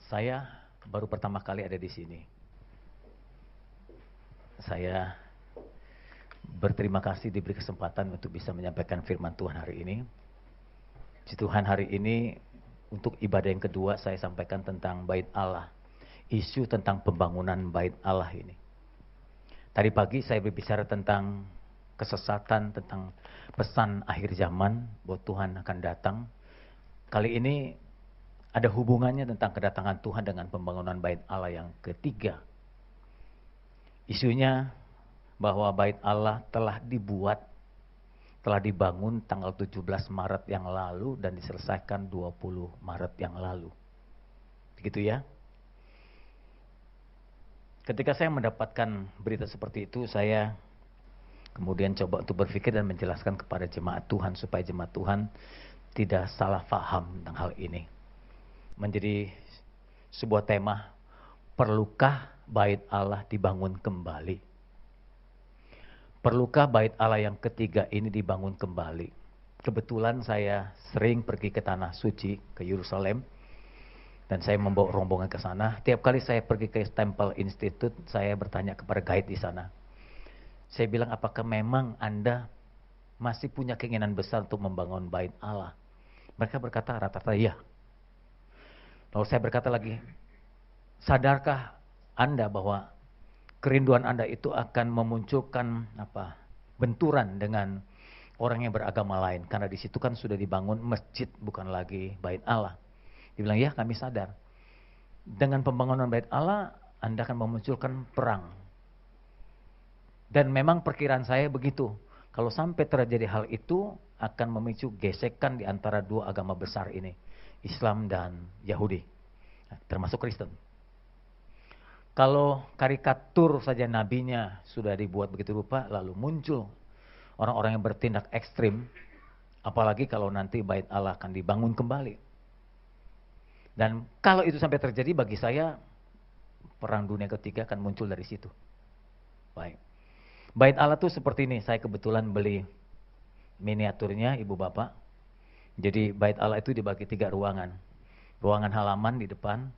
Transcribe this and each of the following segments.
Saya baru pertama kali ada di sini. Saya berterima kasih diberi kesempatan untuk bisa menyampaikan firman Tuhan hari ini. Puji Tuhan, hari ini untuk ibadah yang kedua saya sampaikan tentang Bait Allah. Isu tentang pembangunan Bait Allah ini. Tadi pagi saya berbicara tentang kesesatan, tentang pesan akhir zaman bahwa Tuhan akan datang. Kali ini ada hubungannya tentang kedatangan Tuhan dengan pembangunan Bait Allah yang ketiga. Isunya bahwa Bait Allah telah dibangun tanggal 17 Maret yang lalu dan diselesaikan 20 Maret yang lalu. Begitu ya. Ketika saya mendapatkan berita seperti itu, saya kemudian coba untuk berpikir dan menjelaskan kepada jemaat Tuhan supaya jemaat Tuhan tidak salah paham tentang hal ini. Menjadi sebuah tema, perlukah Bait Allah dibangun kembali? Perlukah Bait Allah yang ketiga ini dibangun kembali? Kebetulan saya sering pergi ke Tanah Suci, ke Yerusalem, dan saya membawa rombongan ke sana. Tiap kali saya pergi ke Temple Institute, saya bertanya kepada guide di sana. Saya bilang, apakah memang Anda masih punya keinginan besar untuk membangun Bait Allah? Mereka berkata rata-rata iya. Lalu saya berkata lagi, sadarkah Anda bahwa kerinduan Anda itu akan memunculkan benturan dengan orang yang beragama lain? Karena di situ kan sudah dibangun masjid, bukan lagi Bait Allah. Dia bilang, ya kami sadar. Dengan pembangunan Bait Allah, Anda akan memunculkan perang. Dan memang perkiraan saya begitu. Kalau sampai terjadi hal itu, akan memicu gesekan di antara dua agama besar ini. Islam dan Yahudi. Termasuk Kristen. Kalau karikatur saja nabinya sudah dibuat begitu rupa, lalu muncul orang-orang yang bertindak ekstrim. Apalagi kalau nanti Bait Allah akan dibangun kembali. Dan kalau itu sampai terjadi, bagi saya perang dunia ketiga akan muncul dari situ. Baik. Bait Allah tuh seperti ini. Saya kebetulan beli miniaturnya, Ibu Bapak. Jadi Bait Allah itu dibagi 3 ruangan. Ruangan halaman di depan,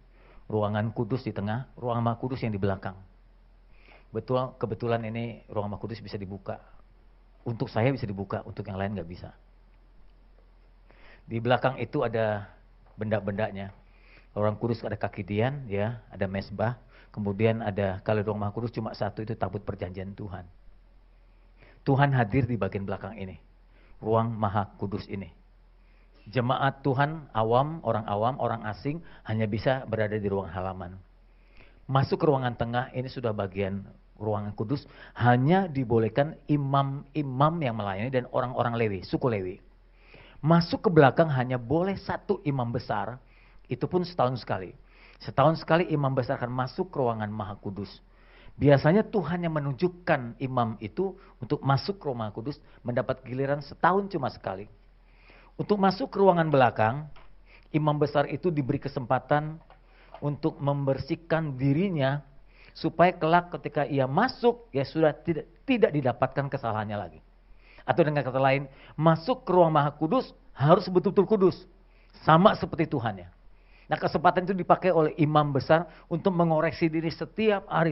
ruangan kudus di tengah, ruangan Maha Kudus yang di belakang. Kebetulan ini ruangan Maha Kudus bisa dibuka. Untuk saya bisa dibuka, untuk yang lain nggak bisa. Di belakang itu ada benda-bendanya. Ruang kudus ada kaki dian, ya, ada mesbah. Kemudian ada, kalau ruang Maha Kudus cuma satu, itu tabut perjanjian Tuhan. Tuhan hadir di bagian belakang ini. Ruang Maha Kudus ini. Jemaat Tuhan awam, orang asing hanya bisa berada di ruang halaman. Masuk ke ruangan tengah, ini sudah bagian ruangan kudus, hanya dibolehkan imam-imam yang melayani dan orang-orang Lewi, suku Lewi. Masuk ke belakang hanya boleh 1 imam besar, itu pun setahun sekali. Setahun sekali imam besar akan masuk ke ruangan Maha Kudus. Biasanya Tuhan yang menunjukkan imam itu untuk masuk ke ruang Maha Kudus, mendapat giliran setahun cuma sekali. Untuk masuk ke ruangan belakang, imam besar itu diberi kesempatan untuk membersihkan dirinya supaya kelak ketika ia masuk, ya sudah tidak didapatkan kesalahannya lagi. Atau dengan kata lain, masuk ke ruang Maha Kudus harus betul-betul kudus. Sama seperti Tuhan ya. Nah, kesempatan itu dipakai oleh imam besar untuk mengoreksi diri setiap hari.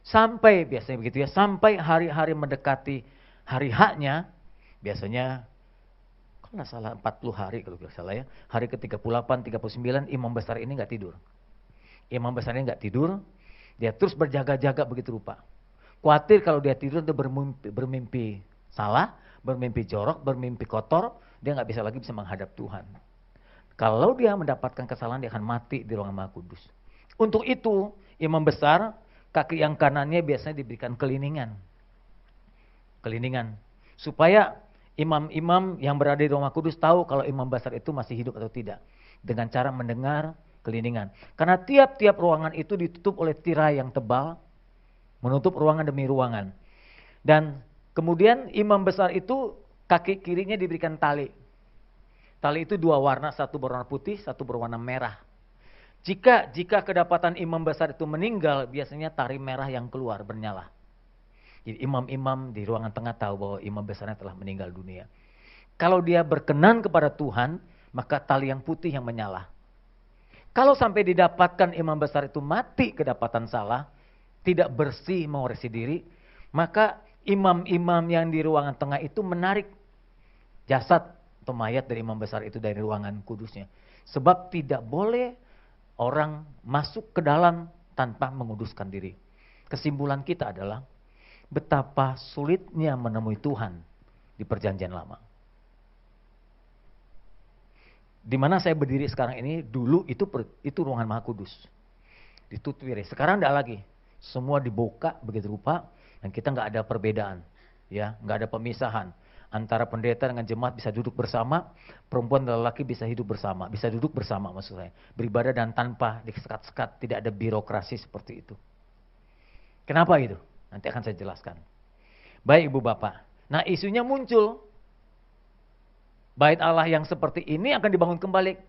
Sampai, biasanya begitu ya, sampai hari-hari mendekati hari haknya, biasanya, kalau nggak salah 40 hari kalau nggak salah ya, hari ke-38, 39, imam besar ini nggak tidur. Imam besar ini nggak tidur, dia terus berjaga-jaga begitu rupa. Khawatir kalau dia tidur, dia bermimpi salah, bermimpi jorok, bermimpi kotor, dia nggak bisa lagi menghadap Tuhan. Kalau dia mendapatkan kesalahan, dia akan mati di ruangan Maha Kudus. Untuk itu, imam besar, kaki yang kanannya biasanya diberikan keliningan. Supaya imam-imam yang berada di ruang Maha Kudus tahu kalau imam besar itu masih hidup atau tidak. Dengan cara mendengar keliningan. Karena tiap-tiap ruangan itu ditutup oleh tirai yang tebal, menutup ruangan demi ruangan. Dan kemudian imam besar itu kaki kirinya diberikan tali. Tali itu 2 warna, satu berwarna putih, satu berwarna merah. Jika kedapatan imam besar itu meninggal, biasanya tari merah yang keluar bernyala. Jadi imam-imam di ruangan tengah tahu bahwa imam besarnya telah meninggal dunia. Kalau dia berkenan kepada Tuhan, maka tali yang putih yang menyala. Kalau sampai didapatkan imam besar itu mati kedapatan salah, tidak bersih mengoreksi diri, maka imam-imam yang di ruangan tengah itu menarik jasad atau mayat dari imam besar itu dari ruangan kudusnya. Sebab tidak boleh orang masuk ke dalam tanpa menguduskan diri. Kesimpulan kita adalah betapa sulitnya menemui Tuhan di perjanjian lama. Di mana saya berdiri sekarang ini, dulu itu ruangan Maha Kudus. Ditutupi. Sekarang tidak lagi. Semua dibuka begitu rupa dan kita nggak ada perbedaan, ya, nggak ada pemisahan antara pendeta dengan jemaat bisa duduk bersama, perempuan dan lelaki bisa hidup bersama, bisa duduk bersama maksud saya, beribadah dan tanpa disekat-sekat, tidak ada birokrasi seperti itu. Kenapa itu? Nanti akan saya jelaskan. Baik Ibu Bapak. Nah isunya muncul. Bait Allah yang seperti ini akan dibangun kembali.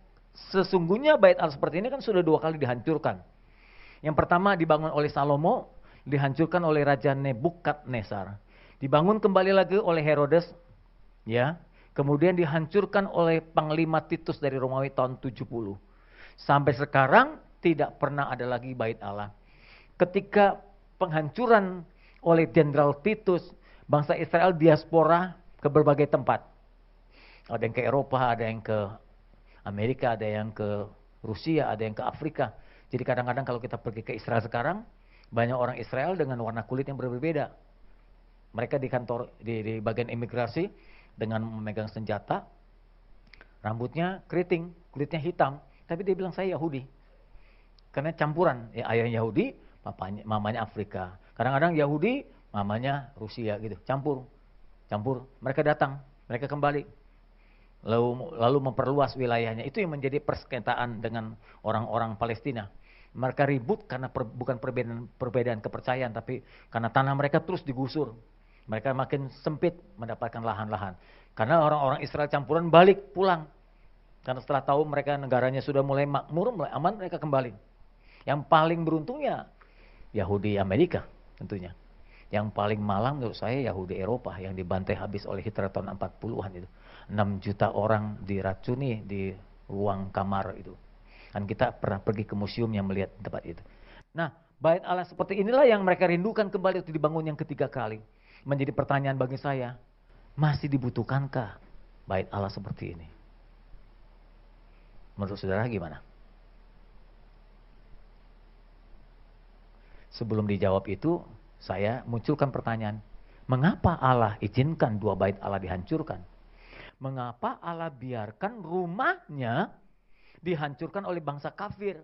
Sesungguhnya bait Allah seperti ini kan sudah 2 kali dihancurkan. Yang pertama dibangun oleh Salomo, dihancurkan oleh Raja Nebukadnezar. Dibangun kembali lagi oleh Herodes, ya. Kemudian dihancurkan oleh Panglima Titus dari Romawi tahun 70. Sampai sekarang tidak pernah ada lagi bait Allah. Ketika penghancuran oleh Jenderal Titus, bangsa Israel diaspora ke berbagai tempat. Ada yang ke Eropa, ada yang ke Amerika, ada yang ke Rusia, ada yang ke Afrika. Jadi kadang-kadang kalau kita pergi ke Israel sekarang, banyak orang Israel dengan warna kulit yang berbeda. Mereka di kantor, di bagian imigrasi dengan memegang senjata, rambutnya keriting, kulitnya hitam, tapi dia bilang saya Yahudi. Karena campuran, ya ayahnya Yahudi, mamanya Afrika. Kadang-kadang Yahudi, mamanya Rusia gitu, campur. Mereka datang, mereka kembali. Lalu memperluas wilayahnya. Itu yang menjadi persengketaan dengan orang-orang Palestina. Mereka ribut karena bukan perbedaan kepercayaan, tapi karena tanah mereka terus digusur. Mereka makin sempit mendapatkan lahan-lahan. Karena orang-orang Israel campuran balik pulang. Karena setelah tahu mereka negaranya sudah mulai makmur, mulai aman, mereka kembali. Yang paling beruntungnya Yahudi Amerika tentunya. Yang paling malang menurut saya Yahudi Eropa yang dibantai habis oleh Hitler tahun 40-an itu. 6 juta orang diracuni di ruang kamar itu. Dan kita pernah pergi ke museum yang melihat tempat itu. Nah, bait Allah seperti inilah yang mereka rindukan kembali untuk dibangun yang ketiga kali. Menjadi pertanyaan bagi saya, masih dibutuhkankah bait Allah seperti ini? Menurut saudara gimana? Sebelum dijawab itu, saya munculkan pertanyaan, mengapa Allah izinkan 2 bait Allah dihancurkan? Mengapa Allah biarkan rumahnya dihancurkan oleh bangsa kafir?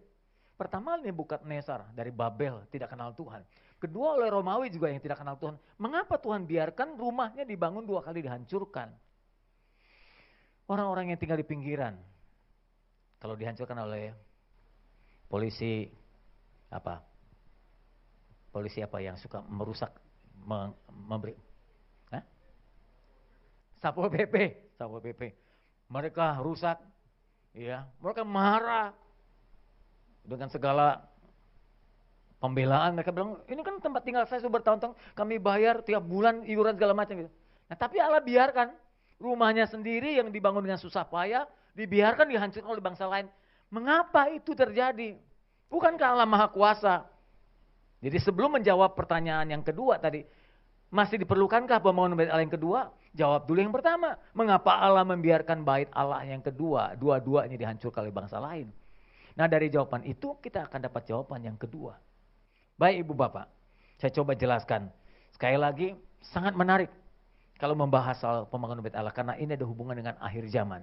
Pertama Nebukadnezar dari Babel tidak kenal Tuhan. Kedua oleh Romawi juga yang tidak kenal Tuhan. Mengapa Tuhan biarkan rumahnya dibangun 2 kali dihancurkan? Orang-orang yang tinggal di pinggiran, kalau dihancurkan oleh polisi apa yang suka merusak, memberi, Satpol PP, mereka rusak, ya, mereka marah dengan segala pembelaan. Mereka bilang, ini kan tempat tinggal saya sudah bertahun-tahun, kami bayar tiap bulan iuran segala macam gitu. Nah, tapi Allah biarkan rumahnya sendiri yang dibangun dengan susah payah, dibiarkan dihancurkan oleh bangsa lain. Mengapa itu terjadi? Bukankah Allah Maha Kuasa? Jadi sebelum menjawab pertanyaan yang kedua tadi, masih diperlukankah pembangunan bait Allah yang kedua? Jawab dulu yang pertama. Mengapa Allah membiarkan bait Allah yang kedua? Dua-duanya dihancurkan oleh bangsa lain. Nah dari jawaban itu kita akan dapat jawaban yang kedua. Baik Ibu Bapak, saya coba jelaskan. Sekali lagi sangat menarik kalau membahas soal pembangunan bait Allah. Karena ini ada hubungan dengan akhir zaman.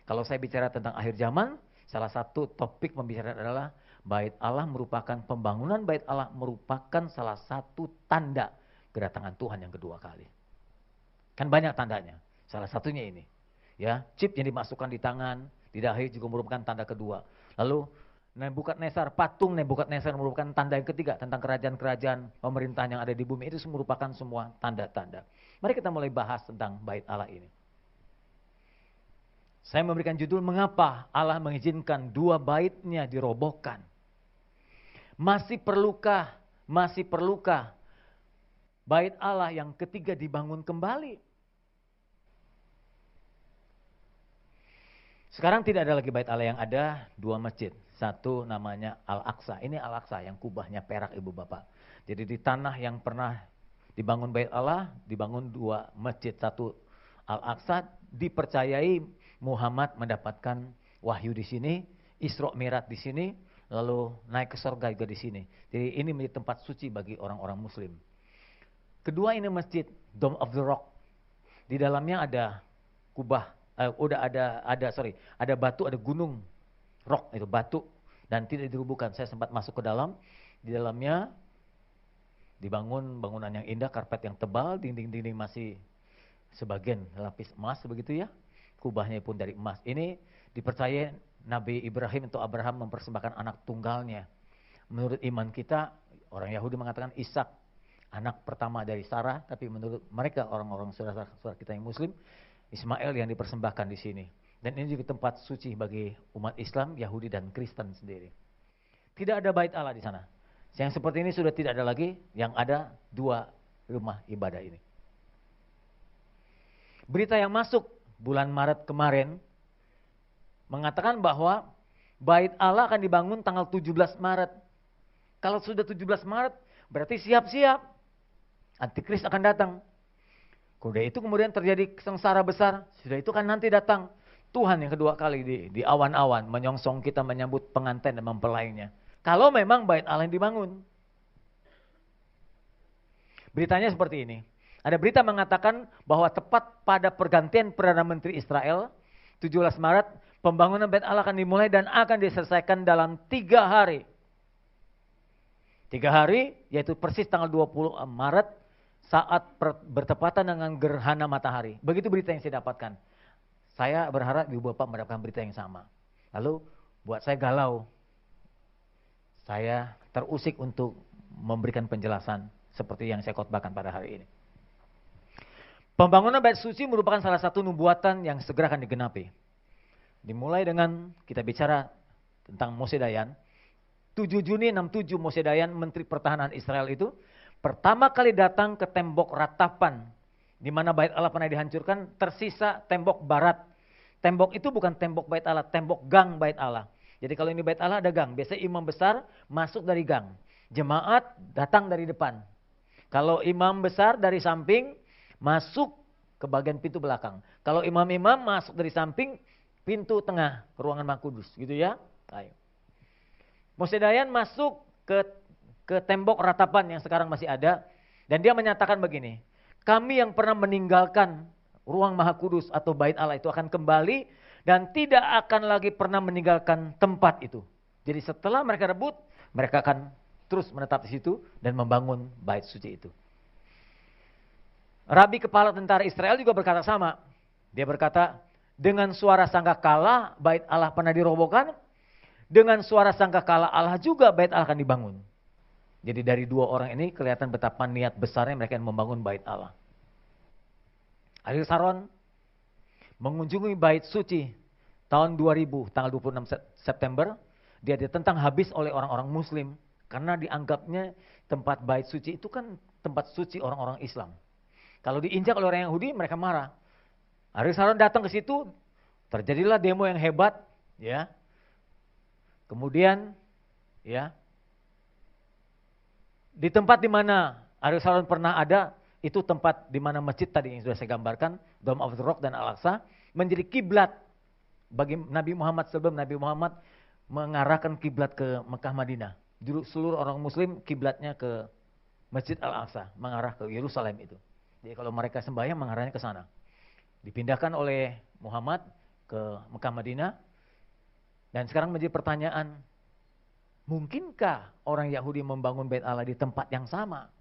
Kalau saya bicara tentang akhir zaman, salah satu topik pembicaraan adalah bait Allah merupakan, pembangunan bait Allah merupakan salah satu tanda kedatangan Tuhan yang kedua kali. Kan banyak tandanya. Salah satunya ini. Ya, chip yang dimasukkan di tangan, di dahi juga merupakan tanda kedua. Lalu patung Nebukadnezar merupakan tanda yang ketiga tentang kerajaan-kerajaan pemerintahan yang ada di bumi. Itu merupakan semua tanda-tanda. Mari kita mulai bahas tentang bait Allah ini. Saya memberikan judul mengapa Allah mengizinkan 2 baitnya dirobohkan. Masih perlukah bait Allah yang ketiga dibangun kembali? Sekarang tidak ada lagi Bait Allah, yang ada dua masjid. Satu namanya Al-Aqsa. Ini Al-Aqsa yang kubahnya perak Ibu Bapak. Jadi di tanah yang pernah dibangun Bait Allah, dibangun dua masjid. Satu Al-Aqsa, dipercayai Muhammad mendapatkan wahyu di sini, Isra Mi'raj di sini, lalu naik ke surga juga di sini. Jadi ini menjadi tempat suci bagi orang-orang muslim. Kedua, ini masjid Dome of the Rock. Di dalamnya ada kubah, ada batu, ada gunung rock, itu batu, dan tidak dirubuhkan. Saya sempat masuk ke dalam. Di dalamnya dibangun bangunan yang indah, karpet yang tebal, dinding-dinding masih sebagian lapis emas begitu ya. Kubahnya pun dari emas. Ini dipercaya Nabi Ibrahim atau Abraham mempersembahkan anak tunggalnya. Menurut iman kita, orang Yahudi mengatakan Ishak, anak pertama dari Sarah, tapi menurut mereka orang-orang saudara kita yang muslim, Ismail yang dipersembahkan di sini. Dan ini juga tempat suci bagi umat Islam, Yahudi dan Kristen sendiri. Tidak ada Bait Allah di sana. Yang seperti ini sudah tidak ada lagi, yang ada dua rumah ibadah ini. Berita yang masuk bulan Maret kemarin mengatakan bahwa Bait Allah akan dibangun tanggal 17 Maret. Kalau sudah 17 Maret, berarti siap-siap. Antikris akan datang. Sudah itu kemudian terjadi sengsara besar. Sudah itu kan nanti datang Tuhan yang kedua kali di awan-awan menyongsong kita menyambut pengantin dan mempelainya. Kalau memang Bait Allah yang dibangun. Beritanya seperti ini. Ada berita mengatakan bahwa tepat pada pergantian Perdana Menteri Israel, 17 Maret, pembangunan Bait Allah akan dimulai dan akan diselesaikan dalam 3 hari. 3 hari, yaitu persis tanggal 20 Maret, saat bertepatan dengan gerhana matahari. Begitu berita yang saya dapatkan. Saya berharap Ibu Bapak mendapatkan berita yang sama. Lalu buat saya galau. Saya terusik untuk memberikan penjelasan seperti yang saya khotbahkan pada hari ini. Pembangunan Bait Suci merupakan salah satu nubuatan yang segera akan digenapi. Dimulai dengan kita bicara tentang Moshe Dayan. 7 Juni 67 Moshe Dayan, Menteri Pertahanan Israel itu, pertama kali datang ke tembok ratapan, di mana Bait Allah pernah dihancurkan, tersisa tembok barat. Tembok itu bukan tembok Bait Allah, tembok gang Bait Allah. Jadi kalau ini Bait Allah ada gang, biasanya imam besar masuk dari gang. Jemaat datang dari depan. Kalau imam besar dari samping, masuk ke bagian pintu belakang. Kalau imam-imam masuk dari samping, pintu tengah, ruangan Maha Kudus, gitu ya. Ayo. Moshe Dayan masuk ke tembok ratapan yang sekarang masih ada, dan dia menyatakan begini, kami yang pernah meninggalkan ruang Maha Kudus atau Bait Allah itu akan kembali dan tidak akan lagi pernah meninggalkan tempat itu. Jadi setelah mereka rebut, mereka akan terus menetap di situ dan membangun Bait Suci itu. Rabi kepala tentara Israel juga berkata sama. Dia berkata, dengan suara sangkakala Bait Allah pernah dirobohkan, dengan suara sangkakala Allah juga Bait Allah akan dibangun. Jadi dari dua orang ini kelihatan betapa niat besarnya mereka membangun Bait Allah. Ariel Sharon mengunjungi Bait Suci tahun 2000, tanggal 26 September. Dia ditentang habis oleh orang-orang Muslim karena dianggapnya tempat Bait Suci itu kan tempat suci orang-orang Islam. Kalau diinjak oleh orang Yahudi, mereka marah. Ariel Sharon datang ke situ, terjadilah demo yang hebat, ya. Kemudian, ya, di tempat di mana Ariel Sharon pernah ada, itu tempat di mana masjid tadi yang sudah saya gambarkan, Dome of the Rock dan Al-Aqsa, menjadi kiblat bagi Nabi Muhammad sebelum Nabi Muhammad mengarahkan kiblat ke Mekah Madinah. Seluruh orang Muslim kiblatnya ke Masjid Al-Aqsa, mengarah ke Yerusalem itu. Jadi kalau mereka sembahyang mengarahnya ke sana. Dipindahkan oleh Muhammad ke Mekah Madinah. Dan sekarang menjadi pertanyaan, mungkinkah orang Yahudi membangun Bait Allah di tempat yang sama?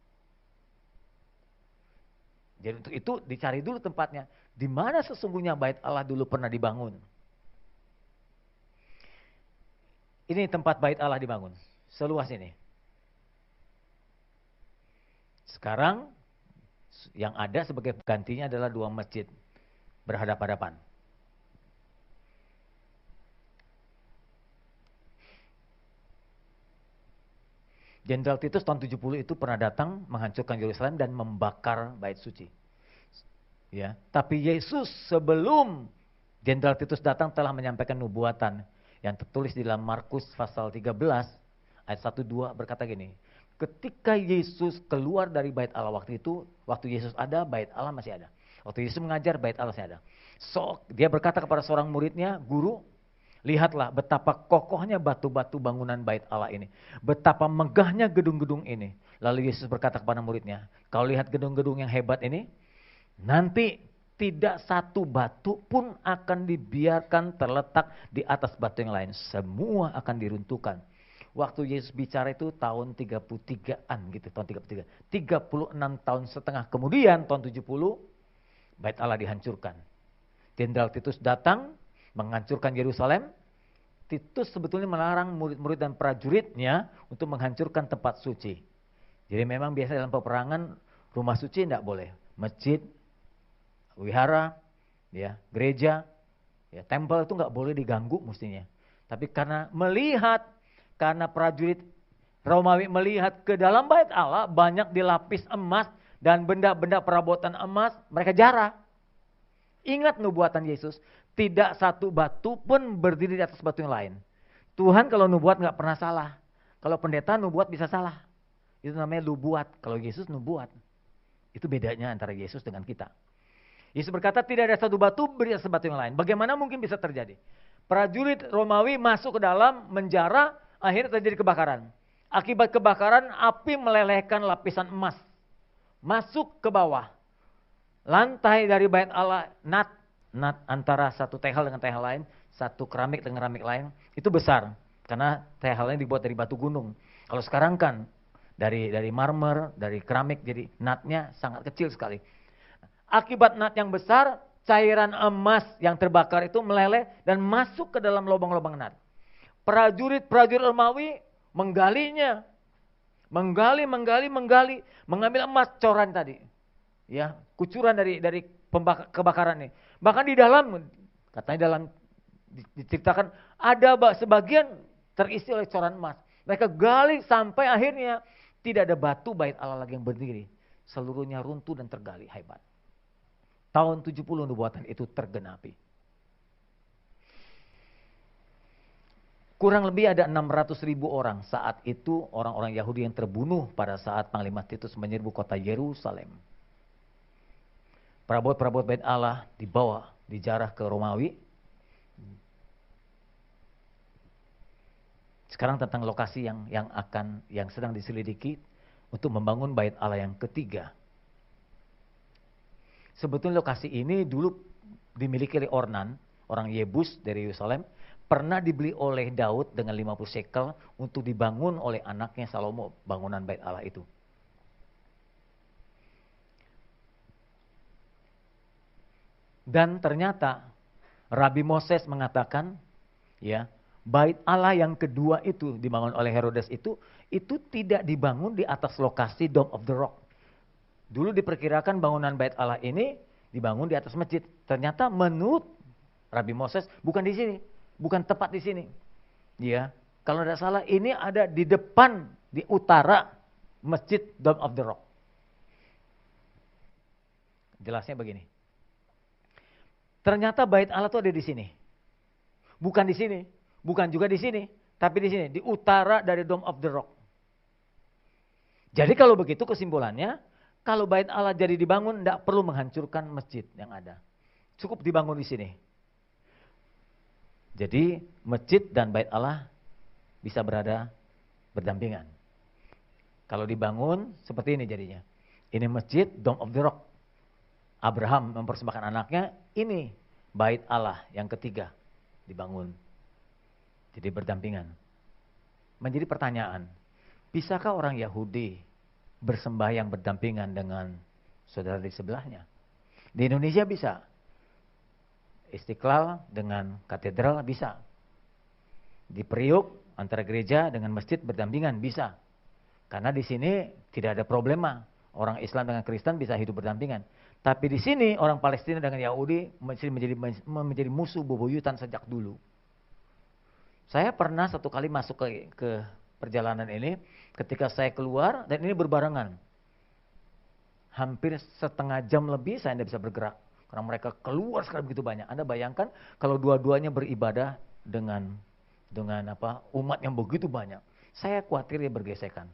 Jadi untuk itu dicari dulu tempatnya. Di mana sesungguhnya Bait Allah dulu pernah dibangun? Ini tempat Bait Allah dibangun. Seluas ini. Sekarang yang ada sebagai gantinya adalah dua masjid berhadap-hadapan. Jenderal Titus tahun 70 itu pernah datang menghancurkan Yerusalem dan membakar Bait Suci. Ya, tapi Yesus sebelum Jenderal Titus datang telah menyampaikan nubuatan yang tertulis di dalam Markus pasal 13 ayat 1-2 berkata gini. Ketika Yesus keluar dari bait Allah waktu itu, waktu Yesus ada, bait Allah masih ada. Waktu Yesus mengajar, bait Allah masih ada. So, dia berkata kepada seorang muridnya, guru, lihatlah betapa kokohnya batu-batu bangunan bait Allah ini. Betapa megahnya gedung-gedung ini. Lalu Yesus berkata kepada muridnya, kau lihat gedung-gedung yang hebat ini? Nanti tidak satu batu pun akan dibiarkan terletak di atas batu yang lain. Semua akan diruntuhkan. Waktu Yesus bicara itu tahun 33-an gitu, tahun 33. 36 tahun setengah kemudian, tahun 70, bait Allah dihancurkan. Jenderal Titus datang, menghancurkan Yerusalem. Titus sebetulnya melarang murid-murid dan prajuritnya untuk menghancurkan tempat suci. Jadi memang biasa dalam peperangan, rumah suci tidak boleh. Masjid, wihara, ya, gereja, ya, tempel itu nggak boleh diganggu mestinya. Tapi karena prajurit Romawi melihat ke dalam bait Allah banyak dilapis emas dan benda-benda perabotan emas, mereka jarah. Ingat nubuatan Yesus, tidak satu batu pun berdiri di atas batu yang lain. Tuhan kalau nubuat nggak pernah salah. Kalau pendeta nubuat bisa salah. Itu namanya nubuat. Kalau Yesus nubuat. Itu bedanya antara Yesus dengan kita. Yesus berkata tidak ada satu batu berdiri di atas batu yang lain. Bagaimana mungkin bisa terjadi? Prajurit Romawi masuk ke dalam menjara, akhirnya terjadi kebakaran. Akibat kebakaran, api melelehkan lapisan emas. Masuk ke bawah. Lantai dari bait Allah, nat antara satu tehal dengan tehal lain, satu keramik dengan keramik lain, itu besar. Karena tehalnya dibuat dari batu gunung. Kalau sekarang kan, dari marmer, dari keramik, jadi natnya sangat kecil sekali. Akibat nat yang besar, cairan emas yang terbakar itu meleleh dan masuk ke dalam lubang-lubang nat. Prajurit Romawi menggalinya. Mengali, mengambil emas coran tadi. Ya, kucuran dari kebakaran ini. Bahkan di dalam, katanya dalam diceritakan ada sebagian terisi oleh coran emas. Mereka gali sampai akhirnya tidak ada batu bait Allah lagi yang berdiri. Seluruhnya runtuh dan tergali, hebat. Tahun 70 nubuatan itu tergenapi. Kurang lebih ada 600.000 orang saat itu orang-orang Yahudi yang terbunuh pada saat Panglima Titus menyerbu kota Yerusalem. Perabot-perabot bait Allah dibawa, dijarah ke Romawi. Sekarang tentang lokasi yang sedang diselidiki untuk membangun bait Allah yang ketiga. Sebetulnya lokasi ini dulu dimiliki oleh Ornan, orang Yebus dari Yerusalem, pernah dibeli oleh Daud dengan 50 shekel untuk dibangun oleh anaknya Salomo, bangunan bait Allah itu. Dan ternyata Rabi Moses mengatakan, ya, bait Allah yang kedua itu dibangun oleh Herodes itu tidak dibangun di atas lokasi Dome of the Rock. Dulu diperkirakan bangunan bait Allah ini dibangun di atas masjid. Ternyata menurut Rabi Moses bukan di sini, bukan tepat di sini. Ya, kalau tidak salah ini ada di depan, di utara masjid Dome of the Rock. Jelasnya begini. Ternyata bait Allah itu ada di sini. Bukan di sini, bukan juga di sini, tapi di sini, di utara dari Dome of the Rock. Jadi kalau begitu kesimpulannya, kalau bait Allah jadi dibangun, tidak perlu menghancurkan masjid yang ada. Cukup dibangun di sini. Jadi masjid dan bait Allah bisa berada berdampingan. Kalau dibangun seperti ini jadinya. Ini masjid, Dome of the Rock. Abraham mempersembahkan anaknya, ini bait Allah yang ketiga dibangun. Jadi berdampingan. Menjadi pertanyaan, bisakah orang Yahudi bersembahyang berdampingan dengan saudara di sebelahnya? Di Indonesia bisa. Istiqlal dengan katedral bisa. Di Priuk antara gereja dengan masjid berdampingan bisa. Karena di sini tidak ada problema. Orang Islam dengan Kristen bisa hidup berdampingan. Tapi di sini orang Palestina dengan Yahudi menjadi musuh bebuyutan sejak dulu. Saya pernah satu kali masuk ke perjalanan ini, ketika saya keluar, dan ini berbarengan. Hampir setengah jam lebih saya tidak bisa bergerak. Karena mereka keluar sekali begitu banyak. Anda bayangkan kalau dua-duanya beribadah dengan umat yang begitu banyak. Saya khawatir dia bergesekan.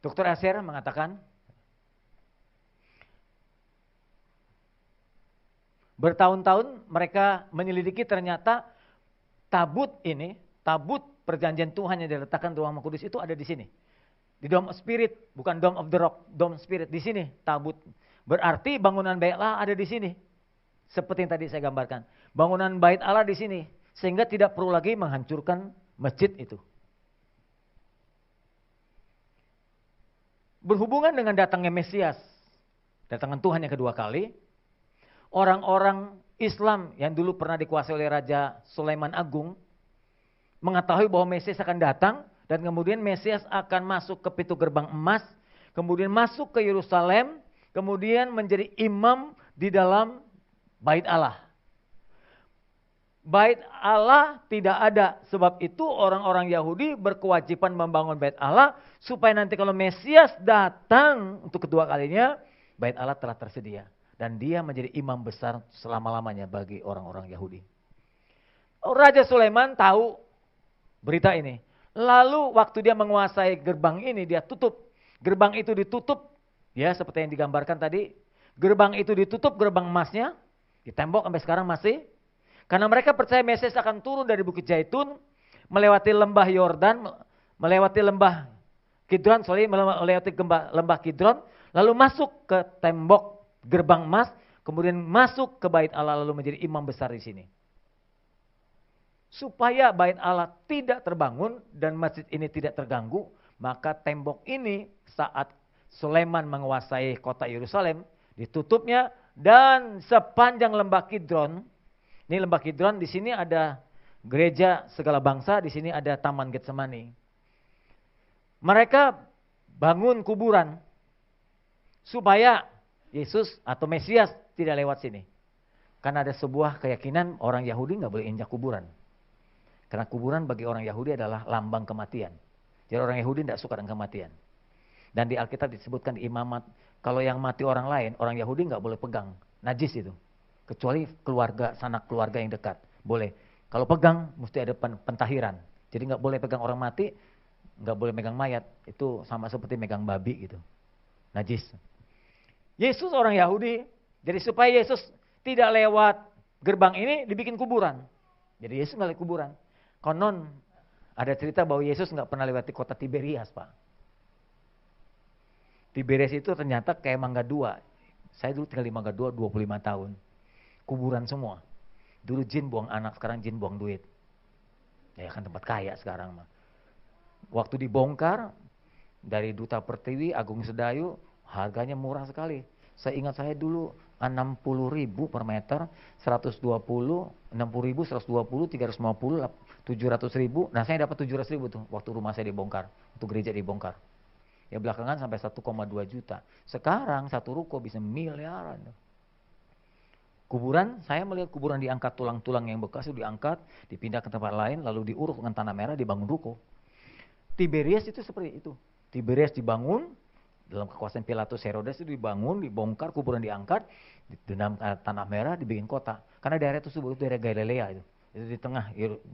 Dr. Asher mengatakan, bertahun-tahun mereka menyelidiki, ternyata tabut perjanjian Tuhan yang diletakkan di Ruang Kudus itu ada di sini. Di Dome of Spirit, bukan Dome of the Rock, Dome Spirit. Di sini tabut. Berarti bangunan bait Allah ada di sini. Seperti yang tadi saya gambarkan. Bangunan bait Allah di sini. Sehingga tidak perlu lagi menghancurkan masjid itu. Berhubungan dengan datangnya Mesias, datangan Tuhan yang kedua kali, orang-orang Islam yang dulu pernah dikuasai oleh Raja Sulaiman Agung, mengetahui bahwa Mesias akan datang, dan kemudian Mesias akan masuk ke pintu gerbang emas, kemudian masuk ke Yerusalem, kemudian menjadi imam di dalam bait Allah. Bait Allah tidak ada, sebab itu orang-orang Yahudi berkewajiban membangun bait Allah, supaya nanti kalau Mesias datang untuk kedua kalinya, bait Allah telah tersedia. Dan dia menjadi imam besar selama-lamanya bagi orang-orang Yahudi. Raja Sulaiman tahu berita ini. Lalu waktu dia menguasai gerbang ini, dia tutup. Gerbang itu ditutup, ya seperti yang digambarkan tadi. Gerbang itu ditutup, gerbang emasnya, di tembok sampai sekarang masih. Karena mereka percaya Mesias akan turun dari Bukit Zaitun, melewati lembah Yordan, melewati lembah Kidron, melewati lembah Kidron, lalu masuk ke tembok gerbang emas, kemudian masuk ke bait Allah, lalu menjadi imam besar di sini. Supaya bait Allah tidak terbangun dan masjid ini tidak terganggu, maka tembok ini saat Sulaiman menguasai kota Yerusalem, ditutupnya, dan sepanjang lembah Kidron, ini lembah Kidron, di sini ada gereja segala bangsa, di sini ada Taman Getsemani. Mereka bangun kuburan supaya Yesus atau Mesias tidak lewat sini. Karena ada sebuah keyakinan orang Yahudi nggak boleh injak kuburan. Karena kuburan bagi orang Yahudi adalah lambang kematian. Jadi orang Yahudi tidak suka dengan kematian. Dan di Alkitab disebutkan di imamat, kalau yang mati orang lain, orang Yahudi nggak boleh pegang. Najis itu. Kecuali keluarga, sanak keluarga yang dekat. Boleh. Kalau pegang, mesti ada pentahiran. Jadi nggak boleh pegang orang mati, nggak boleh megang mayat. Itu sama seperti megang babi gitu. Najis. Yesus orang Yahudi, jadi supaya Yesus tidak lewat gerbang ini, dibikin kuburan. Jadi Yesus nggak lewat kuburan. Konon ada cerita bahwa Yesus nggak pernah lewati kota Tiberias, Pak. Tiberias itu ternyata kayak Mangga 2. Saya dulu tinggal di Mangga 2 25 tahun. Kuburan semua. Dulu jin buang anak, sekarang jin buang duit. Ya kan tempat kaya sekarang mah. Waktu dibongkar dari Duta Pertiwi, Agung Sedayu, harganya murah sekali. Saya ingat saya dulu 60.000 per meter, 120, 60.000, 120, 350, 700.000. Nah saya dapat 700.000 tuh waktu rumah saya dibongkar, untuk gereja dibongkar. Ya belakangan sampai 1,2 juta. Sekarang satu ruko bisa miliaran. Kuburan, saya melihat kuburan diangkat, tulang-tulang yang bekas itu diangkat, dipindah ke tempat lain, lalu diuruk dengan tanah merah, dibangun ruko. Tiberias itu seperti itu. Tiberias dibangun, dalam kekuasaan Pilatus Herodes itu dibangun, dibongkar, kuburan diangkat, di dalam tanah merah dibikin kota. Karena daerah itu sebut daerah Galilea itu di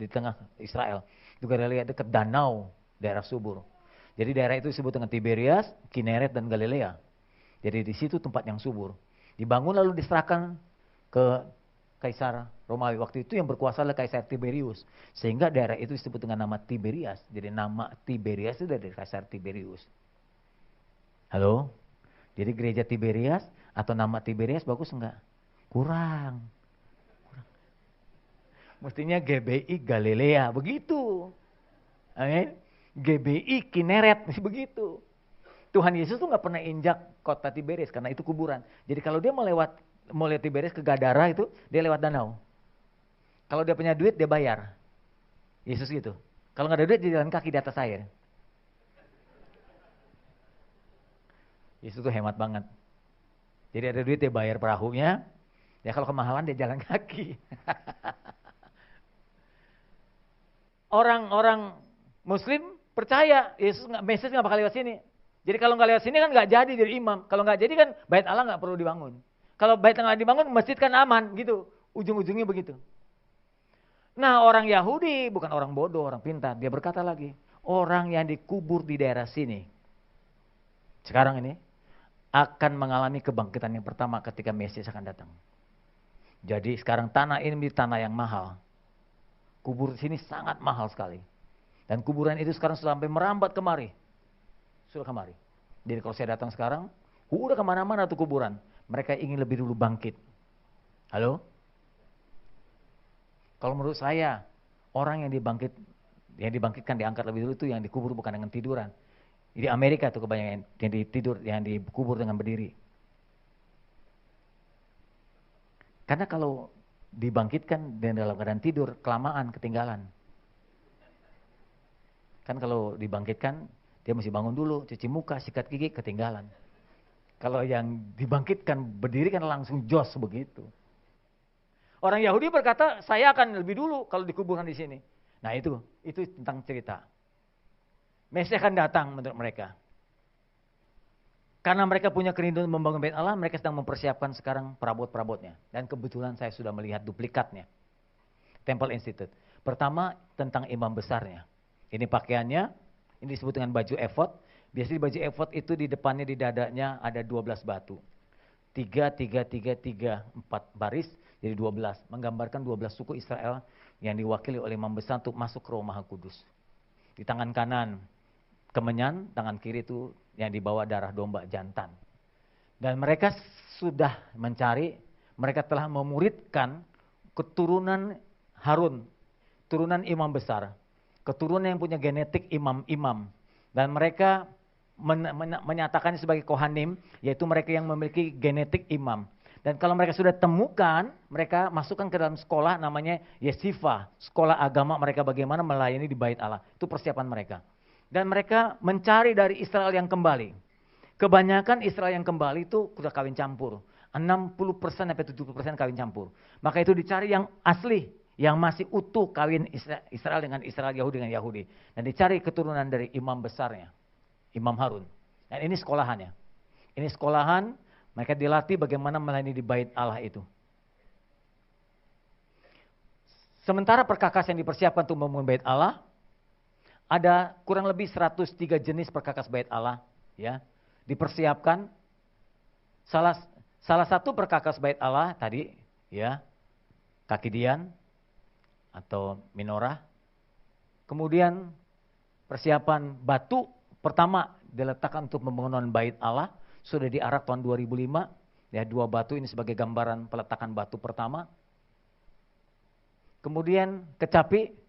tengah Israel. Itu Galilea dekat danau, daerah subur. Jadi daerah itu disebut dengan Tiberias, Kineret dan Galilea. Jadi di situ tempat yang subur. Dibangun lalu diserahkan ke Kaisar Romawi. Waktu itu yang berkuasa adalah Kaisar Tiberius. Sehingga daerah itu disebut dengan nama Tiberias. Jadi nama Tiberias itu dari Kaisar Tiberius. Halo? Jadi gereja Tiberias atau nama Tiberias bagus enggak? Kurang. Mestinya GBI Galilea, begitu. Amin. GBI Kineret, begitu. Tuhan Yesus tuh nggak pernah injak kota Tiberias karena itu kuburan. Jadi kalau dia mau lihat Tiberias ke Gadara itu, dia lewat danau. Kalau dia punya duit, dia bayar. Yesus gitu. Kalau nggak ada duit, dia jalan kaki di atas air. Yesus tuh hemat banget. Jadi ada duit, dia bayar perahunya. Ya kalau kemahalan, dia jalan kaki. Orang-orang Muslim percaya Mesias nggak bakal lewat sini. Jadi kalau nggak lewat sini kan nggak jadi jadi imam. Kalau nggak jadi kan bait Allah nggak perlu dibangun. Kalau bait Allah dibangun, masjid kan aman gitu. Ujung-ujungnya begitu. Nah orang Yahudi bukan orang bodoh, orang pintar. Dia berkata lagi, orang yang dikubur di daerah sini, sekarang ini, akan mengalami kebangkitan yang pertama ketika Mesias akan datang. Jadi sekarang tanah ini menjadi tanah yang mahal. Kubur di sini sangat mahal sekali. Dan kuburan itu sekarang sudah sampai merambat kemari. Sudah kemari. Jadi kalau saya datang sekarang, udah kemana-mana tuh kuburan. Mereka ingin lebih dulu bangkit. Halo? Kalau menurut saya, orang yang dibangkitkan, diangkat lebih dulu itu yang dikubur bukan dengan tiduran. Di Amerika tuh kebanyakan yang tidur, yang dikubur dengan berdiri. Karena kalau dibangkitkan dan dalam keadaan tidur, kelamaan, ketinggalan. Kan kalau dibangkitkan, dia mesti bangun dulu, cuci muka, sikat gigi, ketinggalan. Kalau yang dibangkitkan berdiri kan langsung jos begitu. Orang Yahudi berkata, saya akan lebih dulu kalau dikuburkan di sini. Nah itu tentang cerita. Mesias akan datang menurut mereka. Karena mereka punya kerinduan membangun bait Allah, mereka sedang mempersiapkan sekarang perabot-perabotnya. Dan kebetulan saya sudah melihat duplikatnya. Temple Institute. Pertama tentang imam besarnya. Ini pakaiannya, ini disebut dengan baju efod. Biasanya baju efod itu di depannya, di dadanya ada 12 batu. 3, 4 baris, jadi 12. Menggambarkan 12 suku Israel yang diwakili oleh imam besar untuk masuk ke Rumah Kudus. Di tangan kanan kemenyan, tangan kiri itu yang dibawa darah domba jantan. Dan mereka sudah mencari, mereka telah memuridkan keturunan Harun, turunan imam besar. Keturunan yang punya genetik imam-imam. Dan mereka menyatakannya sebagai kohanim, yaitu mereka yang memiliki genetik imam. Dan kalau mereka sudah temukan, mereka masukkan ke dalam sekolah namanya Yeshiva, sekolah agama mereka bagaimana melayani di bait Allah. Itu persiapan mereka. Dan mereka mencari dari Israel yang kembali. Kebanyakan Israel yang kembali itu sudah kawin campur. 60% sampai 70% kawin campur. Maka itu dicari yang asli, yang masih utuh kawin Israel dengan Israel, Yahudi dengan Yahudi. Dan dicari keturunan dari imam besarnya, Imam Harun. Dan ini sekolahannya. Ini sekolahan, mereka dilatih bagaimana melayani di bait Allah itu. Sementara perkakas yang dipersiapkan untuk membangun bait Allah, ada kurang lebih 103 jenis perkakas bait Allah, ya, dipersiapkan. Salah satu perkakas bait Allah tadi, ya, kaki dian atau menorah. Kemudian persiapan batu pertama diletakkan untuk pembangunan bait Allah sudah diarak tahun 2005. Ya, 2 batu ini sebagai gambaran peletakan batu pertama. Kemudian kecapi,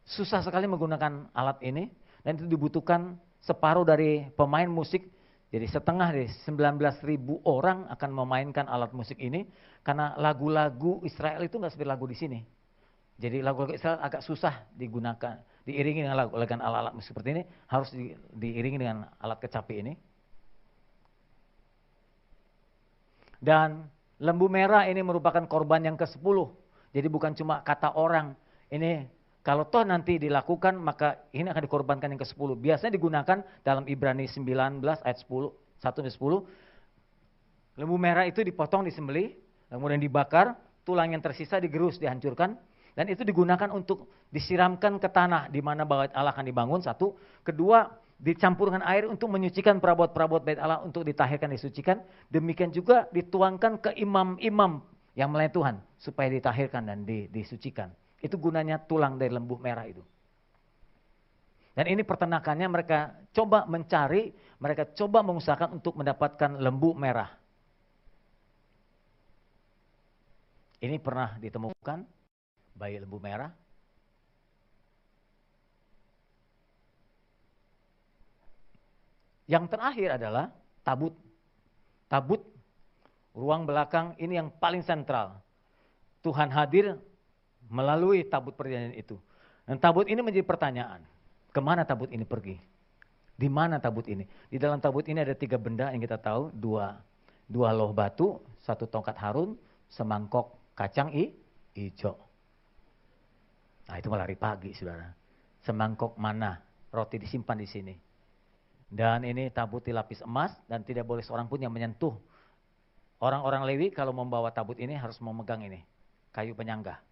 susah sekali menggunakan alat ini dan itu dibutuhkan separuh dari pemain musik. Jadi setengah dari 19.000 orang akan memainkan alat musik ini karena lagu-lagu Israel itu nggak seperti lagu di sini. Jadi lagu-lagu Israel agak susah digunakan, diiringi dengan alat-alat musik seperti ini, harus diiringi dengan alat kecapi ini. Dan lembu merah ini merupakan korban yang ke-10. Jadi bukan cuma kata orang, ini kalau toh nanti dilakukan maka ini akan dikorbankan yang ke-10. Biasanya digunakan dalam Ibrani 19 ayat 10, 1-10. Lembu merah itu dipotong, disembelih, kemudian dibakar, tulang yang tersisa digerus, dihancurkan. Dan itu digunakan untuk disiramkan ke tanah di mana bait Allah akan dibangun, 1. Kedua, dicampurkan air untuk menyucikan perabot-perabot bait Allah untuk ditahirkan, disucikan. Demikian juga dituangkan ke imam-imam yang melayani Tuhan supaya ditahirkan dan disucikan. Itu gunanya tulang dari lembu merah itu. Dan ini pertenakannya mereka coba mencari, mereka coba mengusahakan untuk mendapatkan lembu merah. Ini pernah ditemukan, bayi lembu merah. Yang terakhir adalah tabut. Tabut, ruang belakang ini yang paling sentral. Tuhan hadir melalui tabut perjanjian itu. Dan tabut ini menjadi pertanyaan. Kemana tabut ini pergi? Di mana tabut ini? Di dalam tabut ini ada 3 benda yang kita tahu. 2 loh batu, 1 tongkat Harun, semangkok kacang hijau. Nah itu malah hari pagi, saudara. Semangkok mana? Roti disimpan di sini. Dan ini tabut dilapis emas dan tidak boleh seorang pun yang menyentuh. Orang-orang Lewi kalau membawa tabut ini harus memegang ini, kayu penyangga.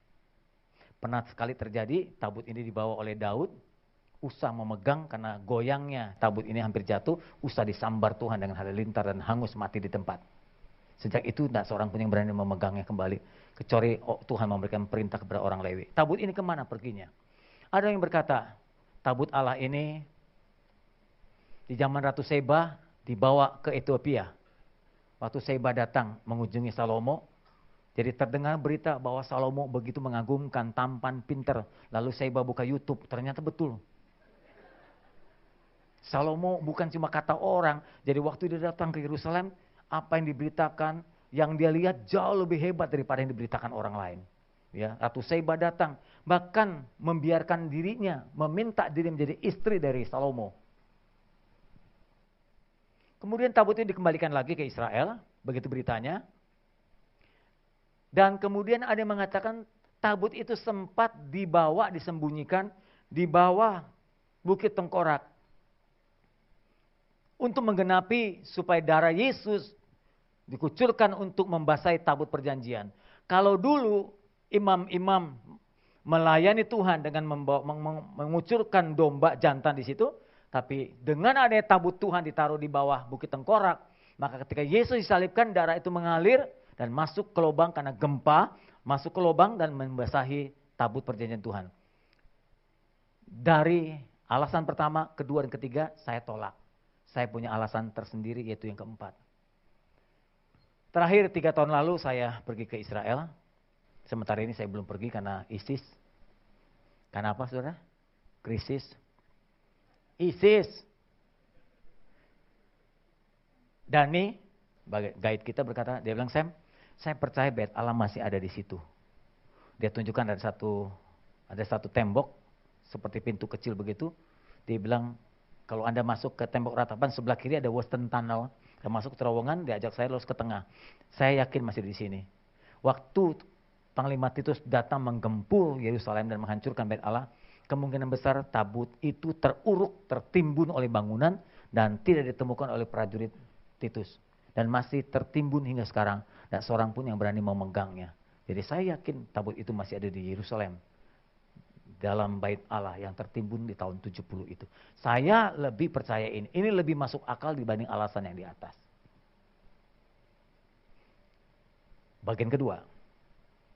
Pernah sekali terjadi tabut ini dibawa oleh Daud, Usa memegang karena goyangnya tabut ini hampir jatuh, Usa disambar Tuhan dengan halilintar dan hangus mati di tempat. Sejak itu tidak seorang pun yang berani memegangnya kembali, kecuali Tuhan memberikan perintah kepada orang Lewi. Tabut ini kemana perginya? Ada yang berkata, tabut Allah ini di zaman Ratu Seba dibawa ke Ethiopia. Waktu Seba datang mengunjungi Salomo, jadi terdengar berita bahwa Salomo begitu mengagumkan, tampan, pinter. Lalu Seba buka YouTube, ternyata betul. Salomo bukan cuma kata orang, jadi waktu dia datang ke Yerusalem, apa yang diberitakan, yang dia lihat jauh lebih hebat daripada yang diberitakan orang lain. Ya, Ratu Seba datang, bahkan membiarkan dirinya, meminta diri menjadi istri dari Salomo. Kemudian tabut itu dikembalikan lagi ke Israel, begitu beritanya. Dan kemudian ada yang mengatakan tabut itu sempat dibawa, disembunyikan di bawah Bukit Tengkorak. Untuk menggenapi supaya darah Yesus dikucurkan untuk membasahi tabut perjanjian. Kalau dulu imam-imam melayani Tuhan dengan mengucurkan domba jantan di situ, tapi dengan adanya tabut Tuhan ditaruh di bawah Bukit Tengkorak, maka ketika Yesus disalibkan, darah itu mengalir dan masuk ke lubang karena gempa, masuk ke lubang dan membasahi tabut perjanjian Tuhan. Dari alasan pertama, kedua, dan ketiga, saya tolak. Saya punya alasan tersendiri, yaitu yang keempat. Terakhir 3 tahun lalu saya pergi ke Israel. Sementara ini saya belum pergi karena ISIS. Karena apa saudara? Krisis. ISIS. Dani, guide kita berkata, dia bilang, Sam, saya percaya Bait Allah masih ada di situ. Dia tunjukkan ada satu tembok, seperti pintu kecil begitu. Dia bilang, kalau Anda masuk ke tembok ratapan, sebelah kiri ada Western Tunnel. Dia masuk ke terowongan, diajak saya lurus ke tengah. Saya yakin masih di sini. Waktu Panglima Titus datang menggempur Yerusalem dan menghancurkan Bait Allah, kemungkinan besar tabut itu teruruk, tertimbun oleh bangunan dan tidak ditemukan oleh prajurit Titus. Dan masih tertimbun hingga sekarang. Dan seorang pun yang berani memegangnya. Jadi saya yakin tabut itu masih ada di Yerusalem. Dalam Bait Allah yang tertimbun di tahun 70 itu. Saya lebih percaya ini. Ini lebih masuk akal dibanding alasan yang di atas. Bagian kedua.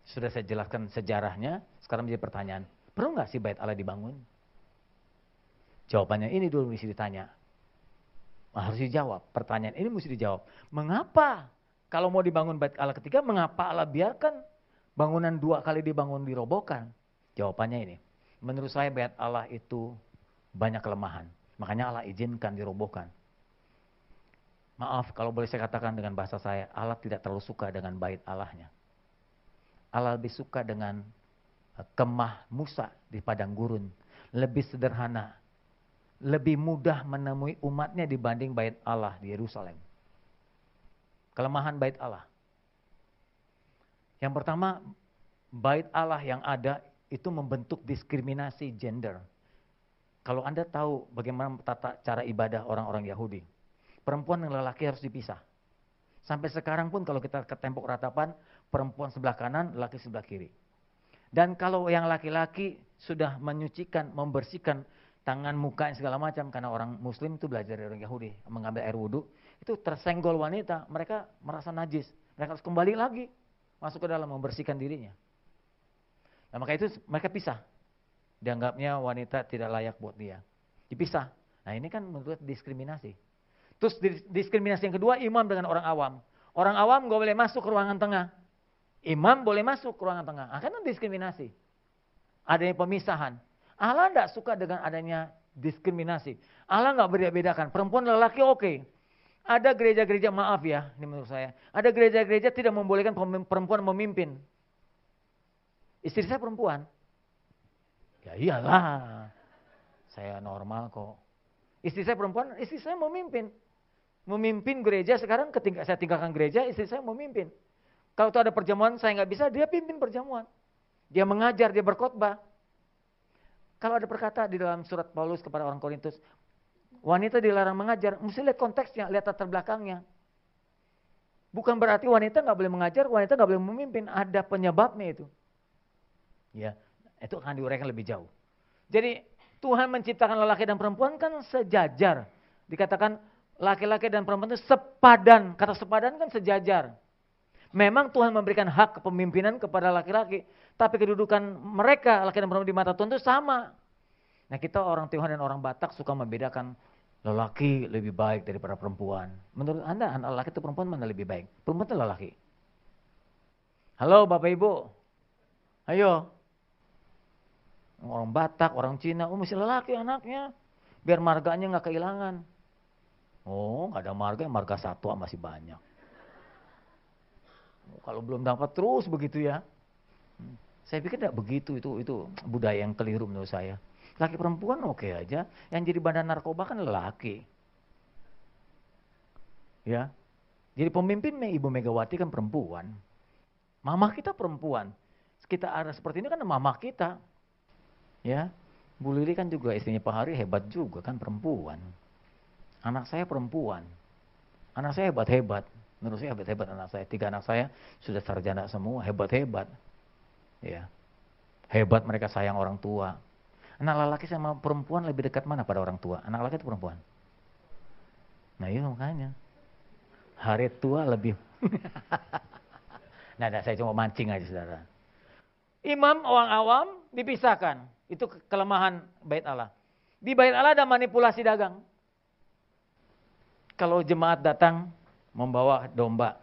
Sudah saya jelaskan sejarahnya. Sekarang menjadi pertanyaan. Perlu nggak sih Bait Allah dibangun? Jawabannya ini dulu mesti ditanya. Harus dijawab. Pertanyaan ini mesti dijawab. Mengapa? Kalau mau dibangun Bait Allah ketiga, mengapa Allah biarkan bangunan 2 kali dibangun dirobohkan? Jawabannya ini. Menurut saya Bait Allah itu banyak kelemahan. Makanya Allah izinkan dirobohkan. Maaf kalau boleh saya katakan dengan bahasa saya, Allah tidak terlalu suka dengan Bait Allahnya. Allah lebih suka dengan kemah Musa di padang gurun. Lebih sederhana. Lebih mudah menemui umatnya dibanding Bait Allah di Yerusalem. Kelemahan Bait Allah. Yang pertama, Bait Allah yang ada itu membentuk diskriminasi gender. Kalau Anda tahu bagaimana tata cara ibadah orang-orang Yahudi, perempuan dan lelaki harus dipisah. Sampai sekarang pun kalau kita ke tembok ratapan, perempuan sebelah kanan, laki sebelah kiri. Dan kalau yang laki-laki sudah menyucikan, membersihkan tangan, muka, segala macam, karena orang Muslim itu belajar dari orang Yahudi, mengambil air wudhu, itu tersenggol wanita, mereka merasa najis. Mereka harus kembali lagi, masuk ke dalam, membersihkan dirinya. Nah, maka itu mereka pisah. Dianggapnya wanita tidak layak buat dia. Dipisah. Nah ini kan menurut diskriminasi. Terus diskriminasi yang kedua, imam dengan orang awam. Orang awam gak boleh masuk ke ruangan tengah. Imam boleh masuk ke ruangan tengah. Karena diskriminasi. Adanya pemisahan. Allah tidak suka dengan adanya diskriminasi. Allah gak beda-bedakan. Perempuan lelaki oke. Ada gereja-gereja, maaf ya, ini menurut saya. Ada gereja-gereja tidak membolehkan perempuan memimpin. Istri saya perempuan. Ya iyalah. Saya normal kok. Istri saya perempuan, istri saya memimpin. Memimpin gereja sekarang ketika saya tinggalkan gereja, istri saya memimpin. Kalau itu ada perjamuan saya nggak bisa, dia pimpin perjamuan. Dia mengajar, dia berkhotbah. Kalau ada perkata di dalam surat Paulus kepada orang Korintus, wanita dilarang mengajar, mesti lihat konteksnya, lihat latar belakangnya. Bukan berarti wanita nggak boleh mengajar, wanita nggak boleh memimpin, ada penyebabnya itu. Ya, itu akan diuraikan lebih jauh. Jadi Tuhan menciptakan lelaki dan perempuan kan sejajar. Dikatakan laki-laki dan perempuan itu sepadan. Kata sepadan kan sejajar. Memang Tuhan memberikan hak kepemimpinan kepada laki-laki. Tapi kedudukan mereka, laki dan perempuan di mata Tuhan itu sama. Nah kita orang Tionghoa dan orang Batak suka membedakan lelaki lebih baik daripada perempuan. Menurut Anda, anak lelaki atau perempuan mana lebih baik? Perempuan atau lelaki? Halo Bapak Ibu. Ayo. Orang Batak, orang Cina, mesti lelaki anaknya. Biar marganya nggak kehilangan. Oh, nggak ada marga satwa masih banyak. Kalau belum dapat terus begitu ya. Saya pikir tidak begitu, itu budaya yang keliru menurut saya. Laki perempuan oke aja, yang jadi bandar narkoba kan lelaki. Ya. Jadi pemimpinnya Ibu Megawati kan perempuan. Mama kita perempuan. Kita ada seperti ini kan mama kita. Ya. Bu Lili kan juga istrinya Pak Hari hebat juga kan perempuan. Anak saya perempuan. Anak saya hebat-hebat. Menurut saya hebat-hebat anak saya. 3 anak saya sudah sarjana semua, hebat-hebat. Ya. Hebat mereka sayang orang tua. Anak lelaki sama perempuan lebih dekat mana pada orang tua? Anak lelaki atau perempuan? Nah itu makanya. Hari tua lebih. Nah, saya cuma mancing aja saudara. Imam orang awam dipisahkan. Itu kelemahan bait Allah. Di bait Allah ada manipulasi dagang. Kalau jemaat datang membawa domba.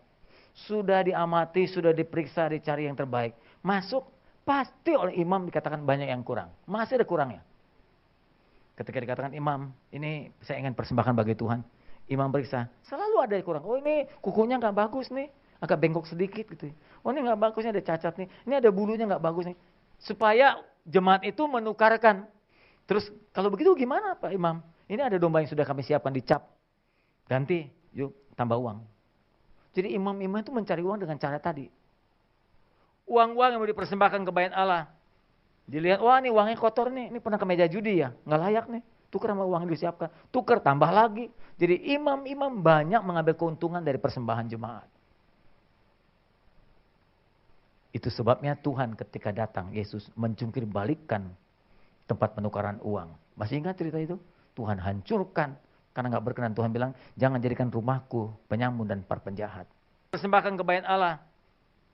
Sudah diamati, sudah diperiksa, dicari yang terbaik. Masuk, pasti oleh imam dikatakan banyak yang kurang. Masih ada kurangnya. Ketika dikatakan imam, ini saya ingin persembahkan bagi Tuhan. Imam periksa, selalu ada yang kurang. Oh ini kukunya nggak bagus nih. Agak bengkok sedikit gitu. Oh ini nggak bagus, ini ada cacat nih. Ini ada bulunya nggak bagus nih. Supaya jemaat itu menukarkan. Terus kalau begitu gimana Pak Imam? Ini ada domba yang sudah kami siapkan dicap. Ganti, yuk tambah uang. Jadi imam-imam itu mencari uang dengan cara tadi. Uang-uang yang mau dipersembahkan ke bait Allah. Dilihat, wah ini uangnya kotor nih. Ini pernah ke meja judi ya. Nggak layak nih. Tukar sama uang yang disiapkan. Tukar tambah lagi. Jadi imam-imam banyak mengambil keuntungan dari persembahan jemaat. Itu sebabnya Tuhan ketika datang, Yesus mencungkir balikkan tempat penukaran uang. Masih ingat cerita itu? Tuhan hancurkan. Karena nggak berkenan, Tuhan bilang, jangan jadikan rumahku penyamun dan penjahat. Persembahkan ke bait Allah.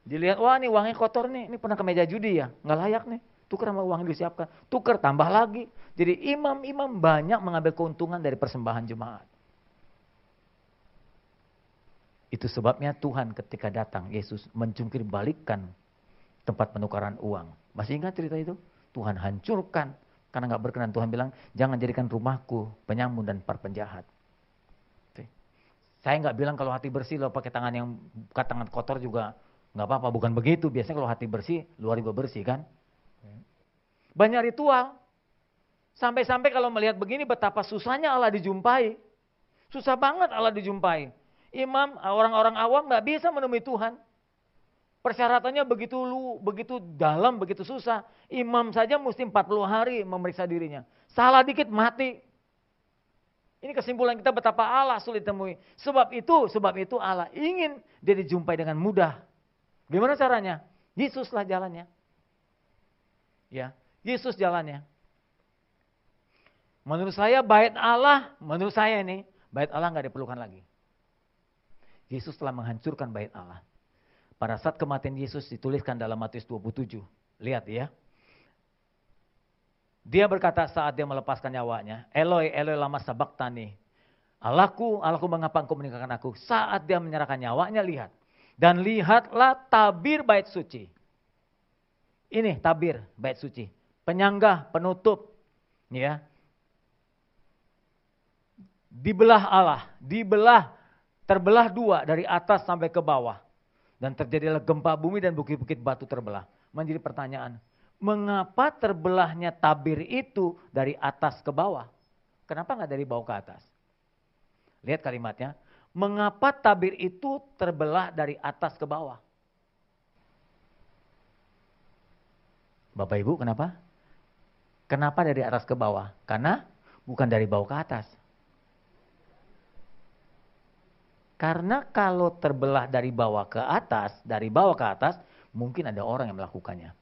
Dilihat, wah ini uangnya kotor nih. Ini pernah ke meja judi ya. Nggak layak nih. Tukar sama uang yang disiapkan. Tukar tambah lagi. Jadi imam-imam banyak mengambil keuntungan dari persembahan jemaat. Itu sebabnya Tuhan ketika datang, Yesus mencungkir balikkan tempat penukaran uang. Masih ingat cerita itu? Tuhan hancurkan. Karena nggak berkenan, Tuhan bilang, jangan jadikan rumahku penyamun dan penjahat. Saya nggak bilang kalau hati bersih, lo pakai tangan kotor juga nggak apa-apa. Bukan begitu. Biasanya kalau hati bersih, luar juga bersih kan? Banyak ritual. Sampai-sampai kalau melihat begini betapa susahnya Allah dijumpai. Susah banget Allah dijumpai. Imam, orang-orang awam nggak bisa menemui Tuhan. Persyaratannya begitu dalam, begitu susah. Imam saja mesti 40 hari memeriksa dirinya. Salah dikit mati. Ini kesimpulan kita betapa Allah sulit temui. Sebab itu Allah ingin dia dijumpai dengan mudah. Gimana caranya? Yesuslah jalannya. Ya, Yesus jalannya. Menurut saya bait Allah nggak diperlukan lagi. Yesus telah menghancurkan bait Allah. Pada saat kematian Yesus dituliskan dalam Matius 27. Lihat ya. Dia berkata saat dia melepaskan nyawanya, Eloi, Eloi lama sabachthani. Allahku, Allahku mengapa engkau meninggalkan aku? Saat dia menyerahkan nyawanya, lihat. Dan lihatlah tabir bait suci. Ini tabir bait suci. Penyangga, penutup. Ya. Dibelah Allah. Terbelah 2 dari atas sampai ke bawah. Dan terjadilah gempa bumi dan bukit-bukit batu terbelah. Menjadi pertanyaan, mengapa terbelahnya tabir itu dari atas ke bawah? Kenapa nggak dari bawah ke atas? Lihat kalimatnya, mengapa tabir itu terbelah dari atas ke bawah? Bapak Ibu, kenapa? Kenapa dari atas ke bawah? Karena bukan dari bawah ke atas. Karena kalau terbelah dari bawah ke atas, mungkin ada orang yang melakukannya.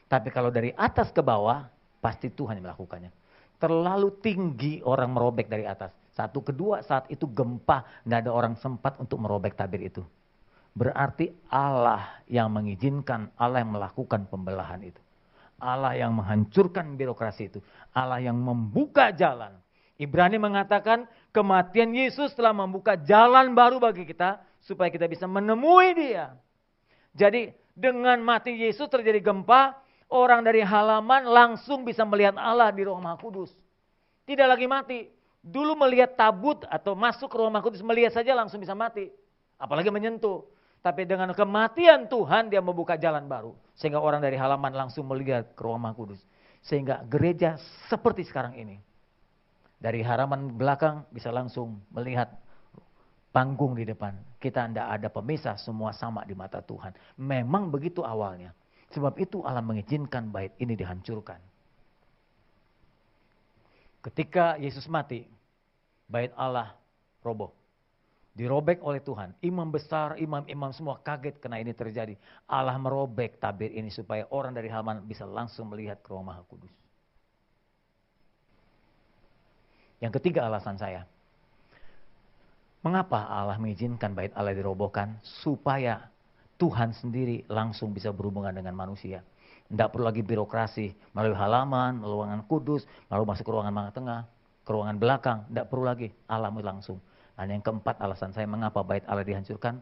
Tapi kalau dari atas ke bawah, pasti Tuhan yang melakukannya. Terlalu tinggi orang merobek dari atas. Satu, kedua, saat itu gempa, nggak ada orang sempat untuk merobek tabir itu. Berarti Allah yang mengizinkan, Allah yang melakukan pembelahan itu. Allah yang menghancurkan birokrasi itu. Allah yang membuka jalan. Ibrani mengatakan kematian Yesus telah membuka jalan baru bagi kita supaya kita bisa menemui Dia. Jadi dengan mati Yesus terjadi gempa, orang dari halaman langsung bisa melihat Allah di Roh Maha Kudus. Tidak lagi mati. Dulu melihat tabut atau masuk ke Roh Maha Kudus, melihat saja langsung bisa mati. Apalagi menyentuh. Tapi dengan kematian Tuhan dia membuka jalan baru. Sehingga orang dari halaman langsung melihat ke Roh Maha Kudus. Sehingga gereja seperti sekarang ini. Dari halaman belakang bisa langsung melihat panggung di depan. Kita tidak ada pemisah, semua sama di mata Tuhan. Memang begitu awalnya. Sebab itu Allah mengizinkan bait ini dihancurkan. Ketika Yesus mati, bait Allah roboh. Dirobek oleh Tuhan. Imam besar, imam-imam semua kaget karena ini terjadi. Allah merobek tabir ini supaya orang dari halaman bisa langsung melihat ke Roh Maha Kudus. Yang ketiga alasan saya. Mengapa Allah mengizinkan bait Allah dirobohkan? Supaya Tuhan sendiri langsung bisa berhubungan dengan manusia. Tidak perlu lagi birokrasi, melalui halaman, melalui ruangan kudus, lalu masuk ke ruangan tengah, ke ruangan belakang. Tidak perlu lagi, Allah langsung. Dan yang keempat alasan saya mengapa bait Allah dihancurkan.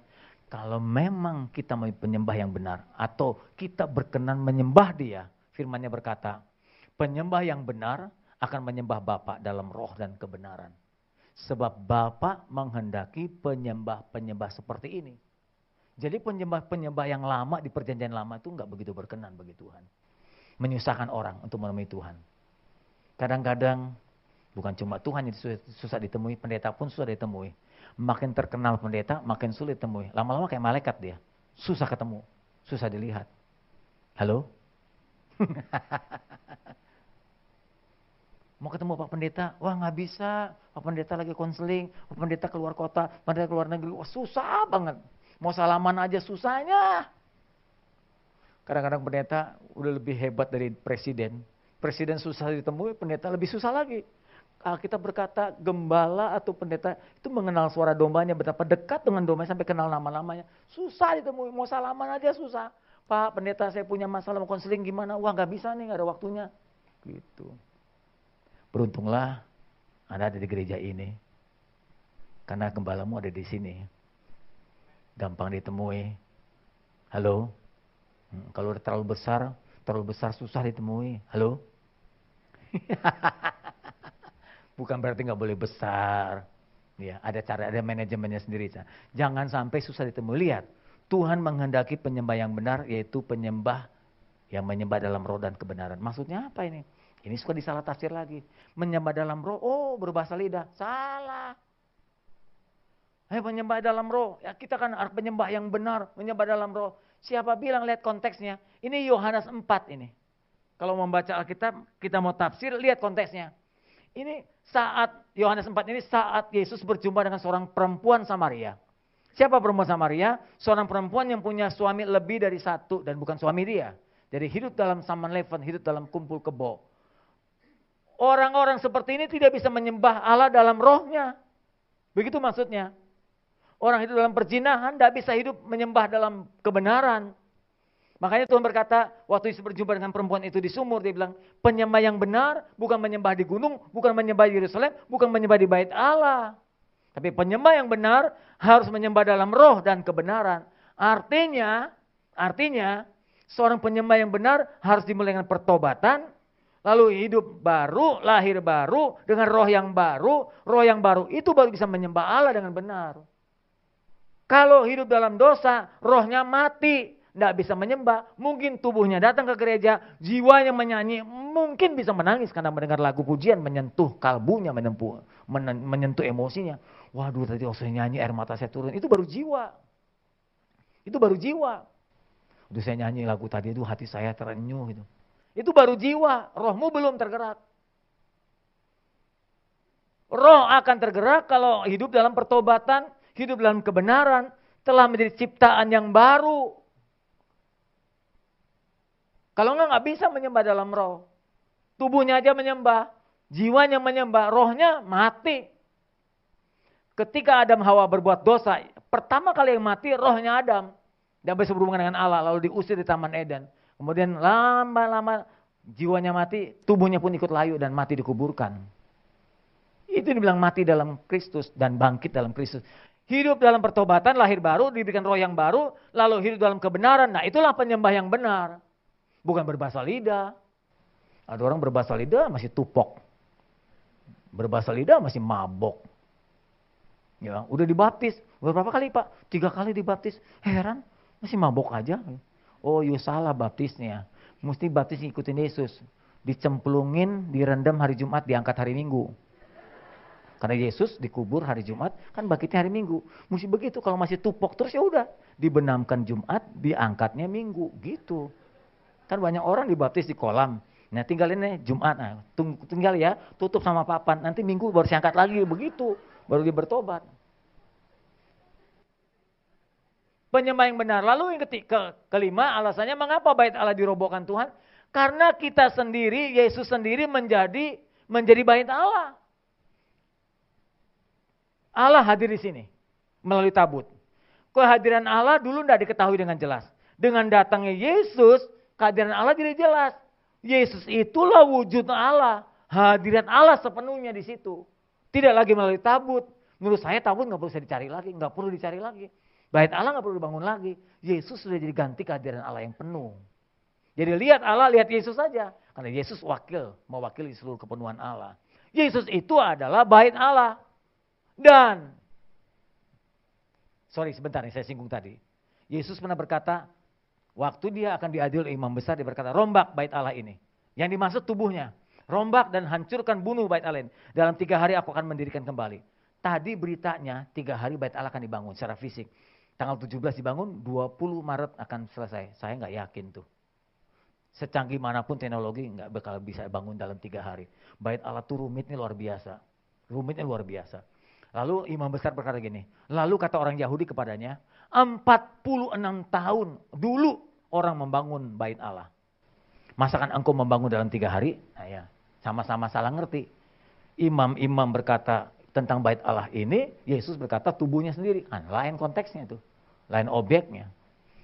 Kalau memang kita mau penyembah yang benar, atau kita berkenan menyembah Dia, firman-Nya berkata, penyembah yang benar akan menyembah Bapa dalam roh dan kebenaran. Sebab Bapa menghendaki penyembah-penyembah seperti ini. Jadi penyembah-penyembah yang lama di perjanjian lama itu enggak begitu berkenan bagi Tuhan. Menyusahkan orang untuk menemui Tuhan. Kadang-kadang bukan cuma Tuhan yang susah ditemui, pendeta pun susah ditemui. Makin terkenal pendeta, makin sulit ditemui. Lama-lama kayak malaikat dia. Susah ketemu, susah dilihat. Halo? Mau ketemu Pak Pendeta, wah nggak bisa. Pak Pendeta lagi konseling, Pak Pendeta keluar kota, Pak Pendeta keluar negeri, wah susah banget. Mau salaman aja susahnya. Kadang-kadang pendeta udah lebih hebat dari presiden. Presiden susah ditemui, pendeta lebih susah lagi. Alkitab berkata gembala atau pendeta itu mengenal suara dombanya, betapa dekat dengan dombanya sampai kenal nama-namanya. Susah ditemui, mau salaman aja susah. Pak Pendeta saya punya masalah mau konseling gimana? Wah nggak bisa nih, nggak ada waktunya. Gitu. Beruntunglah Anda ada di gereja ini. Karena gembalamu ada di sini. Gampang ditemui. Halo? Kalau udah terlalu besar susah ditemui. Halo? Bukan berarti nggak boleh besar. Ya, ada cara, ada manajemennya sendiri. Jangan sampai susah ditemui. Lihat, Tuhan menghendaki penyembah yang benar, yaitu penyembah yang menyembah dalam roh dan kebenaran. Maksudnya apa ini? Ini suka disalah tafsir lagi. Menyembah dalam roh, oh berbahasa lidah. Salah. Menyembah dalam roh. Ya kita kan penyembah yang benar. Menyembah dalam roh. Siapa bilang lihat konteksnya. Ini Yohanes 4 ini. Kalau membaca Alkitab, kita mau tafsir, lihat konteksnya. Ini saat, Yohanes 4 ini saat Yesus berjumpa dengan seorang perempuan Samaria. Siapa perempuan Samaria? Seorang perempuan yang punya suami lebih dari satu dan bukan suami dia. Jadi hidup dalam saman leven, hidup dalam kumpul kebo. Orang-orang seperti ini tidak bisa menyembah Allah dalam rohnya. Begitu maksudnya. Orang hidup dalam perzinahan tidak bisa hidup menyembah dalam kebenaran. Makanya Tuhan berkata, waktu Yesus berjumpa dengan perempuan itu di sumur, dia bilang, penyembah yang benar bukan menyembah di gunung, bukan menyembah di Yerusalem, bukan menyembah di bait Allah. Tapi penyembah yang benar harus menyembah dalam roh dan kebenaran. Artinya, seorang penyembah yang benar harus dimulai dengan pertobatan, lalu hidup baru, lahir baru, dengan roh yang baru itu baru bisa menyembah Allah dengan benar. Kalau hidup dalam dosa, rohnya mati, tidak bisa menyembah, mungkin tubuhnya datang ke gereja, jiwanya menyanyi, mungkin bisa menangis karena mendengar lagu pujian, menyentuh kalbunya, menyentuh emosinya. Waduh tadi saya nyanyi air mata saya turun, itu baru jiwa. Itu baru jiwa. Udah saya nyanyi lagu tadi itu hati saya terenyuh gitu. Itu baru jiwa, rohmu belum tergerak. Roh akan tergerak kalau hidup dalam pertobatan, hidup dalam kebenaran, telah menjadi ciptaan yang baru. Kalau nggak bisa menyembah dalam roh. Tubuhnya aja menyembah, jiwanya menyembah, rohnya mati. Ketika Adam Hawa berbuat dosa, pertama kali yang mati rohnya Adam. Dan bisa berhubungan dengan Allah, lalu diusir di Taman Eden. Kemudian lama-lama jiwanya mati, tubuhnya pun ikut layu dan mati dikuburkan. Itu dibilang mati dalam Kristus dan bangkit dalam Kristus. Hidup dalam pertobatan, lahir baru, diberikan roh yang baru, lalu hidup dalam kebenaran. Nah, itulah penyembah yang benar. Bukan berbahasa lidah. Ada orang berbahasa lidah masih tupok. Berbahasa lidah masih mabok. Ya, udah dibaptis. Berapa kali, Pak? 3 kali dibaptis. Heran, masih mabok aja. Oh, you salah baptisnya. Mesti baptis ikutin Yesus. Dicemplungin, direndam hari Jumat, diangkat hari Minggu. Karena Yesus dikubur hari Jumat, kan bangkitnya hari Minggu. Mesti begitu, kalau masih tupok terus ya udah. Dibenamkan Jumat, diangkatnya Minggu, gitu. Kan banyak orang dibaptis di kolam. Nah, tinggalinnya Jumat, nah, tinggal ya, tutup sama papan. Nanti Minggu baru diangkat lagi, begitu. Baru dia bertobat. Penyembah yang benar. Lalu yang kelima, alasannya mengapa bait Allah dirobohkan Tuhan? Karena kita sendiri, Yesus sendiri menjadi bait Allah. Allah hadir di sini melalui tabut. Kehadiran Allah dulu tidak diketahui dengan jelas. Dengan datangnya Yesus, kehadiran Allah jadi jelas. Yesus itulah wujud Allah. Hadiran Allah sepenuhnya di situ. Tidak lagi melalui tabut. Menurut saya tabut nggak perlu dicari lagi, nggak perlu dicari lagi. Bait Allah nggak perlu dibangun lagi. Yesus sudah jadi ganti kehadiran Allah yang penuh. Jadi lihat Allah, lihat Yesus saja. Karena Yesus mewakili seluruh kepenuhan Allah. Yesus itu adalah bait Allah. Dan, sebentar nih saya singgung tadi. Yesus pernah berkata, waktu dia akan diadil oleh imam besar, dia berkata, rombak bait Allah ini. Yang dimaksud tubuhnya. Rombak dan hancurkan, bunuh bait Allah ini. Dalam 3 hari aku akan mendirikan kembali. Tadi beritanya 3 hari bait Allah akan dibangun secara fisik. Tanggal 17 dibangun, 20 Maret akan selesai. Saya nggak yakin tuh. Secanggih manapun teknologi nggak bakal bisa bangun dalam 3 hari. Bait Allah tuh rumitnya luar biasa. Rumitnya luar biasa. Lalu imam besar berkata gini, lalu kata orang Yahudi kepadanya, 46 tahun dulu orang membangun bait Allah. Masakan engkau membangun dalam 3 hari? Nah ya, sama-sama salah ngerti. Imam-imam berkata tentang bait Allah ini, Yesus berkata tubuhnya sendiri. Lain konteksnya itu, lain objeknya.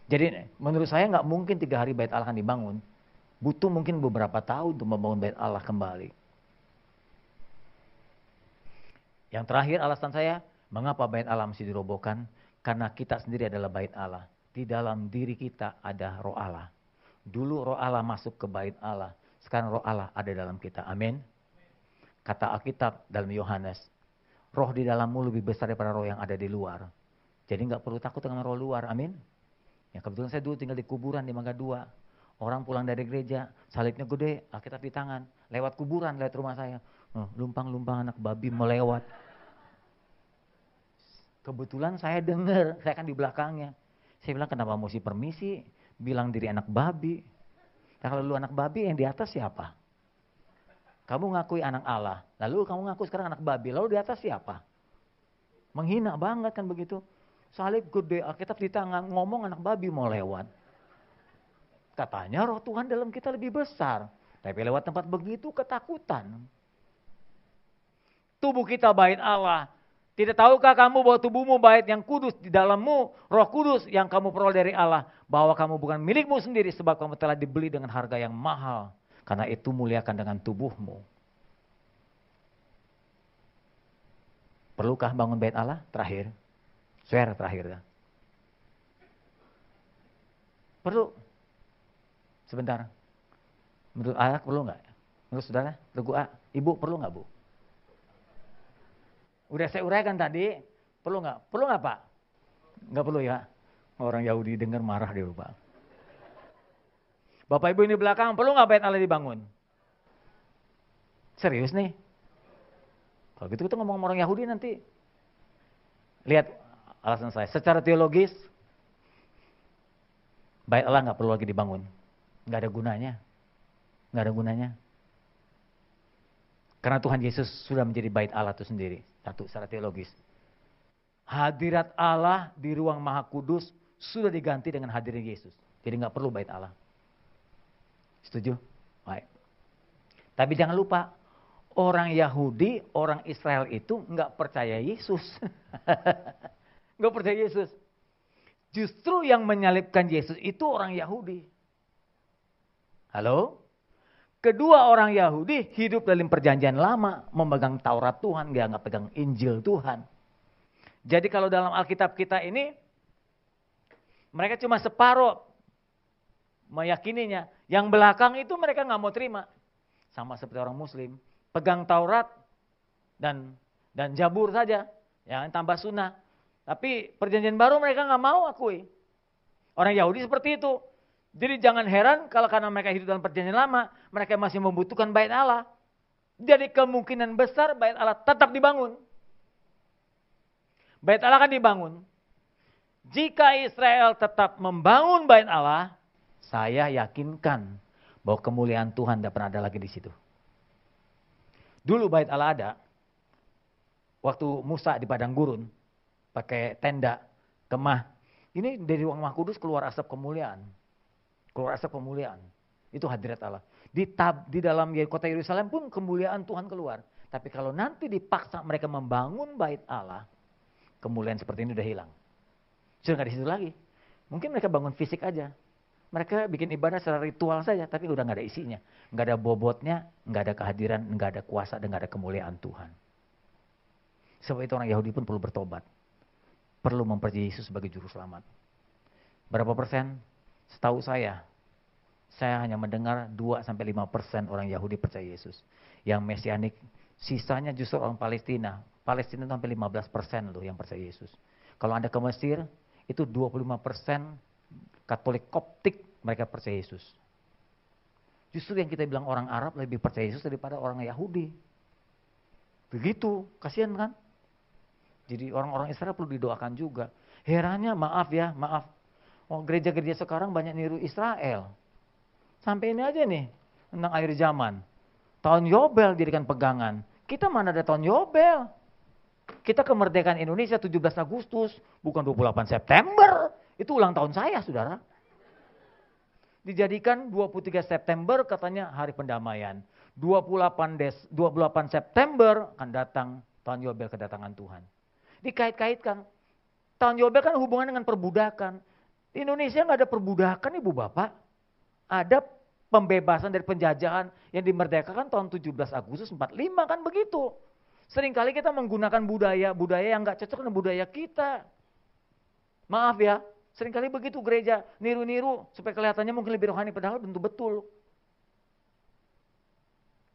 Jadi menurut saya nggak mungkin 3 hari bait Allah akan dibangun. Butuh mungkin beberapa tahun untuk membangun bait Allah kembali. Yang terakhir alasan saya, mengapa bait Allah mesti dirobohkan? Karena kita sendiri adalah bait Allah. Di dalam diri kita ada roh Allah. Dulu roh Allah masuk ke bait Allah. Sekarang roh Allah ada dalam kita. Amin. Kata Alkitab dalam Yohanes, roh di dalammu lebih besar daripada roh yang ada di luar. Jadi nggak perlu takut dengan roh luar. Amin. Ya, kebetulan saya dulu tinggal di kuburan di Mangga 2. Orang pulang dari gereja, salibnya gede, Alkitab di tangan. Lewat kuburan, lewat rumah saya. Lumpang-lumpang anak babi melewat. Kebetulan saya dengar, saya kan di belakangnya. Saya bilang, kenapa mesti permisi? Bilang diri anak babi. Nah, kalau lu anak babi, yang di atas siapa? Kamu ngakui anak Allah, lalu kamu ngaku sekarang anak babi, lalu di atas siapa? Menghina banget kan begitu. Salib gede, Alkitab di tangan, ngomong anak babi mau lewat. Katanya roh Tuhan dalam kita lebih besar. Tapi lewat tempat begitu ketakutan. Tubuh kita bait Allah. Tidak tahukah kamu bahwa tubuhmu bait yang kudus, di dalammu roh kudus yang kamu peroleh dari Allah. Bahwa kamu bukan milikmu sendiri sebab kamu telah dibeli dengan harga yang mahal. Karena itu muliakan dengan tubuhmu. Perlukah bangun bait Allah? Terakhir. Swear terakhir. Perlu. Sebentar. Menurut ayah perlu nggak? Menurut saudara? Regu A. Ibu perlu nggak, Bu? Udah saya uraikan tadi, perlu nggak? Perlu nggak, Pak? Nggak perlu ya. Orang Yahudi dengar marah dia, Pak. Bapak Ibu ini belakang, perlu nggak bait Allah dibangun? Serius nih? Kalau gitu kita ngomong sama orang Yahudi nanti. Lihat alasan saya. Secara teologis, bait Allah nggak perlu lagi dibangun. Nggak ada gunanya. Nggak ada gunanya. Karena Tuhan Yesus sudah menjadi bait Allah itu sendiri. Satu, secara teologis. Hadirat Allah di ruang Maha Kudus sudah diganti dengan hadirat Yesus. Jadi nggak perlu bait Allah. Setuju? Baik. Tapi jangan lupa, orang Yahudi, orang Israel itu nggak percaya Yesus. Nggak percaya Yesus. Justru yang menyalibkan Yesus itu orang Yahudi. Halo? Kedua orang Yahudi hidup dalam perjanjian lama, memegang Taurat Tuhan, dia nggak pegang Injil Tuhan. Jadi kalau dalam Alkitab kita ini, mereka cuma separuh meyakininya. Yang belakang itu mereka nggak mau terima. Sama seperti orang Muslim, pegang Taurat dan Zabur saja, yang tambah sunnah. Tapi perjanjian baru mereka nggak mau akui. Orang Yahudi seperti itu. Jadi jangan heran kalau karena mereka hidup dalam perjanjian lama, mereka masih membutuhkan bait Allah. Jadi kemungkinan besar bait Allah tetap dibangun. Bait Allah kan dibangun. Jika Israel tetap membangun bait Allah, saya yakinkan bahwa kemuliaan Tuhan tidak pernah ada lagi di situ. Dulu bait Allah ada, waktu Musa di padang gurun, pakai tenda, kemah. Ini dari ruang Maha Kudus keluar asap kemuliaan. Keluar asap kemuliaan. Itu hadirat Allah. Di dalam kota Yerusalem pun kemuliaan Tuhan keluar. Tapi kalau nanti dipaksa mereka membangun bait Allah, kemuliaan seperti ini udah hilang. Sudah nggak di situ lagi. Mungkin mereka bangun fisik aja. Mereka bikin ibadah secara ritual saja, tapi udah nggak ada isinya. Nggak ada bobotnya, nggak ada kehadiran, nggak ada kuasa, dan nggak ada kemuliaan Tuhan. Sebab itu orang Yahudi pun perlu bertobat. Perlu mempercayai Yesus sebagai juru selamat. Berapa persen? Setahu saya hanya mendengar 2-5% orang Yahudi percaya Yesus. Yang Mesianik, sisanya justru orang Palestina. Palestina itu sampai 15% loh yang percaya Yesus. Kalau Anda ke Mesir, itu 25% Katolik Koptik mereka percaya Yesus. Justru yang kita bilang orang Arab lebih percaya Yesus daripada orang Yahudi. Begitu, kasihan kan? Jadi orang-orang Israel perlu didoakan juga. Herannya maaf. Oh, gereja-gereja sekarang banyak niru Israel. Sampai ini aja nih, tentang akhir zaman. Tahun Yobel jadikan pegangan. Kita mana ada tahun Yobel? Kita kemerdekaan Indonesia 17 Agustus, bukan 28 September. Itu ulang tahun saya, saudara. Dijadikan 23 September katanya hari pendamaian. 28 September akan datang tahun Yobel kedatangan Tuhan. Dikait-kaitkan. Tahun Yobel kan hubungan dengan perbudakan. Di Indonesia nggak ada perbudakan, Ibu Bapak. Ada pembebasan dari penjajahan yang dimerdekakan tahun 17 Agustus 45 kan begitu. Seringkali kita menggunakan budaya yang nggak cocok dengan budaya kita. Maaf ya, seringkali begitu gereja niru-niru supaya kelihatannya mungkin lebih rohani padahal tentu betul.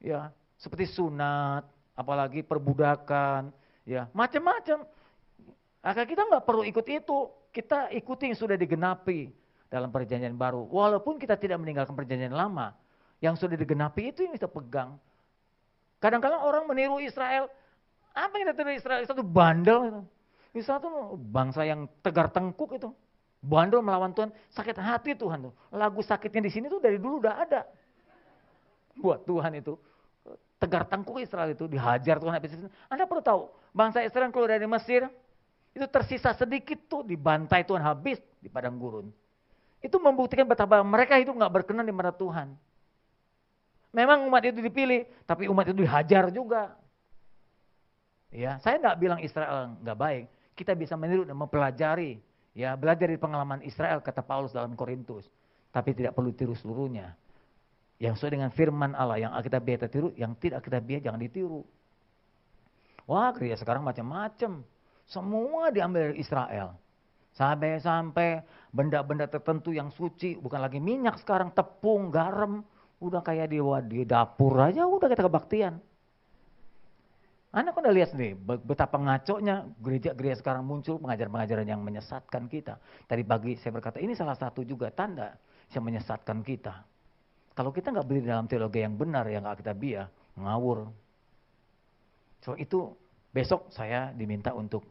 Ya, seperti sunat, apalagi perbudakan, ya macam-macam. Maka kita nggak perlu ikut itu. Kita ikuti yang sudah digenapi dalam perjanjian baru. Walaupun kita tidak meninggalkan perjanjian lama. Yang sudah digenapi itu yang kita pegang. Kadang-kadang orang meniru Israel. Apa yang kita tiru Israel? Israel itu bandel. Itu. Israel itu bangsa yang tegar tengkuk itu. Bandel melawan Tuhan. Sakit hati Tuhan tuh. Lagu sakitnya di sini tuh dari dulu udah ada. Buat Tuhan itu. Tegar tengkuk Israel itu. Dihajar Tuhan. Anda perlu tahu. Bangsa Israel keluar dari Mesir. Itu tersisa sedikit tuh dibantai Tuhan habis di padang gurun. Itu membuktikan betapa mereka hidup gak berkenan di mata Tuhan. Memang umat itu dipilih, tapi umat itu dihajar juga. Ya, saya gak bilang Israel gak baik. Kita bisa meniru dan mempelajari. Ya, belajar dari pengalaman Israel kata Paulus dalam Korintus. Tapi tidak perlu tiru seluruhnya. Yang sesuai dengan firman Allah, yang kita biasa tiru, yang tidak kita biasa jangan ditiru. Wah, gereja sekarang macam-macam. Semua diambil dari Israel. Sampai benda-benda tertentu yang suci. Bukan lagi minyak sekarang, tepung, garam. Udah kayak di dapur aja udah kita kebaktian. Anda kan udah lihat sendiri betapa ngaconya gereja-gereja sekarang muncul pengajaran-pengajaran yang menyesatkan kita. Tadi pagi saya berkata ini salah satu juga tanda yang menyesatkan kita. Kalau kita nggak berdiri dalam teologi yang benar, yang alkitabiah, ngawur. So itu besok saya diminta untuk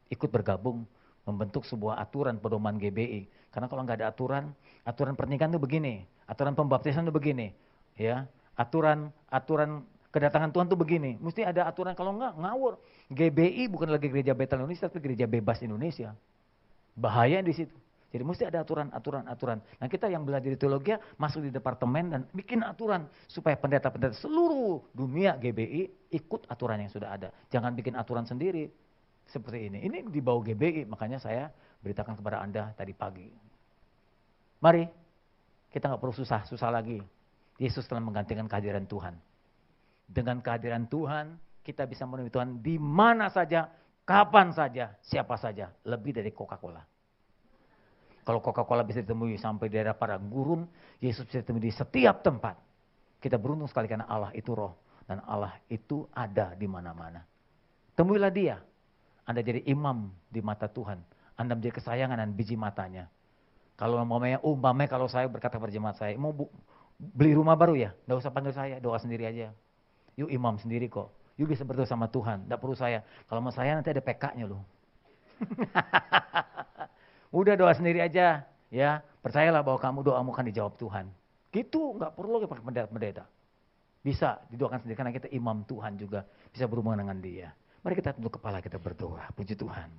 ikut bergabung membentuk sebuah aturan pedoman GBI. Karena kalau nggak ada aturan pernikahan itu begini, aturan pembaptisan itu begini, ya, aturan Kedatangan Tuhan tuh begini, mesti ada aturan, kalau enggak ngawur. GBI bukan lagi gereja Betel Indonesia, tapi gereja bebas Indonesia. Bahaya di situ. Jadi mesti ada aturan. Nah kita yang belajar di teologi masuk di departemen dan bikin aturan supaya pendeta-pendeta seluruh dunia GBI ikut aturan yang sudah ada. Jangan bikin aturan sendiri seperti ini. Ini di bawah GBI, makanya saya beritakan kepada Anda tadi pagi. Mari, kita nggak perlu susah lagi. Yesus telah menggantikan kehadiran Tuhan. Dengan kehadiran Tuhan, kita bisa menemui Tuhan di mana saja, kapan saja, siapa saja. Lebih dari Coca-Cola. Kalau Coca-Cola bisa ditemui sampai di daerah padang gurun, Yesus bisa ditemui di setiap tempat. Kita beruntung sekali karena Allah itu roh. Dan Allah itu ada di mana-mana. Temuilah dia. Anda jadi imam di mata Tuhan. Anda menjadi kesayangan dan biji matanya. Kalau umpamanya kalau saya berkata kepada jemaat saya, mau beli rumah baru ya, enggak usah panggil saya, doa sendiri aja. Yuk imam sendiri kok. Yuk bisa berdoa sama Tuhan, enggak perlu saya. Kalau mau saya nanti ada PK-nya loh. Udah doa sendiri aja, ya. Percayalah bahwa doamu akan dijawab Tuhan. Gitu, enggak perlu pakai pendeta. Bisa didoakan sendiri karena kita imam Tuhan juga, bisa berhubungan dengan Dia. Mari kita tunduk kepala, kita berdoa. Puji Tuhan.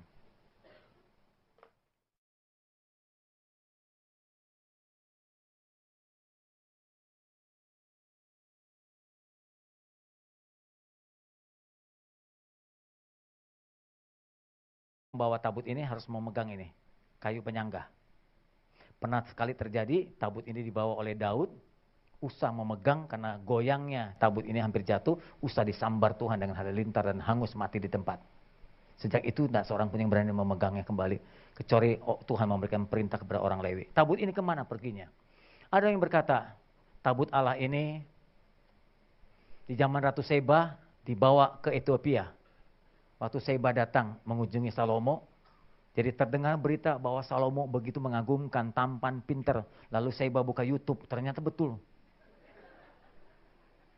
Membawa tabut ini harus memegang ini, kayu penyangga. Pernah sekali terjadi, tabut ini dibawa oleh Daud, Usa memegang karena goyangnya tabut ini hampir jatuh, Usa disambar Tuhan dengan halilintar dan hangus mati di tempat. Sejak itu tidak seorang pun yang berani memegangnya kembali, kecuali Tuhan memberikan perintah kepada orang Lewi. Tabut ini kemana perginya? Ada yang berkata, tabut Allah ini di zaman Ratu Seba dibawa ke Ethiopia. Waktu Seba datang mengunjungi Salomo, jadi terdengar berita bahwa Salomo begitu mengagumkan, tampan, pinter. Lalu Seba buka YouTube, ternyata betul.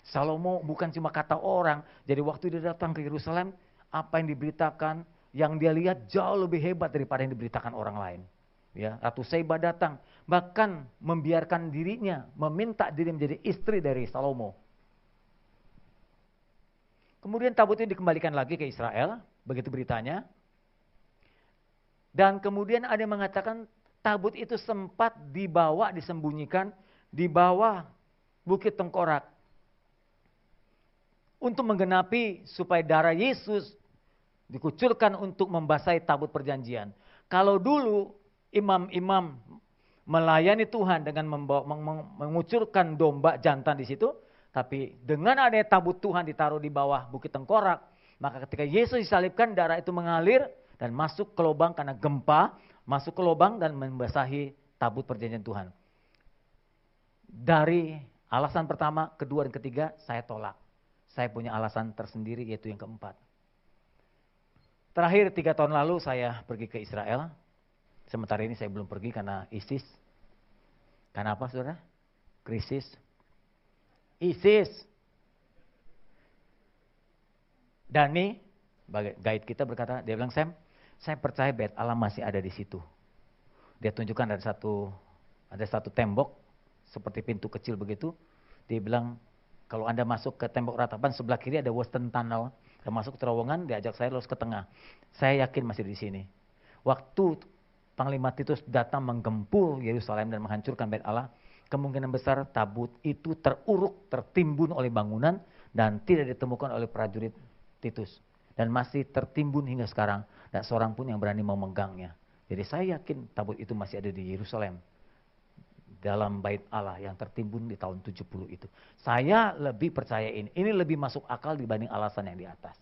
Salomo bukan cuma kata orang, jadi waktu dia datang ke Yerusalem, apa yang diberitakan, yang dia lihat jauh lebih hebat daripada yang diberitakan orang lain. Ya, Ratu Seba datang, bahkan membiarkan dirinya, meminta diri menjadi istri dari Salomo. Kemudian tabut itu dikembalikan lagi ke Israel, begitu beritanya. Dan kemudian ada yang mengatakan tabut itu sempat dibawa, disembunyikan di bawah Bukit Tengkorak. Untuk menggenapi supaya darah Yesus dikucurkan untuk membasahi tabut perjanjian. Kalau dulu imam-imam melayani Tuhan dengan mengucurkan domba jantan di situ, tapi dengan adanya tabut Tuhan ditaruh di bawah Bukit Tengkorak, maka ketika Yesus disalibkan, darah itu mengalir dan masuk ke lubang karena gempa, masuk ke lubang dan membasahi tabut perjanjian Tuhan. Dari alasan pertama, kedua, dan ketiga, saya tolak. Saya punya alasan tersendiri, yaitu yang keempat. Terakhir 3 tahun lalu saya pergi ke Israel. Sementara ini saya belum pergi karena ISIS. Karena apa, saudara? Krisis. ISIS. Dani, guide kita berkata, dia bilang, Sam, saya percaya Bait Allah masih ada di situ. Dia tunjukkan ada satu tembok, seperti pintu kecil begitu. Dia bilang, kalau Anda masuk ke tembok ratapan, sebelah kiri ada Western Tunnel. Saya masuk terowongan, diajak saya lurus ke tengah. Saya yakin masih di sini. Waktu Panglima Titus datang menggempur Yerusalem dan menghancurkan Bait Allah, kemungkinan besar tabut itu teruruk, tertimbun oleh bangunan dan tidak ditemukan oleh prajurit Titus. Dan masih tertimbun hingga sekarang. Dan seorang pun yang berani memegangnya. Jadi saya yakin tabut itu masih ada di Yerusalem. Dalam Bait Allah yang tertimbun di tahun 70 itu. Saya lebih percaya ini. Ini lebih masuk akal dibanding alasan yang di atas.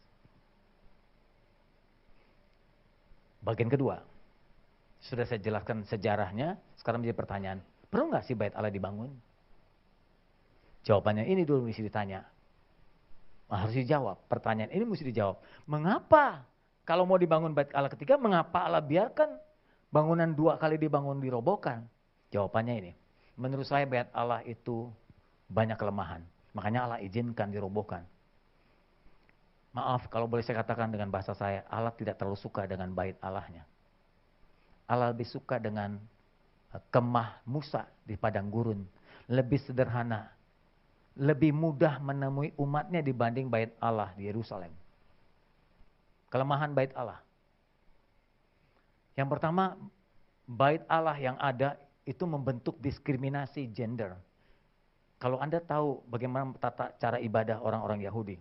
Bagian kedua. Sudah saya jelaskan sejarahnya. Sekarang menjadi pertanyaan. Perlu nggak sih Bait Allah dibangun? Jawabannya ini dulu mesti ditanya. Harus dijawab. Pertanyaan ini mesti dijawab. Mengapa? Kalau mau dibangun Bait Allah ketiga, mengapa Allah biarkan bangunan 2 kali dibangun dirobohkan? Jawabannya ini. Menurut saya Bait Allah itu banyak kelemahan. Makanya Allah izinkan dirobohkan. Maaf kalau boleh saya katakan dengan bahasa saya, Allah tidak terlalu suka dengan Bait Allahnya. Allah lebih suka dengan kemah Musa di padang gurun. Lebih sederhana. lebih mudah menemui umatnya dibanding bait Allah di Yerusalem. Kelemahan bait Allah. Yang pertama, bait Allah yang ada itu membentuk diskriminasi gender. Kalau Anda tahu bagaimana tata cara ibadah orang-orang Yahudi,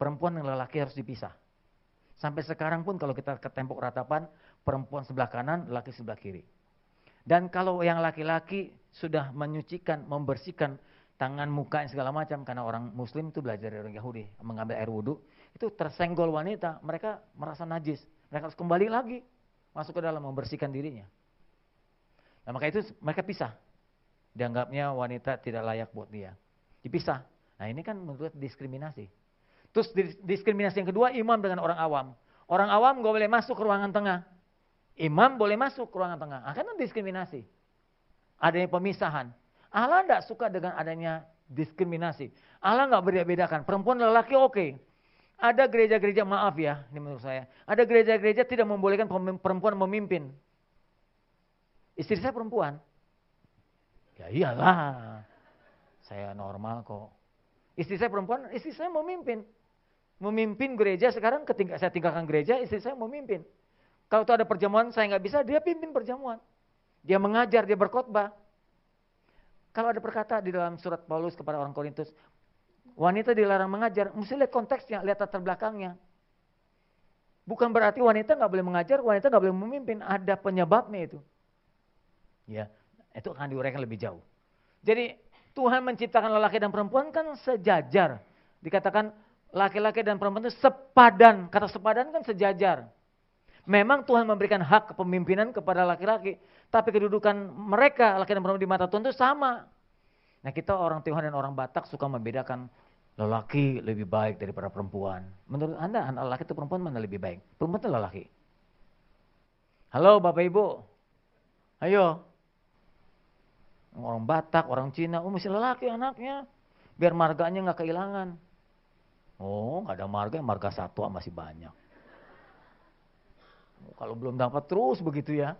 perempuan dan lelaki harus dipisah. Sampai sekarang pun kalau kita ke tembok ratapan, perempuan sebelah kanan, laki sebelah kiri. Dan kalau yang laki-laki sudah menyucikan, membersihkan tangan, muka, dan segala macam, karena orang Muslim itu belajar dari orang Yahudi, mengambil air wudhu, itu tersenggol wanita, mereka merasa najis. Mereka harus kembali lagi, masuk ke dalam, membersihkan dirinya. Nah maka itu mereka pisah. Dianggapnya wanita tidak layak buat dia. Dipisah. Nah ini kan menurut diskriminasi. Terus diskriminasi yang kedua, imam dengan orang awam. Orang awam gak boleh masuk ke ruangan tengah. Imam boleh masuk ke ruangan tengah. Karena diskriminasi. Adanya pemisahan. Allah tidak suka dengan adanya diskriminasi. Allah gak beda-bedakan. Perempuan lelaki oke. Ada gereja-gereja, maaf ya, ini menurut saya. Ada gereja-gereja tidak membolehkan perempuan memimpin. Istri saya perempuan. Ya iyalah. Saya normal kok. Istri saya perempuan, istri saya memimpin. Memimpin gereja, sekarang ketika saya tinggalkan gereja, istri saya memimpin. Kalau itu ada perjamuan, saya nggak bisa, dia pimpin perjamuan. Dia mengajar, dia berkhotbah. Kalau ada perkata di dalam surat Paulus kepada orang Korintus, wanita dilarang mengajar, mesti lihat konteksnya, lihat latar belakangnya. Bukan berarti wanita nggak boleh mengajar, wanita nggak boleh memimpin, ada penyebabnya itu. Ya, itu akan diuraikan lebih jauh. Jadi Tuhan menciptakan lelaki dan perempuan kan sejajar. Dikatakan laki-laki dan perempuan itu sepadan. Kata sepadan kan sejajar. Memang Tuhan memberikan hak kepemimpinan kepada laki-laki. Tapi kedudukan mereka, laki dan perempuan di mata Tuhan itu sama. Nah kita orang Tionghoa dan orang Batak suka membedakan lelaki lebih baik daripada perempuan. Menurut Anda, anak lelaki atau perempuan mana lebih baik? Perempuan atau lelaki? Halo Bapak Ibu. Ayo. Orang Batak, orang Cina, mesti lelaki anaknya. Biar marganya gak kehilangan. Oh gak ada marga, marga satwa masih banyak. Kalau belum dapat terus begitu ya.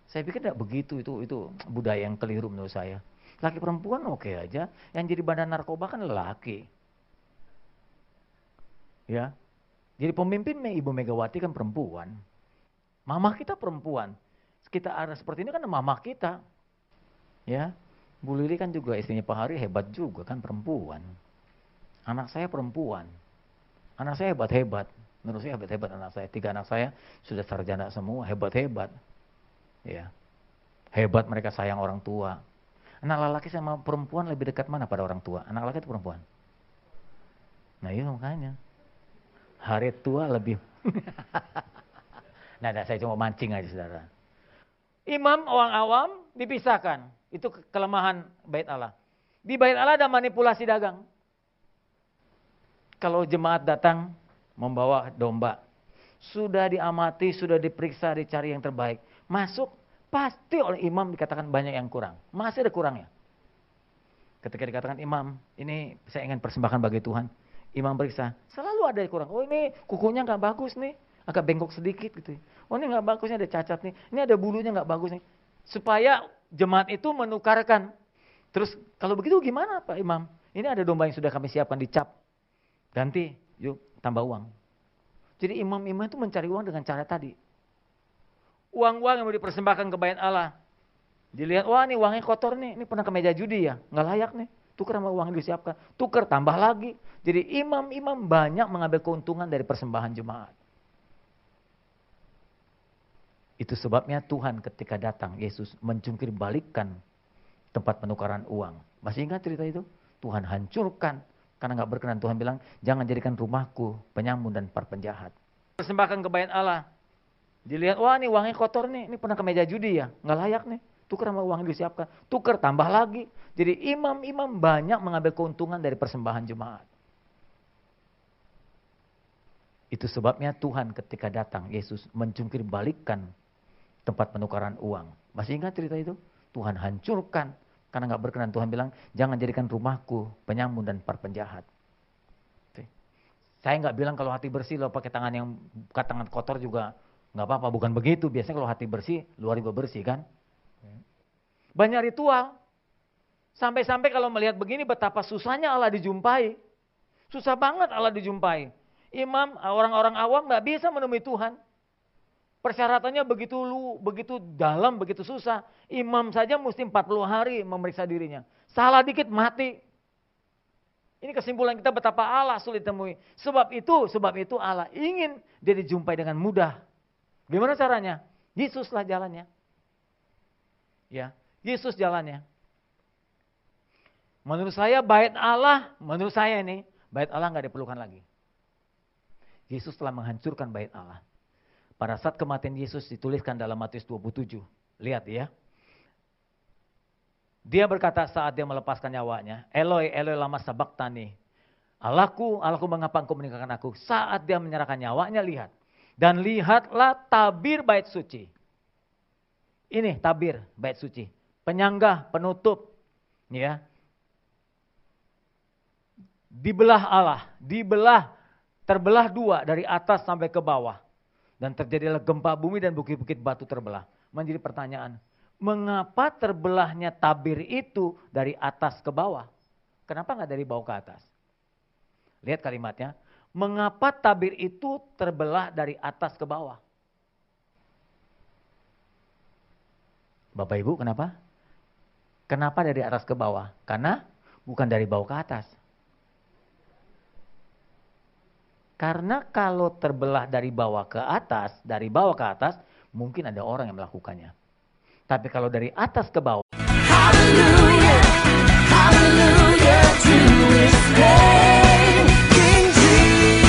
Saya pikir tidak begitu, itu budaya yang keliru menurut saya. Laki perempuan oke aja, yang jadi badan narkoba kan lelaki. Ya. Jadi pemimpin Ibu Megawati kan perempuan. Mama kita perempuan. Kita ada seperti ini kan mama kita. Ya, Bu Lili kan juga istrinya Pak Hari hebat juga kan perempuan. Anak saya perempuan. Anak saya hebat-hebat. Menurut saya hebat-hebat anak saya. 3 anak saya sudah sarjana semua, hebat-hebat. Ya. Hebat mereka sayang orang tua. Anak lelaki sama perempuan lebih dekat mana pada orang tua? Anak lelaki atau perempuan? Nah iya makanya. Hari tua lebih. Nah saya cuma mancing aja saudara. Imam orang awam dipisahkan. Itu kelemahan bait Allah. Di bait Allah ada manipulasi dagang. Kalau jemaat datang membawa domba. Sudah diamati, sudah diperiksa, dicari yang terbaik. Masuk, pasti oleh imam dikatakan banyak yang kurang. Masih ada kurangnya. Ketika dikatakan imam, ini saya ingin persembahkan bagi Tuhan. Imam periksa, selalu ada yang kurang. Oh ini kukunya gak bagus nih. Agak bengkok sedikit gitu. Oh ini gak bagusnya ada cacat nih. Ini ada bulunya gak bagus nih. Supaya jemaat itu menukarkan. Terus kalau begitu gimana Pak Imam? Ini ada domba yang sudah kami siapkan dicap. Ganti, yuk tambah uang. Jadi imam-imam itu mencari uang dengan cara tadi. Uang-uang yang mau dipersembahkan ke bait Allah. Dilihat, wah ini uangnya kotor nih. Ini pernah ke meja judi ya? Nggak layak nih. Tukar sama uang yang disiapkan. Tukar tambah lagi. Jadi imam-imam banyak mengambil keuntungan dari persembahan jemaat. Itu sebabnya Tuhan ketika datang, Yesus mencungkir balikkan tempat penukaran uang. Masih ingat cerita itu? Tuhan hancurkan. Karena gak berkenan, Tuhan bilang, jangan jadikan rumahku penyamun dan para penjahat. Persembahkan ke bait Allah. Dilihat, wah ini uangnya kotor nih. Ini pernah ke meja judi ya? Nggak layak nih. Tukar sama uang yang disiapkan. Tukar tambah lagi. Jadi imam-imam banyak mengambil keuntungan dari persembahan jemaat. Itu sebabnya Tuhan ketika datang, Yesus mencungkir balikkan tempat penukaran uang. Masih ingat cerita itu? Tuhan hancurkan. Karena gak berkenan, Tuhan bilang, jangan jadikan rumahku penyamun dan para penjahat. Saya gak bilang kalau hati bersih, lo pakai tangan kotor juga gak apa-apa. Bukan begitu, biasanya kalau hati bersih, luar juga bersih kan. Banyak ritual. Sampai-sampai kalau melihat begini betapa susahnya Allah dijumpai. Susah banget Allah dijumpai. Imam, orang-orang awam nggak bisa menemui Tuhan. Persyaratannya begitu dalam, begitu susah. Imam saja mesti 40 hari memeriksa dirinya. Salah dikit mati. Ini kesimpulan kita betapa Allah sulit temui. Sebab itu Allah ingin dia dijumpai dengan mudah. Gimana caranya? Yesuslah jalannya. Ya, Yesus jalannya. Menurut saya bait Allah, bait Allah nggak diperlukan lagi. Yesus telah menghancurkan bait Allah. Pada saat kematian Yesus dituliskan dalam Matius 27. Lihat ya. Dia berkata saat dia melepaskan nyawanya, Eloi, Eloi lama sabachthani. Allahku, Allahku mengapa engkau meninggalkan aku? Saat dia menyerahkan nyawanya, lihat. Dan lihatlah tabir bait suci. Ini tabir bait suci. Penyanggah, penutup. Ya. Dibelah Allah, terbelah dua dari atas sampai ke bawah. Dan terjadilah gempa bumi dan bukit-bukit batu terbelah. Menjadi pertanyaan, mengapa terbelahnya tabir itu dari atas ke bawah? Kenapa nggak dari bawah ke atas? Lihat kalimatnya, mengapa tabir itu terbelah dari atas ke bawah? Bapak Ibu kenapa? Kenapa dari atas ke bawah? Karena bukan dari bawah ke atas. Karena kalau terbelah dari bawah ke atas, mungkin ada orang yang melakukannya. Tapi kalau dari atas ke bawah, hallelujah, hallelujah to his name, King Jesus,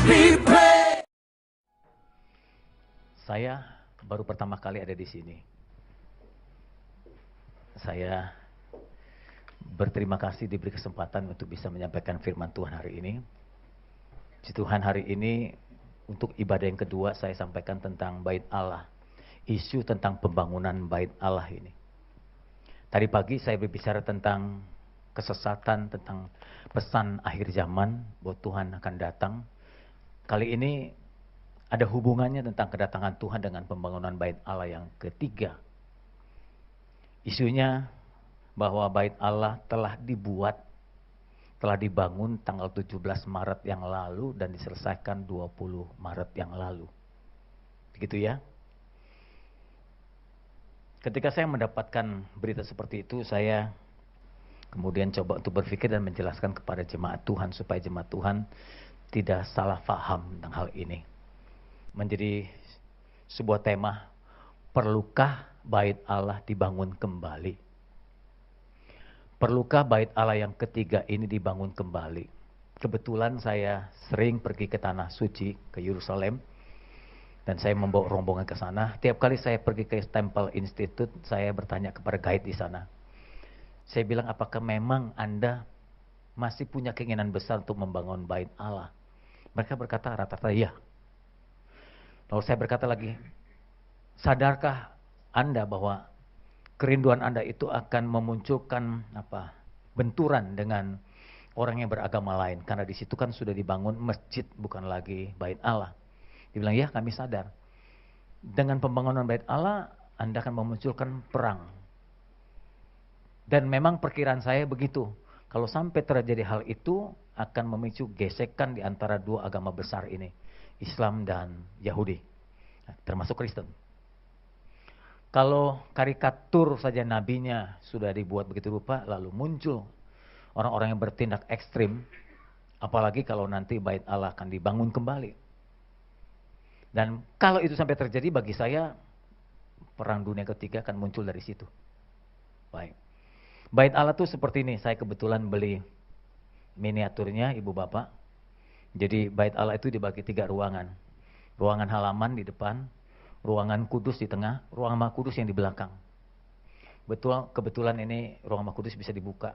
we pray. Saya baru pertama kali ada di sini. Saya berterima kasih diberi kesempatan untuk bisa menyampaikan firman Tuhan hari ini. Puji Tuhan, hari ini untuk ibadah yang kedua saya sampaikan tentang bait Allah. Isu tentang pembangunan bait Allah ini. Tadi pagi saya berbicara tentang kesesatan, tentang pesan akhir zaman bahwa Tuhan akan datang. Kali ini ada hubungannya tentang kedatangan Tuhan dengan pembangunan bait Allah yang ketiga. Isunya bahwa bait Allah telah dibangun tanggal 17 Maret yang lalu dan diselesaikan 20 Maret yang lalu. Begitu ya. Ketika saya mendapatkan berita seperti itu, saya kemudian coba untuk berpikir dan menjelaskan kepada jemaat Tuhan supaya jemaat Tuhan tidak salah paham tentang hal ini. Menjadi sebuah tema, perlukah bait Allah dibangun kembali? Perlukah bait Allah yang ketiga ini dibangun kembali? Kebetulan saya sering pergi ke Tanah Suci, ke Yerusalem. Dan saya membawa rombongan ke sana. Tiap kali saya pergi ke Temple Institute, saya bertanya kepada guide di sana. Saya bilang, apakah memang Anda masih punya keinginan besar untuk membangun bait Allah? Mereka berkata rata-rata iya. Lalu saya berkata lagi, sadarkah Anda bahwa kerinduan Anda itu akan memunculkan benturan dengan orang yang beragama lain. Karena di situ kan sudah dibangun masjid, bukan lagi bait Allah. Dia bilang, ya kami sadar. Dengan pembangunan bait Allah, Anda akan memunculkan perang. Dan memang perkiraan saya begitu. Kalau sampai terjadi hal itu, akan memicu gesekan di antara dua agama besar ini. Islam dan Yahudi. Termasuk Kristen. Kalau karikatur saja nabinya sudah dibuat begitu rupa, lalu muncul orang-orang yang bertindak ekstrim, apalagi kalau nanti bait Allah akan dibangun kembali. Dan kalau itu sampai terjadi, bagi saya perang dunia ketiga akan muncul dari situ. Baik. Bait Allah tuh seperti ini, saya kebetulan beli miniaturnya Ibu Bapak. Jadi bait Allah itu dibagi 3 ruangan. Ruangan halaman di depan, ruangan kudus di tengah, ruangan Maha Kudus yang di belakang. Kebetulan ini ruangan Maha Kudus bisa dibuka.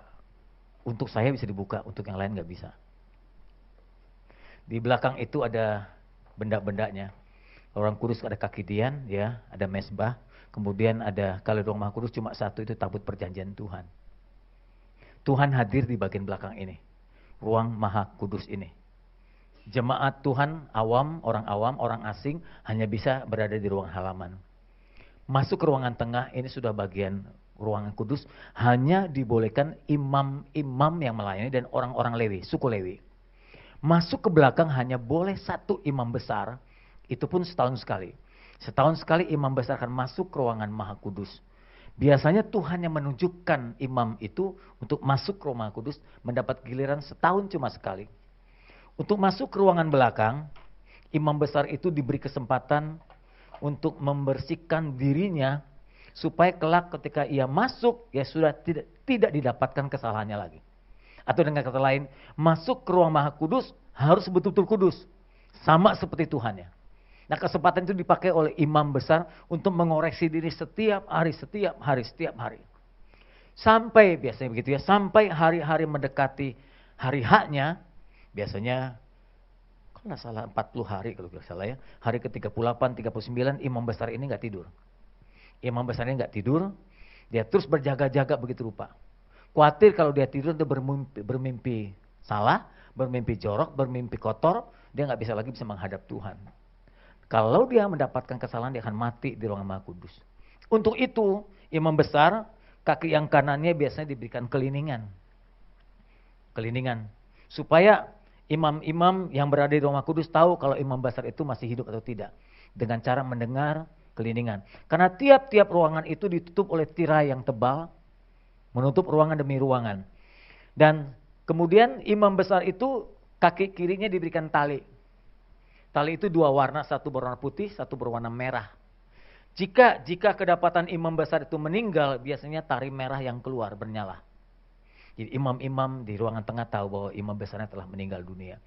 Untuk saya bisa dibuka, untuk yang lain nggak bisa. Di belakang itu ada benda-bendanya. Ruang Kudus ada kaki dian, ya, ada mesbah. Kemudian ada, kalau ruang Maha Kudus cuma satu, itu tabut perjanjian Tuhan. Tuhan hadir di bagian belakang ini. Ruang Maha Kudus ini. Jemaat Tuhan awam, orang asing hanya bisa berada di ruang halaman. Masuk ke ruangan tengah, ini sudah bagian ruangan kudus, hanya dibolehkan imam-imam yang melayani dan orang-orang Lewi, suku Lewi. Masuk ke belakang hanya boleh satu imam besar, itu pun setahun sekali. Setahun sekali imam besar akan masuk ke ruangan Maha Kudus. Biasanya Tuhan yang menunjukkan imam itu untuk masuk ke ruangan kudus, mendapat giliran setahun cuma sekali. Untuk masuk ke ruangan belakang, imam besar itu diberi kesempatan untuk membersihkan dirinya supaya kelak ketika ia masuk, ya sudah tidak didapatkan kesalahannya lagi. Atau dengan kata lain, masuk ke ruang Maha Kudus harus betul-betul kudus, sama seperti Tuhannya. Nah, kesempatan itu dipakai oleh imam besar untuk mengoreksi diri setiap hari. Sampai biasanya begitu ya, sampai hari-hari mendekati hari haknya, biasanya kalau nggak salah 40 hari kalau nggak salah ya, hari ke-38, 39 imam besar ini nggak tidur. Imam besar ini nggak tidur, dia terus berjaga-jaga begitu rupa. Khawatir kalau dia tidur dia bermimpi salah, bermimpi jorok, bermimpi kotor, dia nggak bisa menghadap Tuhan. Kalau dia mendapatkan kesalahan, dia akan mati di ruangan Maha Kudus. Untuk itu, imam besar, kaki yang kanannya biasanya diberikan keliningan. Supaya imam-imam yang berada di ruang Maha Kudus tahu kalau imam besar itu masih hidup atau tidak. Dengan cara mendengar keliningan. Karena tiap-tiap ruangan itu ditutup oleh tirai yang tebal, menutup ruangan demi ruangan. Dan kemudian imam besar itu kaki kirinya diberikan tali. Tali itu dua warna, satu berwarna putih, satu berwarna merah. Jika kedapatan imam besar itu meninggal, biasanya tari merah yang keluar bernyala. Jadi imam-imam di ruangan tengah tahu bahwa imam besarnya telah meninggal dunia.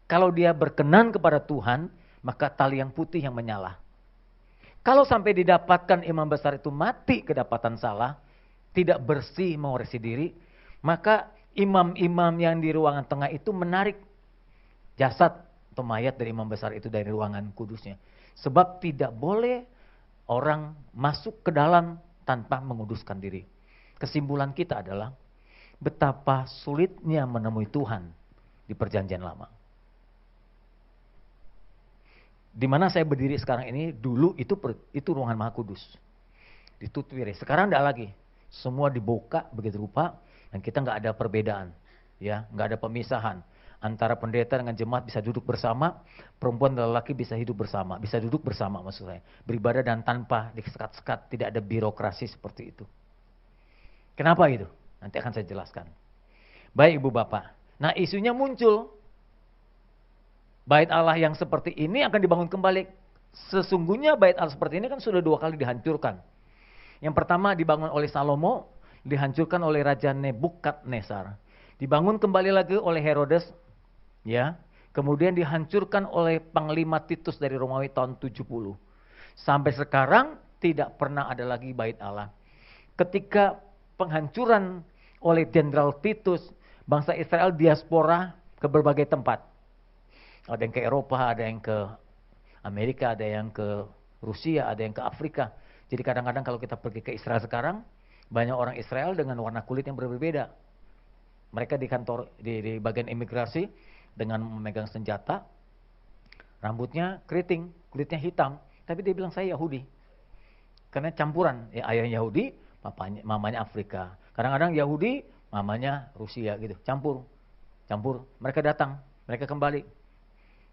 Kalau dia berkenan kepada Tuhan, maka tali yang putih yang menyala. Kalau sampai didapatkan imam besar itu mati kedapatan salah, tidak bersih mengoreksi diri, maka imam-imam yang di ruangan tengah itu menarik jasad atau mayat dari imam besar itu dari ruangan kudusnya. Sebab tidak boleh orang masuk ke dalam tanpa menguduskan diri. Kesimpulan kita adalah betapa sulitnya menemui Tuhan di perjanjian lama. Di mana saya berdiri sekarang ini, dulu itu ruangan Maha Kudus. Ditutup. Sekarang tidak lagi. Semua dibuka begitu rupa dan kita nggak ada perbedaan, ya, nggak ada pemisahan antara pendeta dengan jemaat bisa duduk bersama, perempuan dan lelaki bisa hidup bersama, bisa duduk bersama maksud saya, beribadah dan tanpa disekat-sekat, tidak ada birokrasi seperti itu. Kenapa itu? Nanti akan saya jelaskan. Baik Ibu Bapak. Nah, isunya muncul. Bait Allah yang seperti ini akan dibangun kembali. Sesungguhnya bait Allah seperti ini kan sudah 2 kali dihancurkan. Yang pertama dibangun oleh Salomo, dihancurkan oleh Raja Nebukadnezar. Dibangun kembali lagi oleh Herodes, ya. Kemudian dihancurkan oleh Panglima Titus dari Romawi tahun 70. Sampai sekarang tidak pernah ada lagi bait Allah. Ketika penghancuran oleh Jenderal Titus, bangsa Israel diaspora ke berbagai tempat. Ada yang ke Eropa, ada yang ke Amerika, ada yang ke Rusia, ada yang ke Afrika. Jadi kadang-kadang kalau kita pergi ke Israel sekarang, banyak orang Israel dengan warna kulit yang berbeda. Mereka di kantor, di bagian imigrasi dengan memegang senjata, rambutnya keriting, kulitnya hitam, tapi dia bilang saya Yahudi. Karena campuran, ya, ayahnya Yahudi, mamanya Afrika. Kadang-kadang Yahudi, mamanya Rusia gitu, campur. Mereka datang, mereka kembali.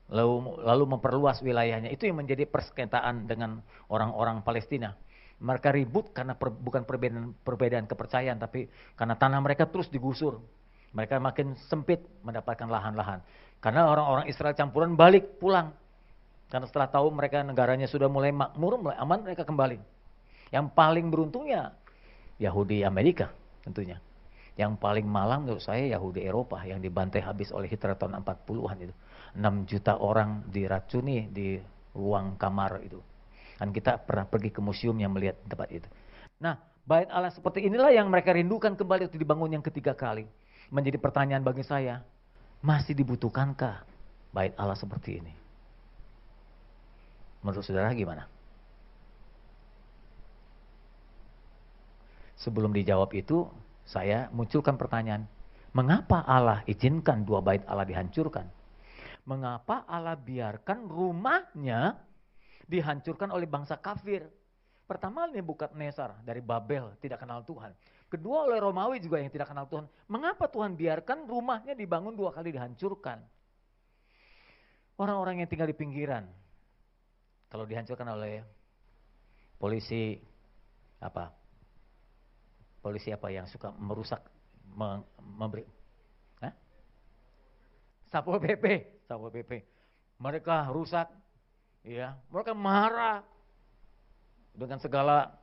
Lalu memperluas wilayahnya. Itu yang menjadi persengketaan dengan orang-orang Palestina. Mereka ribut karena bukan perbedaan kepercayaan, tapi karena tanah mereka terus digusur. Mereka makin sempit mendapatkan lahan-lahan. Karena orang-orang Israel campuran balik pulang. Karena setelah tahu mereka negaranya sudah mulai makmur, mulai aman, mereka kembali. Yang paling beruntungnya Yahudi Amerika tentunya. Yang paling malang menurut saya Yahudi Eropa yang dibantai habis oleh Hitler tahun 40-an itu. 6 juta orang diracuni di ruang kamar itu. Dan kita pernah pergi ke museum yang melihat tempat itu. Nah, bait Allah seperti inilah yang mereka rindukan kembali untuk dibangun yang ketiga kali. Menjadi pertanyaan bagi saya, masih dibutuhkankah bait Allah seperti ini? Menurut saudara gimana? Sebelum dijawab itu, saya munculkan pertanyaan, mengapa Allah izinkan 2 bait Allah dihancurkan? Mengapa Allah biarkan rumahnya dihancurkan oleh bangsa kafir? Pertama Nebukadnezar dari Babel tidak kenal Tuhan. Kedua oleh Romawi juga yang tidak kenal Tuhan. Mengapa Tuhan biarkan rumahnya dibangun 2 kali dihancurkan? Orang-orang yang tinggal di pinggiran, kalau dihancurkan oleh polisi apa yang suka merusak, memberi, Satpol PP, mereka rusak, ya, mereka marah dengan segala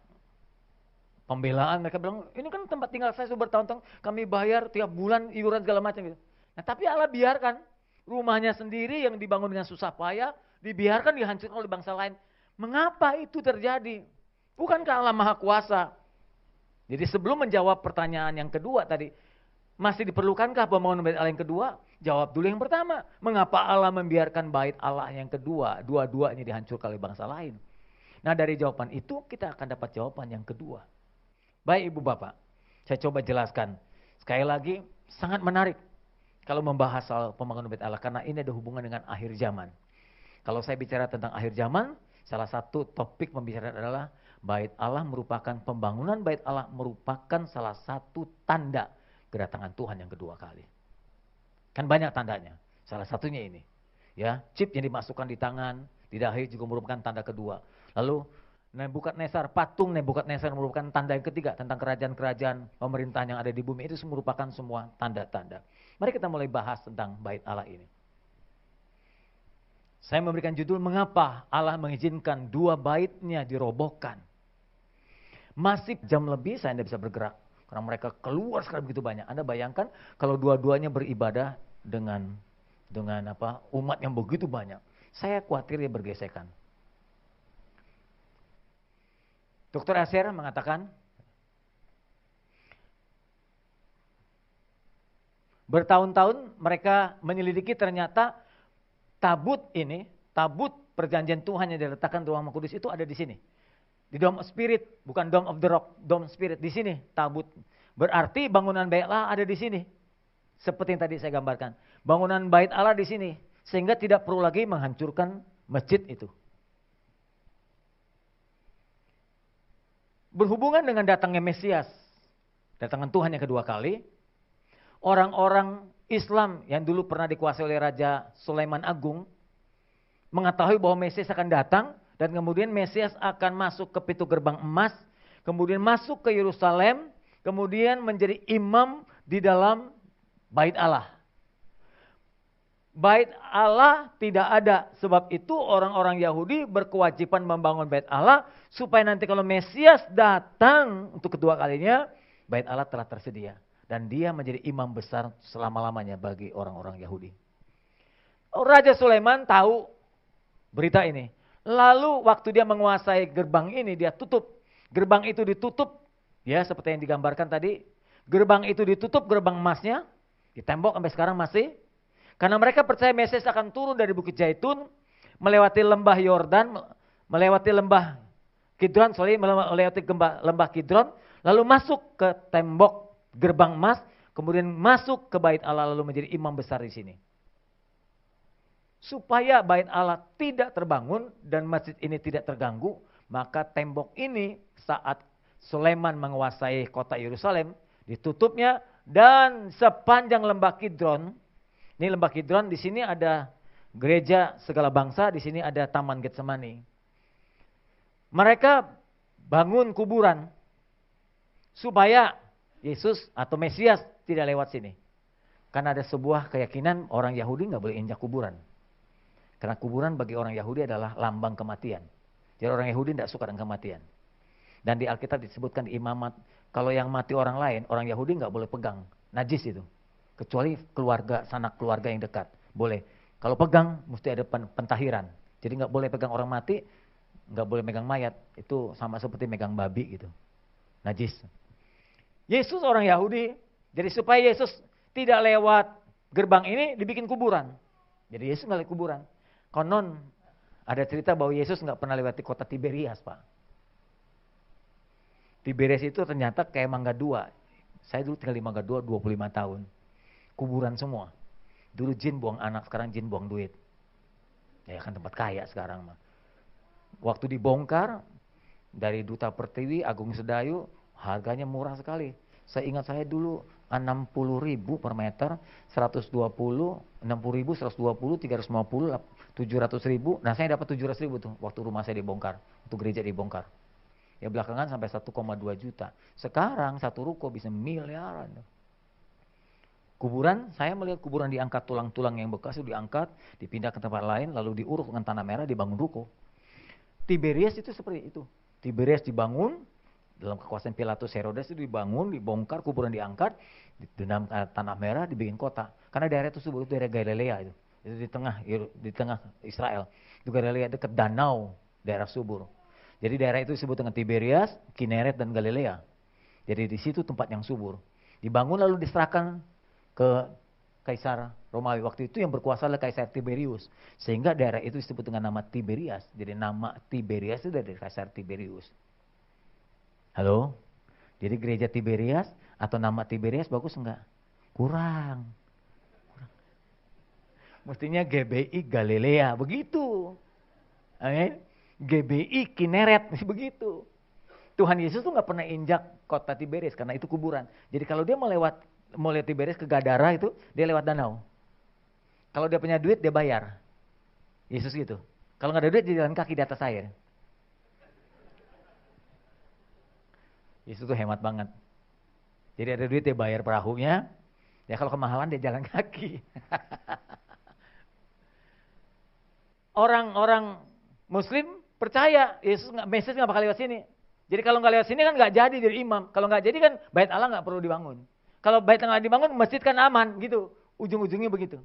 pembelaan. Mereka bilang, ini kan tempat tinggal saya sudah bertahun-tahun, kami bayar tiap bulan iuran segala macam gitu. Nah, tapi Allah biarkan rumahnya sendiri yang dibangun dengan susah payah dibiarkan dihancurkan oleh bangsa lain. Mengapa itu terjadi? Bukankah Allah Maha Kuasa? Jadi sebelum menjawab pertanyaan yang kedua tadi, masih diperlukankah pembangunan bait Allah yang kedua? Jawab dulu yang pertama. Mengapa Allah membiarkan bait Allah yang kedua? Dua-duanya dihancurkan oleh bangsa lain. Nah, dari jawaban itu kita akan dapat jawaban yang kedua. Baik Ibu Bapak, saya coba jelaskan. Sekali lagi, sangat menarik kalau membahas soal pembangunan bait Allah. Karena ini ada hubungan dengan akhir zaman. Kalau saya bicara tentang akhir zaman, salah satu topik pembicaraan adalah bait Allah merupakan, pembangunan bait Allah merupakan salah satu tanda kedatangan Tuhan yang kedua kali. Kan banyak tandanya. Salah satunya ini. Ya, chip yang dimasukkan di tangan, di dahi juga merupakan tanda kedua. Lalu Nebukadnezar, patung Nebukadnezar merupakan tanda yang ketiga tentang kerajaan-kerajaan pemerintahan yang ada di bumi. Itu merupakan semua tanda-tanda. Mari kita mulai bahas tentang bait Allah ini. Saya memberikan judul, mengapa Allah mengizinkan 2 baitnya dirobohkan. Masih jam lebih saya tidak bisa bergerak. Karena mereka keluar sekali begitu banyak. Anda bayangkan kalau dua-duanya beribadah dengan umat yang begitu banyak. Saya khawatir dia bergesekan. Dr. Asher mengatakan, bertahun-tahun mereka menyelidiki, ternyata tabut perjanjian Tuhan yang diletakkan di Ruang Kudus itu ada di sini. Di Dome of Spirit, bukan Dome of the Rock, Dome Spirit di sini tabut. Berarti bangunan bait Allah ada di sini. Seperti yang tadi saya gambarkan. Bangunan bait Allah di sini, sehingga tidak perlu lagi menghancurkan masjid itu. Berhubungan dengan datangnya Mesias, datangan Tuhan yang kedua kali, orang-orang Islam yang dulu pernah dikuasai oleh Raja Sulaiman Agung mengetahui bahwa Mesias akan datang. Dan kemudian Mesias akan masuk ke pintu gerbang emas, kemudian masuk ke Yerusalem, kemudian menjadi imam di dalam bait Allah. Bait Allah tidak ada, sebab itu orang-orang Yahudi berkewajiban membangun bait Allah, supaya nanti kalau Mesias datang untuk kedua kalinya, bait Allah telah tersedia. Dan dia menjadi imam besar selama-lamanya bagi orang-orang Yahudi. Raja Sulaiman tahu berita ini. Lalu waktu dia menguasai gerbang ini, dia tutup. Gerbang itu ditutup, ya seperti yang digambarkan tadi. Gerbang itu ditutup, gerbang emasnya, di tembok sampai sekarang masih. Karena mereka percaya Mesias akan turun dari Bukit Zaitun, melewati lembah Yordan, melewati lembah Kidron, melewati lembah Kidron, lalu masuk ke tembok gerbang emas, kemudian masuk ke bait Allah, lalu menjadi imam besar di sini. Supaya bait Allah tidak terbangun dan masjid ini tidak terganggu, maka tembok ini saat Sulaiman menguasai kota Yerusalem ditutupnya, dan sepanjang lembah Kidron, ini lembah Kidron, di sini ada gereja segala bangsa, di sini ada Taman Getsemani. Mereka bangun kuburan supaya Yesus atau Mesias tidak lewat sini. Karena ada sebuah keyakinan orang Yahudi nggak boleh injak kuburan. Karena kuburan bagi orang Yahudi adalah lambang kematian. Jadi orang Yahudi tidak suka dengan kematian. Dan di Alkitab disebutkan di Imamat, kalau yang mati orang lain, orang Yahudi nggak boleh pegang. Najis itu. Kecuali keluarga, sanak keluarga yang dekat. Boleh. Kalau pegang, mesti ada pentahiran. Jadi nggak boleh pegang orang mati, nggak boleh megang mayat. Itu sama seperti megang babi gitu. Najis. Yesus orang Yahudi, jadi supaya Yesus tidak lewat gerbang ini, dibikin kuburan. Jadi Yesus nggak lewat kuburan. Konon ada cerita bahwa Yesus nggak pernah lewati kota Tiberias, Pak. Tiberias itu ternyata kayak Mangga 2. Saya dulu tinggal di Mangga 2 25 tahun. Kuburan semua. Dulu jin buang anak, sekarang jin buang duit. Ya kan tempat kaya sekarang mah. Waktu dibongkar dari Duta Pertiwi, Agung Sedayu, harganya murah sekali. Saya ingat saya dulu 60.000 per meter, 120, 60.000, 120, 350, 700.000. Nah saya dapat 700.000 tuh waktu rumah saya dibongkar, waktu gereja dibongkar. Ya belakangan sampai 1,2 juta. Sekarang satu ruko bisa miliaran. Kuburan, saya melihat kuburan diangkat, tulang-tulang yang bekas itu diangkat, dipindah ke tempat lain, lalu diuruk dengan tanah merah, dibangun ruko. Tiberias itu seperti itu. Tiberias dibangun, dalam kekuasaan Pilatus Herodes itu dibangun, dibongkar, kuburan diangkat, dalam tanah merah, dibikin kota. Karena daerah itu sebut daerah Galilea itu di tengah Israel. Itu Galilea dekat danau, daerah subur. Jadi daerah itu disebut dengan Tiberias, Kineret dan Galilea. Jadi di situ tempat yang subur. Dibangun lalu diserahkan ke Kaisar Romawi. Waktu itu yang berkuasa adalah Kaisar Tiberius. Sehingga daerah itu disebut dengan nama Tiberias. Jadi nama Tiberias itu dari Kaisar Tiberius. Halo? Jadi gereja Tiberias atau nama Tiberias bagus enggak? Kurang. Mestinya GBI Galilea, begitu. Amin. GBI Kineret, begitu. Tuhan Yesus tuh nggak pernah injak kota Tiberias karena itu kuburan. Jadi kalau dia mau lihat Tiberias ke Gadara itu, dia lewat danau. Kalau dia punya duit, dia bayar. Yesus gitu. Kalau nggak ada duit, dia jalan kaki di atas air. Yesus tuh hemat banget. Jadi ada duit, dia bayar perahunya. Ya kalau kemahalan, dia jalan kaki. Orang-orang Muslim percaya Yesus Mesias nggak bakal lewat sini. Jadi kalau nggak lewat sini kan nggak jadi imam. Kalau nggak jadi kan bait Allah nggak perlu dibangun. Kalau bait Allah dibangun, masjid kan aman gitu. Ujung-ujungnya begitu.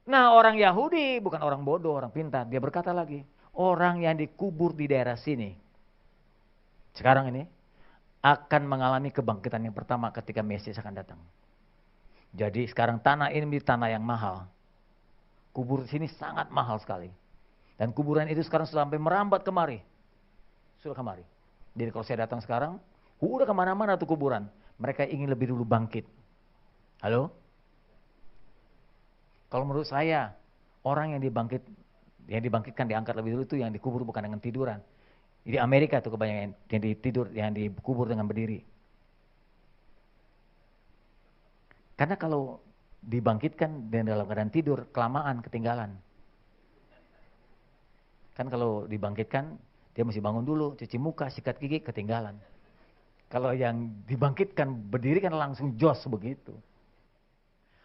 Nah orang Yahudi bukan orang bodoh, orang pintar. Dia berkata lagi, orang yang dikubur di daerah sini, sekarang ini, akan mengalami kebangkitan yang pertama ketika Mesias akan datang. Jadi sekarang tanah ini menjadi tanah yang mahal. Kubur di sini sangat mahal sekali. Dan kuburan itu sekarang sudah sampai merambat kemari. Sudah kemari. Jadi kalau saya datang sekarang, udah kemana-mana tuh kuburan. Mereka ingin lebih dulu bangkit. Halo? Kalau menurut saya, orang yang dibangkitkan, diangkat lebih dulu itu yang dikubur bukan dengan tiduran. Di Amerika tuh kebanyakan yang dikubur dengan berdiri. Karena kalau dibangkitkan dan dalam keadaan tidur, kelamaan, ketinggalan. Kan kalau dibangkitkan, dia mesti bangun dulu, cuci muka, sikat gigi, ketinggalan. Kalau yang dibangkitkan berdiri kan langsung jos begitu.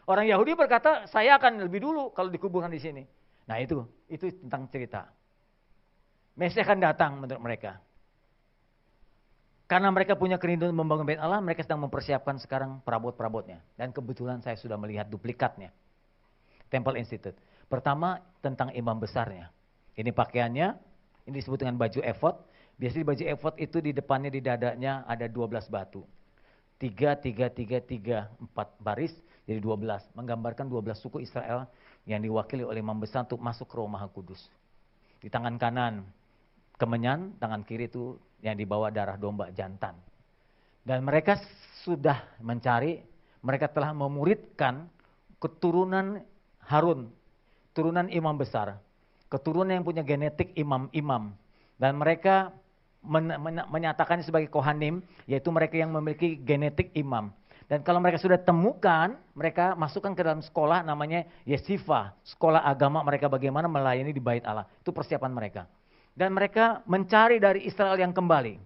Orang Yahudi berkata, saya akan lebih dulu kalau dikuburkan di sini. Nah itu tentang cerita. Mesias akan datang menurut mereka. Karena mereka punya kerinduan membangun bait Allah, mereka sedang mempersiapkan sekarang perabot-perabotnya. Dan kebetulan saya sudah melihat duplikatnya. Temple Institute. Pertama tentang imam besarnya. Ini pakaiannya, ini disebut dengan baju efod. Biasanya baju efod itu di depannya, di dadanya ada 12 batu. 3, 4 baris, jadi 12. Menggambarkan 12 suku Israel yang diwakili oleh imam besar untuk masuk ke Roh Maha Kudus. Di tangan kanan kemenyan, tangan kiri itu yang dibawa darah domba jantan. Dan mereka sudah mencari, mereka telah memuridkan keturunan Harun, turunan imam besar, keturunan yang punya genetik imam-imam. Dan mereka menyatakannya sebagai kohanim, yaitu mereka yang memiliki genetik imam. Dan kalau mereka sudah temukan, mereka masukkan ke dalam sekolah namanya Yeshiva, sekolah agama mereka bagaimana melayani di bait Allah. Itu persiapan mereka. Dan mereka mencari dari Israel yang kembali.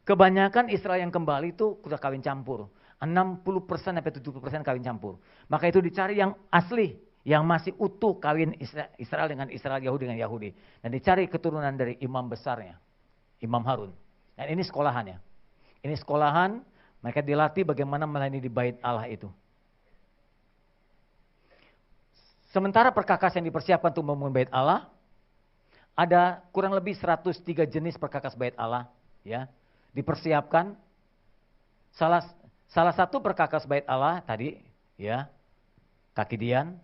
Kebanyakan Israel yang kembali itu sudah kawin campur. 60% sampai 70% kawin campur. Maka itu dicari yang asli, yang masih utuh kawin Israel dengan Israel, Yahudi dengan Yahudi. Dan dicari keturunan dari imam besarnya, Imam Harun. Dan ini sekolahannya. Ini sekolahan, mereka dilatih bagaimana melayani di bait Allah itu. Sementara perkakas yang dipersiapkan untuk membangun bait Allah, ada kurang lebih 103 jenis perkakas bait Allah, ya, dipersiapkan. Salah satu perkakas bait Allah tadi, ya, kaki dian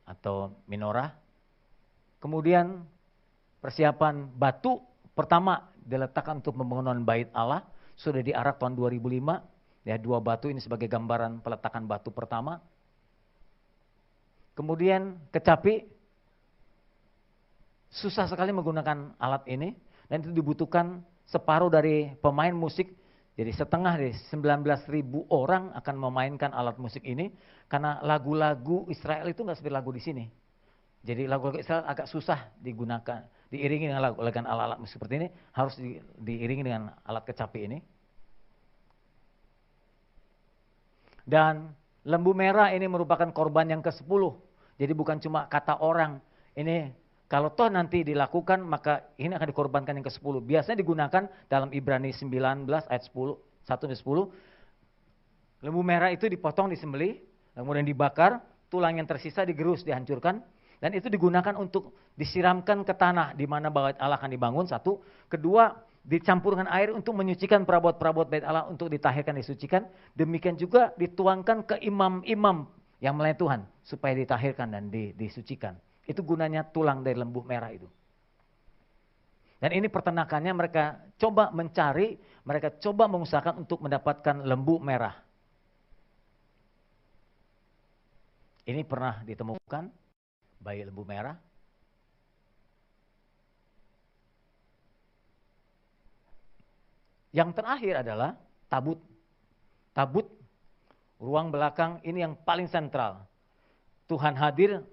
atau menorah. Kemudian persiapan batu pertama diletakkan untuk pembangunan bait Allah sudah diarak tahun 2005. Ya, 2 batu ini sebagai gambaran peletakan batu pertama. kemudian kecapi. Susah sekali menggunakan alat ini, dan itu dibutuhkan separuh dari pemain musik. Jadi setengah dari 19.000 orang akan memainkan alat musik ini, karena lagu-lagu Israel itu nggak seperti lagu di sini. Jadi lagu-lagu Israel agak susah digunakan, diiringi dengan alat-alat musik seperti ini, harus diiringi dengan alat kecapi ini. Dan lembu merah ini merupakan korban yang ke-10. Jadi bukan cuma kata orang, ini kalau toh nanti dilakukan, maka ini akan dikorbankan yang ke-10. Biasanya digunakan dalam Ibrani 19 ayat 10, 1-10. Lembu merah itu dipotong, disembelih, kemudian dibakar, tulang yang tersisa digerus, dihancurkan. Dan itu digunakan untuk disiramkan ke tanah di mana bait Allah akan dibangun, satu. Kedua, dicampurkan air untuk menyucikan perabot-perabot bait Allah untuk ditahirkan, disucikan. Demikian juga dituangkan ke imam-imam yang melayani Tuhan supaya ditahirkan dan disucikan. Itu gunanya tulang dari lembu merah itu. Dan ini peternakannya mereka coba mencari, mereka coba mengusahakan untuk mendapatkan lembu merah. Ini pernah ditemukan bayi lembu merah. Yang terakhir adalah tabut. Tabut, ruang belakang ini yang paling sentral. Tuhan hadir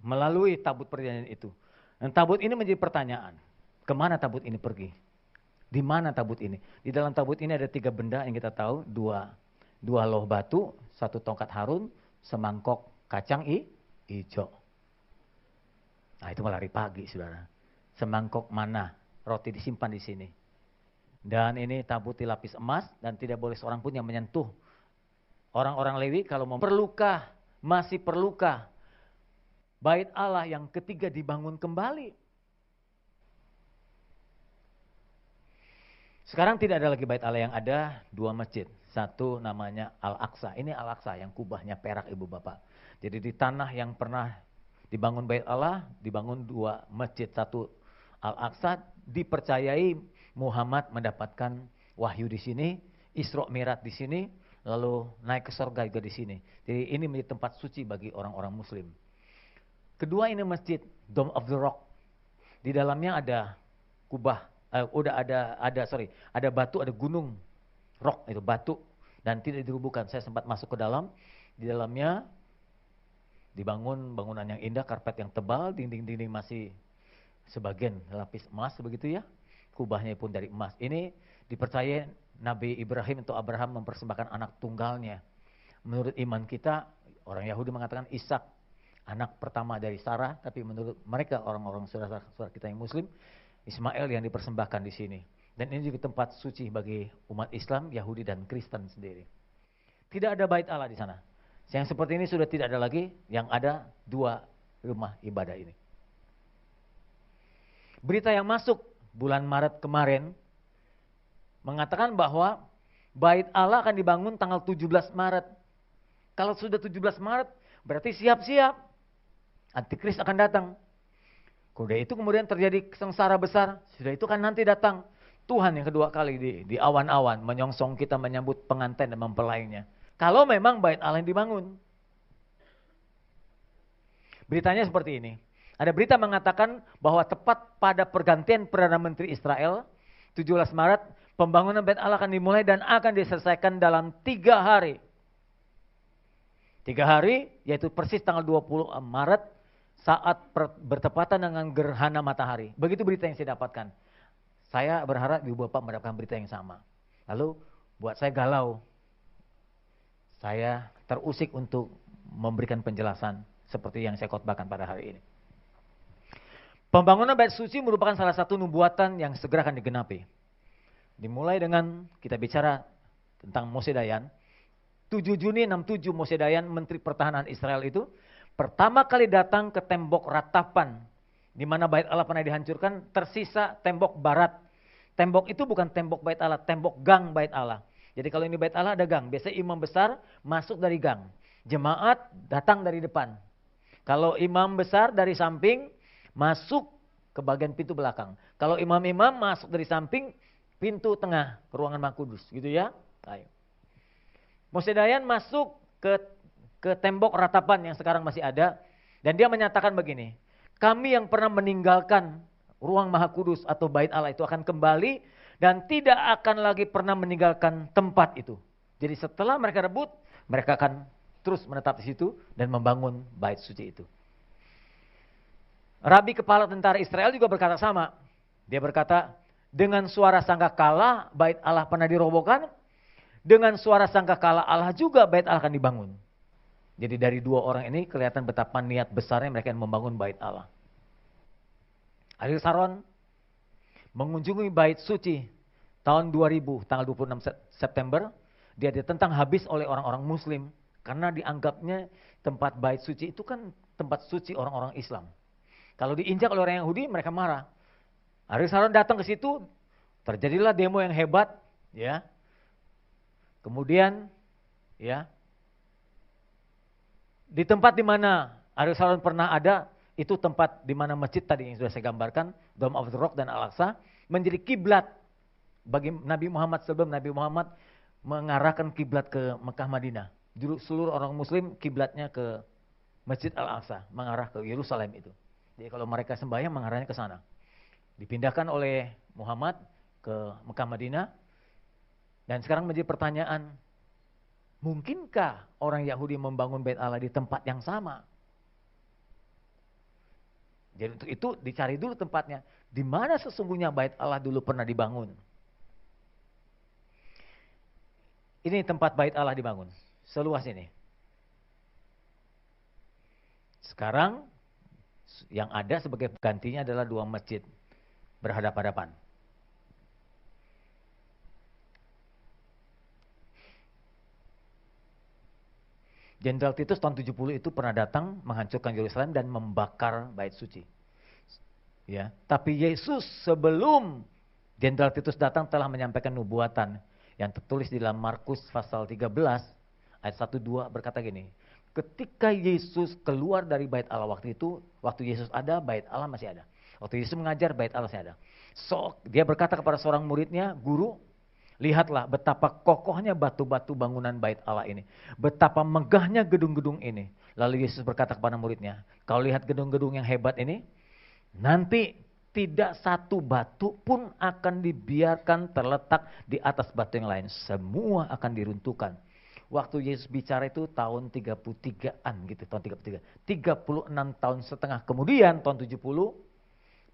melalui tabut perjanjian itu. Dan tabut ini menjadi pertanyaan. Kemana tabut ini pergi? Di mana tabut ini? Di dalam tabut ini ada 3 benda yang kita tahu. Dua loh batu, 1 tongkat Harun, semangkok kacang hijau. Nah itu malah hari pagi, saudara. Semangkok mana, roti disimpan di sini. Dan ini tabut dilapis emas dan tidak boleh seorang pun yang menyentuh. Orang-orang Lewi kalau mau masih perlukah bait Allah yang ketiga dibangun kembali. Sekarang tidak ada lagi bait Allah, yang ada 2 masjid. Satu namanya Al-Aqsa. Ini Al-Aqsa yang kubahnya perak, ibu bapak. Jadi di tanah yang pernah dibangun bait Allah, dibangun 2 masjid. Satu Al-Aqsa, dipercayai Muhammad mendapatkan wahyu di sini, Isra Mi'raj di sini, lalu naik ke surga juga di sini. Jadi ini menjadi tempat suci bagi orang-orang muslim. Kedua ini masjid Dome of the Rock. Di dalamnya ada kubah, ada batu, ada gunung rock itu batu dan tidak dirubuhkan. Saya sempat masuk ke dalam. Di dalamnya dibangun bangunan yang indah, karpet yang tebal, dinding-dinding masih sebagian lapis emas begitu ya. Kubahnya pun dari emas. Ini dipercaya Nabi Ibrahim atau Abraham mempersembahkan anak tunggalnya. Menurut iman kita, orang Yahudi mengatakan Ishak, anak pertama dari Sarah, tapi menurut mereka orang-orang saudara-saudara kita yang muslim, Ismail yang dipersembahkan di sini. Dan ini juga tempat suci bagi umat Islam, Yahudi dan Kristen sendiri. Tidak ada bait Allah di sana. Yang seperti ini sudah tidak ada lagi, yang ada 2 rumah ibadah ini. Berita yang masuk bulan Maret kemarin mengatakan bahwa bait Allah akan dibangun tanggal 17 Maret. Kalau sudah 17 Maret, berarti siap-siap. Antikris akan datang. Sudah itu kemudian terjadi sengsara besar. Sudah itu kan nanti datang Tuhan yang kedua kali di awan-awan menyongsong kita menyambut pengantin dan mempelainya. Kalau memang bait Allah yang dibangun. Beritanya seperti ini. Ada berita mengatakan bahwa tepat pada pergantian Perdana Menteri Israel 17 Maret, pembangunan bait Allah akan dimulai dan akan diselesaikan dalam 3 hari. 3 hari, yaitu persis tanggal 20 Maret, saat bertepatan dengan gerhana matahari. Begitu berita yang saya dapatkan. Saya berharap ibu bapak mendapatkan berita yang sama. Lalu buat saya galau. Saya terusik untuk memberikan penjelasan seperti yang saya khotbahkan pada hari ini. Pembangunan bait suci merupakan salah satu nubuatan yang segera akan digenapi. Dimulai dengan kita bicara tentang Moshe Dayan. 7 Juni 67 Moshe Dayan, Menteri Pertahanan Israel itu pertama kali datang ke tembok ratapan di mana bait Allah pernah dihancurkan, tersisa tembok barat. Tembok itu bukan tembok bait Allah, tembok gang bait Allah. Jadi kalau ini bait Allah ada gang, biasanya imam besar masuk dari gang, jemaat datang dari depan. Kalau imam besar dari samping masuk ke bagian pintu belakang. Kalau imam-imam masuk dari samping pintu tengah ke ruangan Maha Kudus, gitu ya. Ayo. Moshe Dayan masuk ke tembok ratapan yang sekarang masih ada. Dan dia menyatakan begini, kami yang pernah meninggalkan ruang Maha Kudus atau Bait Allah itu akan kembali dan tidak akan lagi pernah meninggalkan tempat itu. Jadi setelah mereka rebut, mereka akan terus menetap di situ dan membangun Bait Suci itu. Rabi kepala tentara Israel juga berkata sama. Dia berkata, dengan suara sangkakala Bait Allah pernah dirobohkan, dengan suara sangkakala Allah juga Bait Allah akan dibangun. Jadi dari dua orang ini kelihatan betapa niat besarnya mereka yang membangun Bait Allah. Ariel Sharon mengunjungi Bait Suci tahun 2000, tanggal 26 September. Dia ditentang habis oleh orang-orang Muslim karena dianggapnya tempat Bait Suci itu kan tempat suci orang-orang Islam. Kalau diinjak oleh orang Yahudi, mereka marah. Ariel Sharon datang ke situ, terjadilah demo yang hebat, ya. Kemudian, ya, di tempat di mana Ariel Sharon pernah ada, itu tempat di mana masjid tadi yang sudah saya gambarkan, Dome of the Rock dan Al-Aqsa, menjadi kiblat bagi Nabi Muhammad sebelum Nabi Muhammad mengarahkan kiblat ke Mekah Madinah. Seluruh orang Muslim kiblatnya ke Masjid Al-Aqsa, mengarah ke Yerusalem itu. Jadi kalau mereka sembahyang mengarahnya ke sana. Dipindahkan oleh Muhammad ke Mekah Madinah. Dan sekarang menjadi pertanyaan, mungkinkah orang Yahudi membangun Bait Allah di tempat yang sama? Jadi untuk itu dicari dulu tempatnya. Di mana sesungguhnya Bait Allah dulu pernah dibangun? Ini tempat Bait Allah dibangun. Seluas ini. Sekarang yang ada sebagai gantinya adalah dua masjid berhadapan-hadapan. Jenderal Titus tahun 70 itu pernah datang menghancurkan Yerusalem dan membakar Bait Suci. Ya, tapi Yesus sebelum Jenderal Titus datang telah menyampaikan nubuatan yang tertulis di dalam Markus pasal 13 ayat 1-2 berkata gini. Ketika Yesus keluar dari Bait Allah waktu itu, waktu Yesus ada, Bait Allah masih ada. Waktu Yesus mengajar, Bait Allah masih ada. Dia berkata kepada seorang muridnya, guru, lihatlah betapa kokohnya batu-batu bangunan Bait Allah ini. Betapa megahnya gedung-gedung ini. Lalu Yesus berkata kepada muridnya, kau lihat gedung-gedung yang hebat ini? Nanti tidak satu batu pun akan dibiarkan terletak di atas batu yang lain. Semua akan diruntuhkan. Waktu Yesus bicara itu tahun 33-an gitu, tahun 33. 36 tahun setengah kemudian, tahun 70,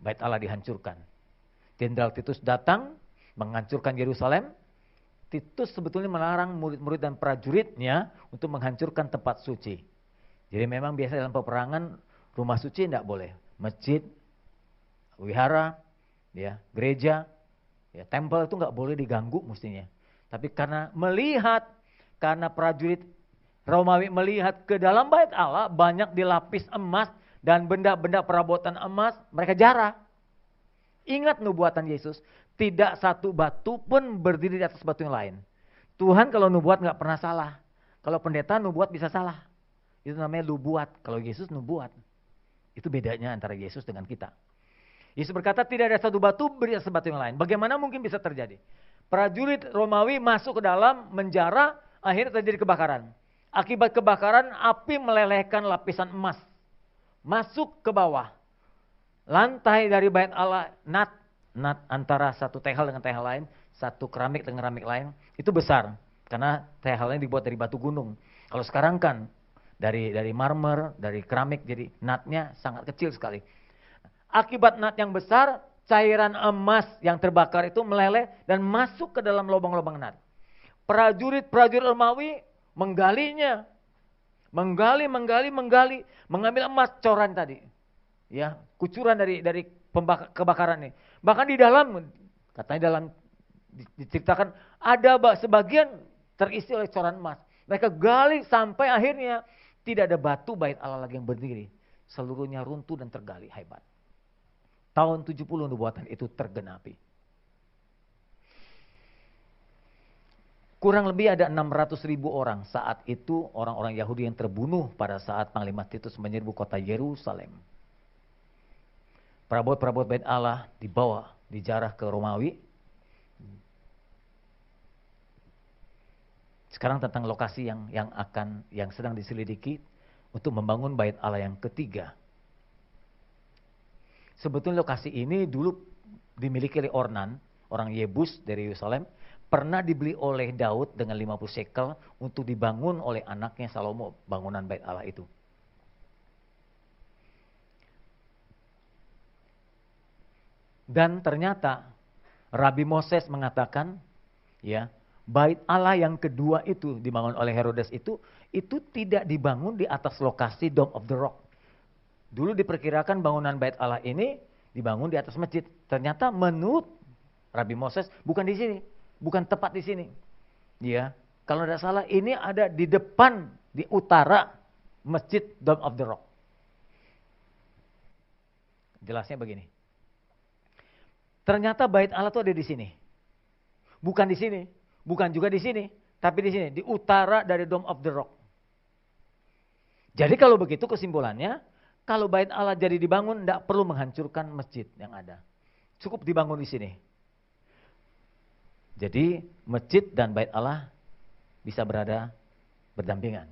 Bait Allah dihancurkan. Jenderal Titus datang, menghancurkan Yerusalem. Titus sebetulnya melarang murid-murid dan prajuritnya untuk menghancurkan tempat suci. Jadi memang biasa dalam peperangan rumah suci tidak boleh. Masjid, wihara, ya, gereja, ya, tempel itu nggak boleh diganggu mestinya. Tapi karena prajurit Romawi melihat ke dalam Bait Allah banyak dilapis emas dan benda-benda perabotan emas, mereka jarah. Ingat nubuatan Yesus, tidak satu batu pun berdiri di atas batu yang lain. Tuhan kalau nubuat nggak pernah salah. Kalau pendeta nubuat bisa salah. Itu namanya nubuat. Kalau Yesus nubuat. Itu bedanya antara Yesus dengan kita. Yesus berkata tidak ada satu batu berdiri di atas batu yang lain. Bagaimana mungkin bisa terjadi? Prajurit Romawi masuk ke dalam menjara, akhirnya terjadi kebakaran. Akibat kebakaran, api melelehkan lapisan emas. Masuk ke bawah. Lantai dari Bait Allah, nat antara satu tehal dengan tehal lain, satu keramik dengan keramik lain, itu besar. Karena tehalnya dibuat dari batu gunung. Kalau sekarang kan dari marmer, dari keramik, jadi natnya sangat kecil sekali. Akibat nat yang besar, cairan emas yang terbakar itu meleleh dan masuk ke dalam lubang-lubang nat. Prajurit Romawi menggalinya. Mengambil emas coran tadi. Ya, kucuran dari kebakaran ini. Bahkan di dalam, katanya dalam diceritakan ada sebagian terisi oleh coran emas. Mereka gali sampai akhirnya tidak ada batu Bait Allah lagi yang berdiri. Seluruhnya runtuh dan tergali hebat. Tahun 70 nubuatan itu tergenapi. Kurang lebih ada 600.000 orang saat itu orang-orang Yahudi yang terbunuh pada saat Panglima Titus menyerbu kota Yerusalem. Perabot-perabot Bait Allah dibawa, dijarah ke Romawi. Sekarang tentang lokasi yang sedang diselidiki, untuk membangun bait Allah yang ketiga. Sebetulnya lokasi ini dulu dimiliki oleh Ornan, orang Yebus dari Yerusalem, pernah dibeli oleh Daud dengan 50 shekel untuk dibangun oleh anaknya Salomo, bangunan bait Allah itu. Dan ternyata Rabi Moses mengatakan, ya, bait Allah yang kedua itu dibangun oleh Herodes itu tidak dibangun di atas lokasi Dome of the Rock. Dulu diperkirakan bangunan bait Allah ini dibangun di atas masjid. Ternyata menurut Rabi Moses bukan di sini, bukan tepat di sini. Ya, kalau tidak salah ini ada di depan, di utara masjid Dome of the Rock. Jelasnya begini. Ternyata bait Allah itu ada di sini. Bukan di sini, bukan juga di sini, tapi di sini, di utara dari Dome of the Rock. Jadi kalau begitu kesimpulannya, kalau bait Allah jadi dibangun, tidak perlu menghancurkan masjid yang ada. Cukup dibangun di sini. Jadi masjid dan bait Allah bisa berada berdampingan.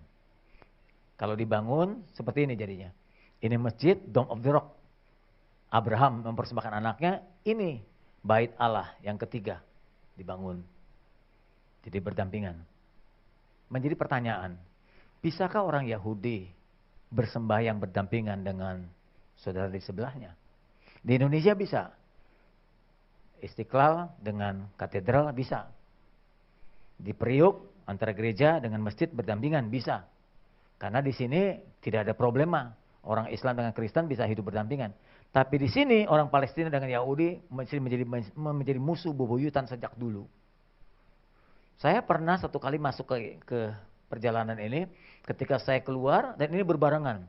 Kalau dibangun seperti ini jadinya. Ini masjid, Dome of the Rock. Abraham mempersembahkan anaknya, ini bait Allah yang ketiga dibangun. Jadi berdampingan. Menjadi pertanyaan, bisakah orang Yahudi bersembahyang berdampingan dengan saudara di sebelahnya? Di Indonesia bisa. Istiqlal dengan katedral bisa. Di Priuk antara gereja dengan masjid berdampingan bisa. Karena di sini tidak ada problema. Orang Islam dengan Kristen bisa hidup berdampingan. Tapi di sini orang Palestina dengan Yahudi menjadi musuh bebuyutan sejak dulu. Saya pernah satu kali masuk ke perjalanan ini, ketika saya keluar, dan ini berbarengan.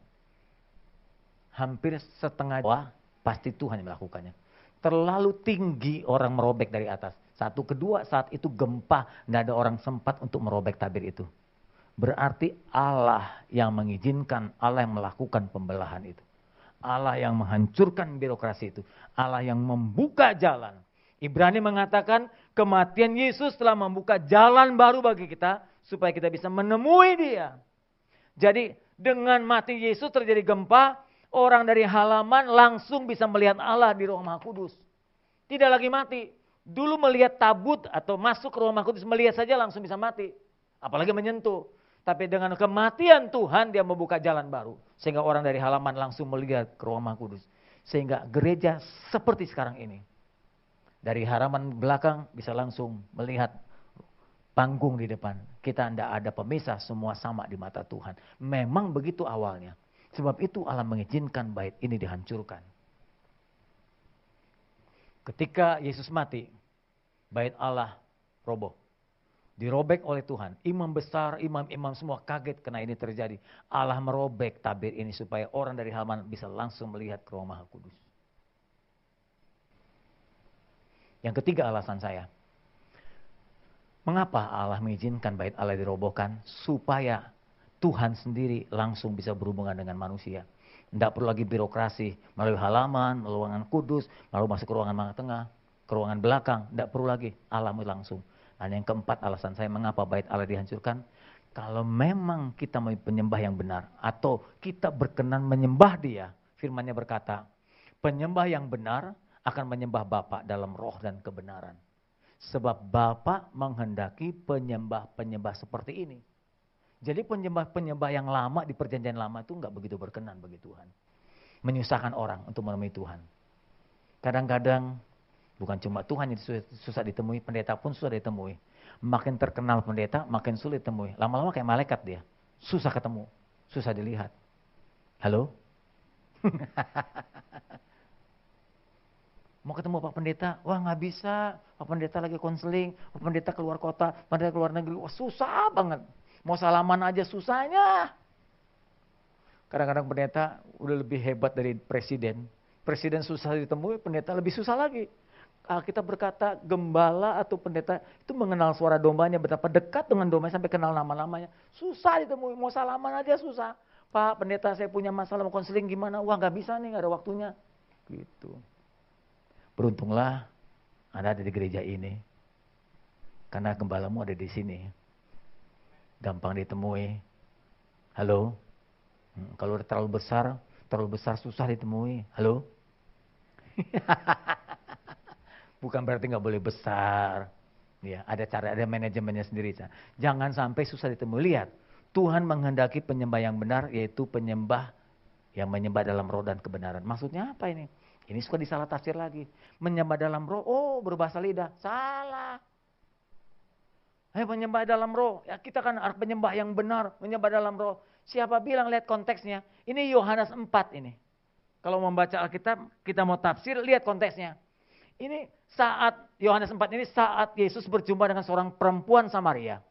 Hampir setengah jam, pasti Tuhan yang melakukannya. Terlalu tinggi orang merobek dari atas. Satu, kedua, saat itu gempa, tidak ada orang sempat untuk merobek tabir itu. Berarti Allah yang mengizinkan, Allah yang melakukan pembelahan itu. Allah yang menghancurkan birokrasi itu. Allah yang membuka jalan. Ibrani mengatakan kematian Yesus telah membuka jalan baru bagi kita supaya kita bisa menemui Dia. Jadi dengan mati Yesus terjadi gempa, orang dari halaman langsung bisa melihat Allah di Ruang Maha Kudus. Tidak lagi mati. Dulu melihat tabut atau masuk ke Ruang Maha Kudus, melihat saja langsung bisa mati. Apalagi menyentuh. Tapi dengan kematian Tuhan dia membuka jalan baru. Sehingga orang dari halaman langsung melihat ke Ruang Maha Kudus. Sehingga gereja seperti sekarang ini. Dari halaman belakang bisa langsung melihat panggung di depan. Kita tidak ada pemisah, semua sama di mata Tuhan. Memang begitu awalnya. Sebab itu Allah mengizinkan bait ini dihancurkan. Ketika Yesus mati, bait Allah roboh. Dirobek oleh Tuhan. Imam besar, imam-imam semua kaget karena ini terjadi. Allah merobek tabir ini supaya orang dari halaman bisa langsung melihat ke Ruang Maha Kudus. Yang ketiga alasan saya. Mengapa Allah mengizinkan bait Allah dirobohkan? Supaya Tuhan sendiri langsung bisa berhubungan dengan manusia. Tidak perlu lagi birokrasi melalui halaman, melalui ruangan kudus, lalu masuk ke ruangan tengah, ke ruangan belakang. Tidak perlu lagi, Allah langsung. Dan yang keempat alasan saya mengapa bait Allah dihancurkan. Kalau memang kita mau penyembah yang benar. Atau kita berkenan menyembah Dia. Firman-Nya berkata, penyembah yang benar akan menyembah Bapa dalam roh dan kebenaran. Sebab Bapa menghendaki penyembah-penyembah seperti ini. Jadi penyembah-penyembah yang lama di perjanjian lama itu enggak begitu berkenan bagi Tuhan. Menyusahkan orang untuk menemui Tuhan. Kadang-kadang bukan cuma Tuhan yang susah ditemui, pendeta pun susah ditemui. Makin terkenal pendeta, makin sulit ditemui. Lama-lama kayak malaikat dia. Susah ketemu, susah dilihat. Halo? Mau ketemu Pak Pendeta? Wah nggak bisa. Pak Pendeta lagi konseling, Pak Pendeta keluar kota, Pak Pendeta keluar negeri. Wah susah banget. Mau salaman aja susahnya. Kadang-kadang pendeta udah lebih hebat dari presiden. Presiden susah ditemui, pendeta lebih susah lagi. Alkitab berkata gembala atau pendeta itu mengenal suara dombanya, betapa dekat dengan dombanya sampai kenal nama-namanya. Susah ditemui, mau salaman aja susah. Pak pendeta saya punya masalah mau konseling gimana? Wah nggak bisa nih, nggak ada waktunya. Gitu. Beruntunglah Anda ada di gereja ini. Karena gembalamu ada di sini. Gampang ditemui. Halo? Kalau udah terlalu besar susah ditemui. Halo? Bukan berarti nggak boleh besar. Ya, ada cara, ada manajemennya sendiri. Jangan sampai susah ditemui. Lihat, Tuhan menghendaki penyembah yang benar, yaitu penyembah yang menyembah dalam roh dan kebenaran. Maksudnya apa ini? Ini suka disalah tafsir lagi. Menyembah dalam roh, oh berbahasa lidah. Salah. Penyembah dalam roh. Ya, kita kan penyembah yang benar, menyembah dalam roh. Siapa bilang, lihat konteksnya. Ini Yohanes 4 ini. Kalau membaca Alkitab, kita mau tafsir, lihat konteksnya. Ini saat, Yohanes 4 ini saat Yesus berjumpa dengan seorang perempuan Samaria.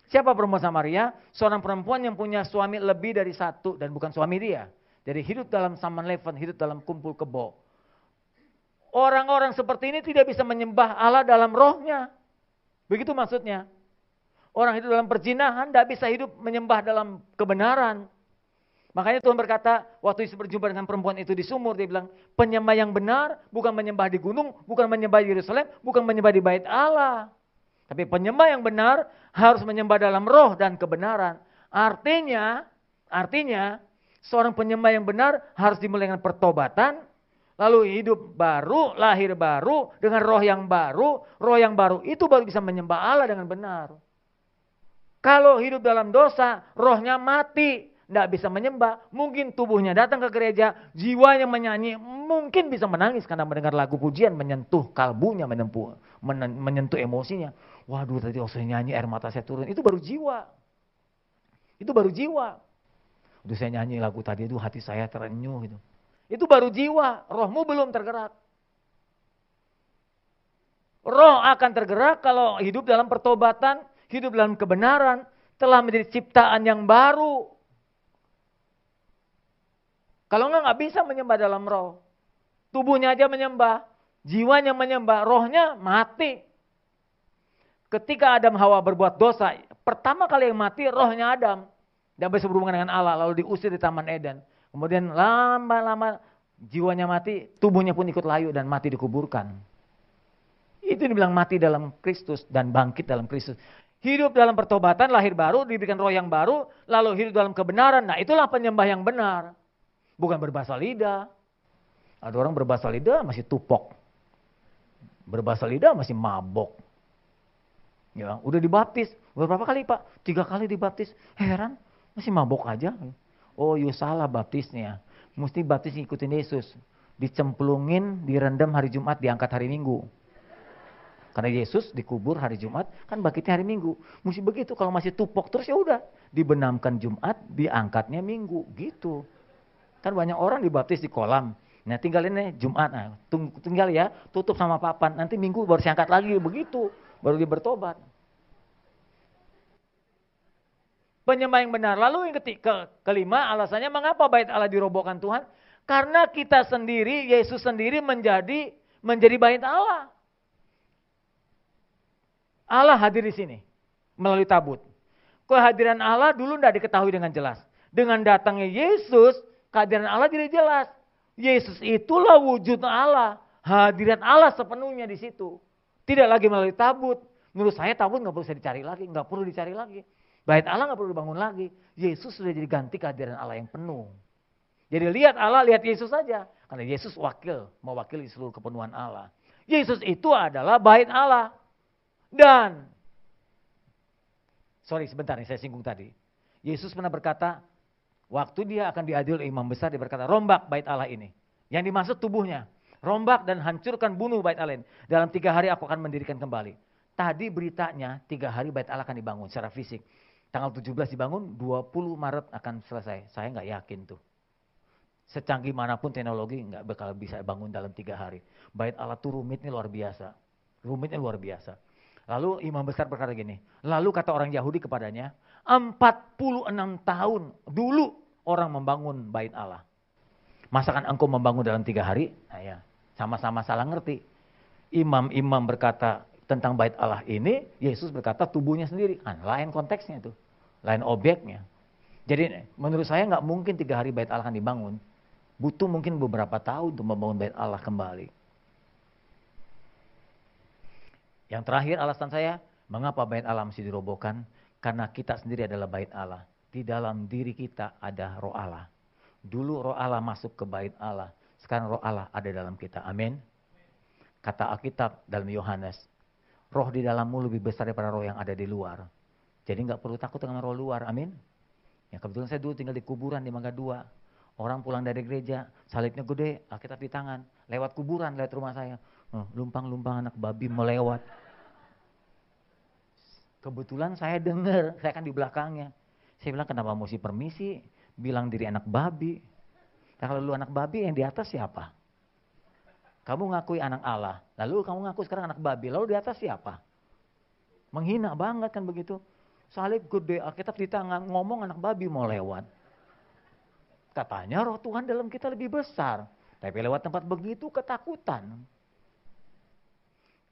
Siapa perempuan Samaria? Seorang perempuan yang punya suami lebih dari satu dan bukan suami dia. Jadi hidup dalam saman leven, hidup dalam kumpul kebo. Orang-orang seperti ini tidak bisa menyembah Allah dalam rohnya. Begitu maksudnya. Orang hidup dalam perzinahan tidak bisa hidup menyembah dalam kebenaran. Makanya Tuhan berkata, waktu Yesus berjumpa dengan perempuan itu di sumur, dia bilang, penyembah yang benar bukan menyembah di gunung, bukan menyembah di Yerusalem, bukan menyembah di bait Allah. Tapi penyembah yang benar harus menyembah dalam roh dan kebenaran. Artinya, seorang penyembah yang benar harus dimulai dengan pertobatan, lalu hidup baru, lahir baru, dengan roh yang baru itu baru bisa menyembah Allah dengan benar. Kalau hidup dalam dosa, rohnya mati, tidak bisa menyembah. Mungkin tubuhnya datang ke gereja, jiwanya menyanyi, mungkin bisa menangis karena mendengar lagu pujian, menyentuh kalbunya, menyentuh emosinya. Waduh, tadi saya nyanyi, air mata saya turun. Itu baru jiwa. Udah saya nyanyi lagu tadi itu, hati saya terenyuh gitu. Itu baru jiwa, rohmu belum tergerak. Roh akan tergerak kalau hidup dalam pertobatan, hidup dalam kebenaran, telah menjadi ciptaan yang baru. Kalau nggak bisa menyembah dalam roh. Tubuhnya aja menyembah, jiwanya menyembah, rohnya mati. Ketika Adam Hawa berbuat dosa, pertama kali yang mati rohnya Adam. Dia bisa berhubungan dengan Allah, lalu diusir di Taman Eden. Kemudian lama-lama jiwanya mati, tubuhnya pun ikut layu dan mati dikuburkan. Itu dibilang mati dalam Kristus dan bangkit dalam Kristus. Hidup dalam pertobatan, lahir baru, diberikan roh yang baru, lalu hidup dalam kebenaran. Nah, itulah penyembah yang benar. Bukan berbahasa lidah. Ada orang berbahasa lidah masih tupok. Berbahasa lidah masih mabok. Ya, udah dibaptis. Berapa kali, Pak? 3 kali dibaptis. Heran, masih mabok aja. Oh, you salah baptisnya. Mesti baptis ngikutin Yesus. Dicemplungin, direndam hari Jumat, diangkat hari Minggu. Karena Yesus dikubur hari Jumat, kan bangkitnya hari Minggu. Mesti begitu, kalau masih tupok terus ya udah. Dibenamkan Jumat, diangkatnya Minggu, gitu. Kan banyak orang dibaptis di kolam. Nah tinggalinnya Jumat, nah, tinggal ya, tutup sama papan. Nanti Minggu baru diangkat lagi, begitu. Baru dia bertobat. Penyembah yang benar. Lalu yang kelima, alasannya mengapa bait Allah dirobohkan Tuhan? Karena kita sendiri, Yesus sendiri menjadi bait Allah. Allah hadir di sini melalui tabut. Kehadiran Allah dulu tidak diketahui dengan jelas. Dengan datangnya Yesus, kehadiran Allah jadi jelas. Yesus itulah wujud Allah. Hadirat Allah sepenuhnya di situ. Tidak lagi melalui tabut. Menurut saya tabut nggak perlu dicari lagi, nggak perlu dicari lagi. Bait Allah nggak perlu dibangun lagi. Yesus sudah jadi ganti kehadiran Allah yang penuh. Jadi lihat Allah, lihat Yesus saja. Karena Yesus mewakili seluruh kepenuhan Allah. Yesus itu adalah bait Allah. Dan, sebentar nih saya singgung tadi. Yesus pernah berkata, waktu dia akan diadil imam besar, dia berkata, rombak bait Allah ini. Yang dimaksud tubuhnya. Rombak dan hancurkan, bunuh bait Allah ini. Dalam 3 hari aku akan mendirikan kembali. Tadi beritanya 3 hari bait Allah akan dibangun secara fisik. Tanggal 17 dibangun, 20 Maret akan selesai. Saya nggak yakin tuh. Secanggih manapun teknologi nggak bakal bisa bangun dalam 3 hari. Bait Allah tuh rumitnya luar biasa. Lalu imam besar berkata gini, lalu kata orang Yahudi kepadanya, 46 tahun dulu orang membangun bait Allah. Masakan engkau membangun dalam 3 hari? Nah ya, sama-sama salah ngerti. Imam-imam berkata tentang bait Allah ini, Yesus berkata tubuhnya sendiri. Kan lain konteksnya itu, lain objeknya. Jadi menurut saya nggak mungkin 3 hari bait Allah akan dibangun. Butuh mungkin beberapa tahun untuk membangun bait Allah kembali. Yang terakhir alasan saya, mengapa bait Allah mesti dirobohkan? Karena kita sendiri adalah bait Allah. Di dalam diri kita ada roh Allah. Dulu roh Allah masuk ke bait Allah. Sekarang roh Allah ada dalam kita. Amin. Kata Alkitab dalam Yohanes, roh di dalammu lebih besar daripada roh yang ada di luar. Jadi nggak perlu takut dengan roh luar. Amin. Ya kebetulan saya dulu tinggal di kuburan di Mangga 2. Orang pulang dari gereja, salibnya gede, Alkitab di tangan. Lewat kuburan, lewat rumah saya. Lumpang-lumpang anak babi melewat. Kebetulan saya dengar, saya kan di belakangnya. Saya bilang, kenapa mesti permisi? Bilang diri anak babi. Nah, kalau lu anak babi, yang di atas siapa? Kamu ngakui anak Allah, lalu kamu ngaku sekarang anak babi, lalu di atas siapa? Menghina banget kan begitu. Salib gede, Alkitab di tangan, ngomong anak babi mau lewat. Katanya roh Tuhan dalam kita lebih besar. Tapi lewat tempat begitu ketakutan.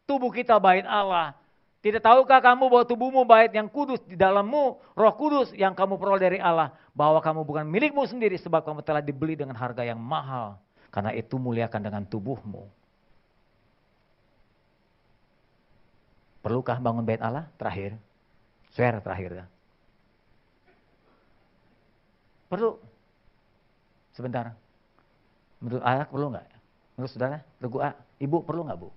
Tubuh kita bait Allah. Tidak tahukah kamu bahwa tubuhmu bait yang kudus di dalammu, roh kudus yang kamu peroleh dari Allah. Bahwa kamu bukan milikmu sendiri sebab kamu telah dibeli dengan harga yang mahal. Karena itu muliakan dengan tubuhmu. Perlukah bangun bait Allah? Terakhir. Swear terakhir ya. Perlu. Sebentar. Menurut ayah perlu nggak? Menurut saudara? Teguh A, ibu perlu nggak bu?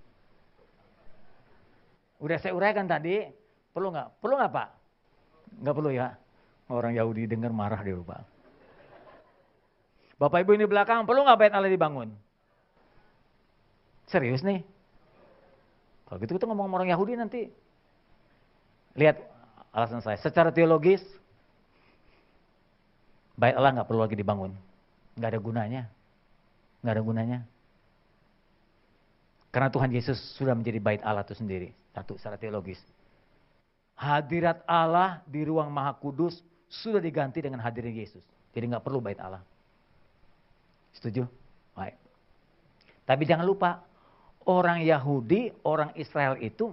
Udah saya uraikan tadi, perlu nggak? Perlu nggak Pak? Nggak perlu ya. Orang Yahudi dengar marah dia lupa. Bapak Ibu ini di belakang, perlu nggak bait Allah dibangun? Serius nih? Kalau gitu kita ngomong sama orang Yahudi nanti. Lihat alasan saya. Secara teologis, bait Allah nggak perlu lagi dibangun. Nggak ada gunanya. Nggak ada gunanya. Karena Tuhan Yesus sudah menjadi bait Allah itu sendiri. Satu, secara teologis. Hadirat Allah di ruang Maha Kudus sudah diganti dengan hadirat Yesus. Jadi nggak perlu bait Allah. Setuju? Baik. Tapi jangan lupa, orang Yahudi, orang Israel itu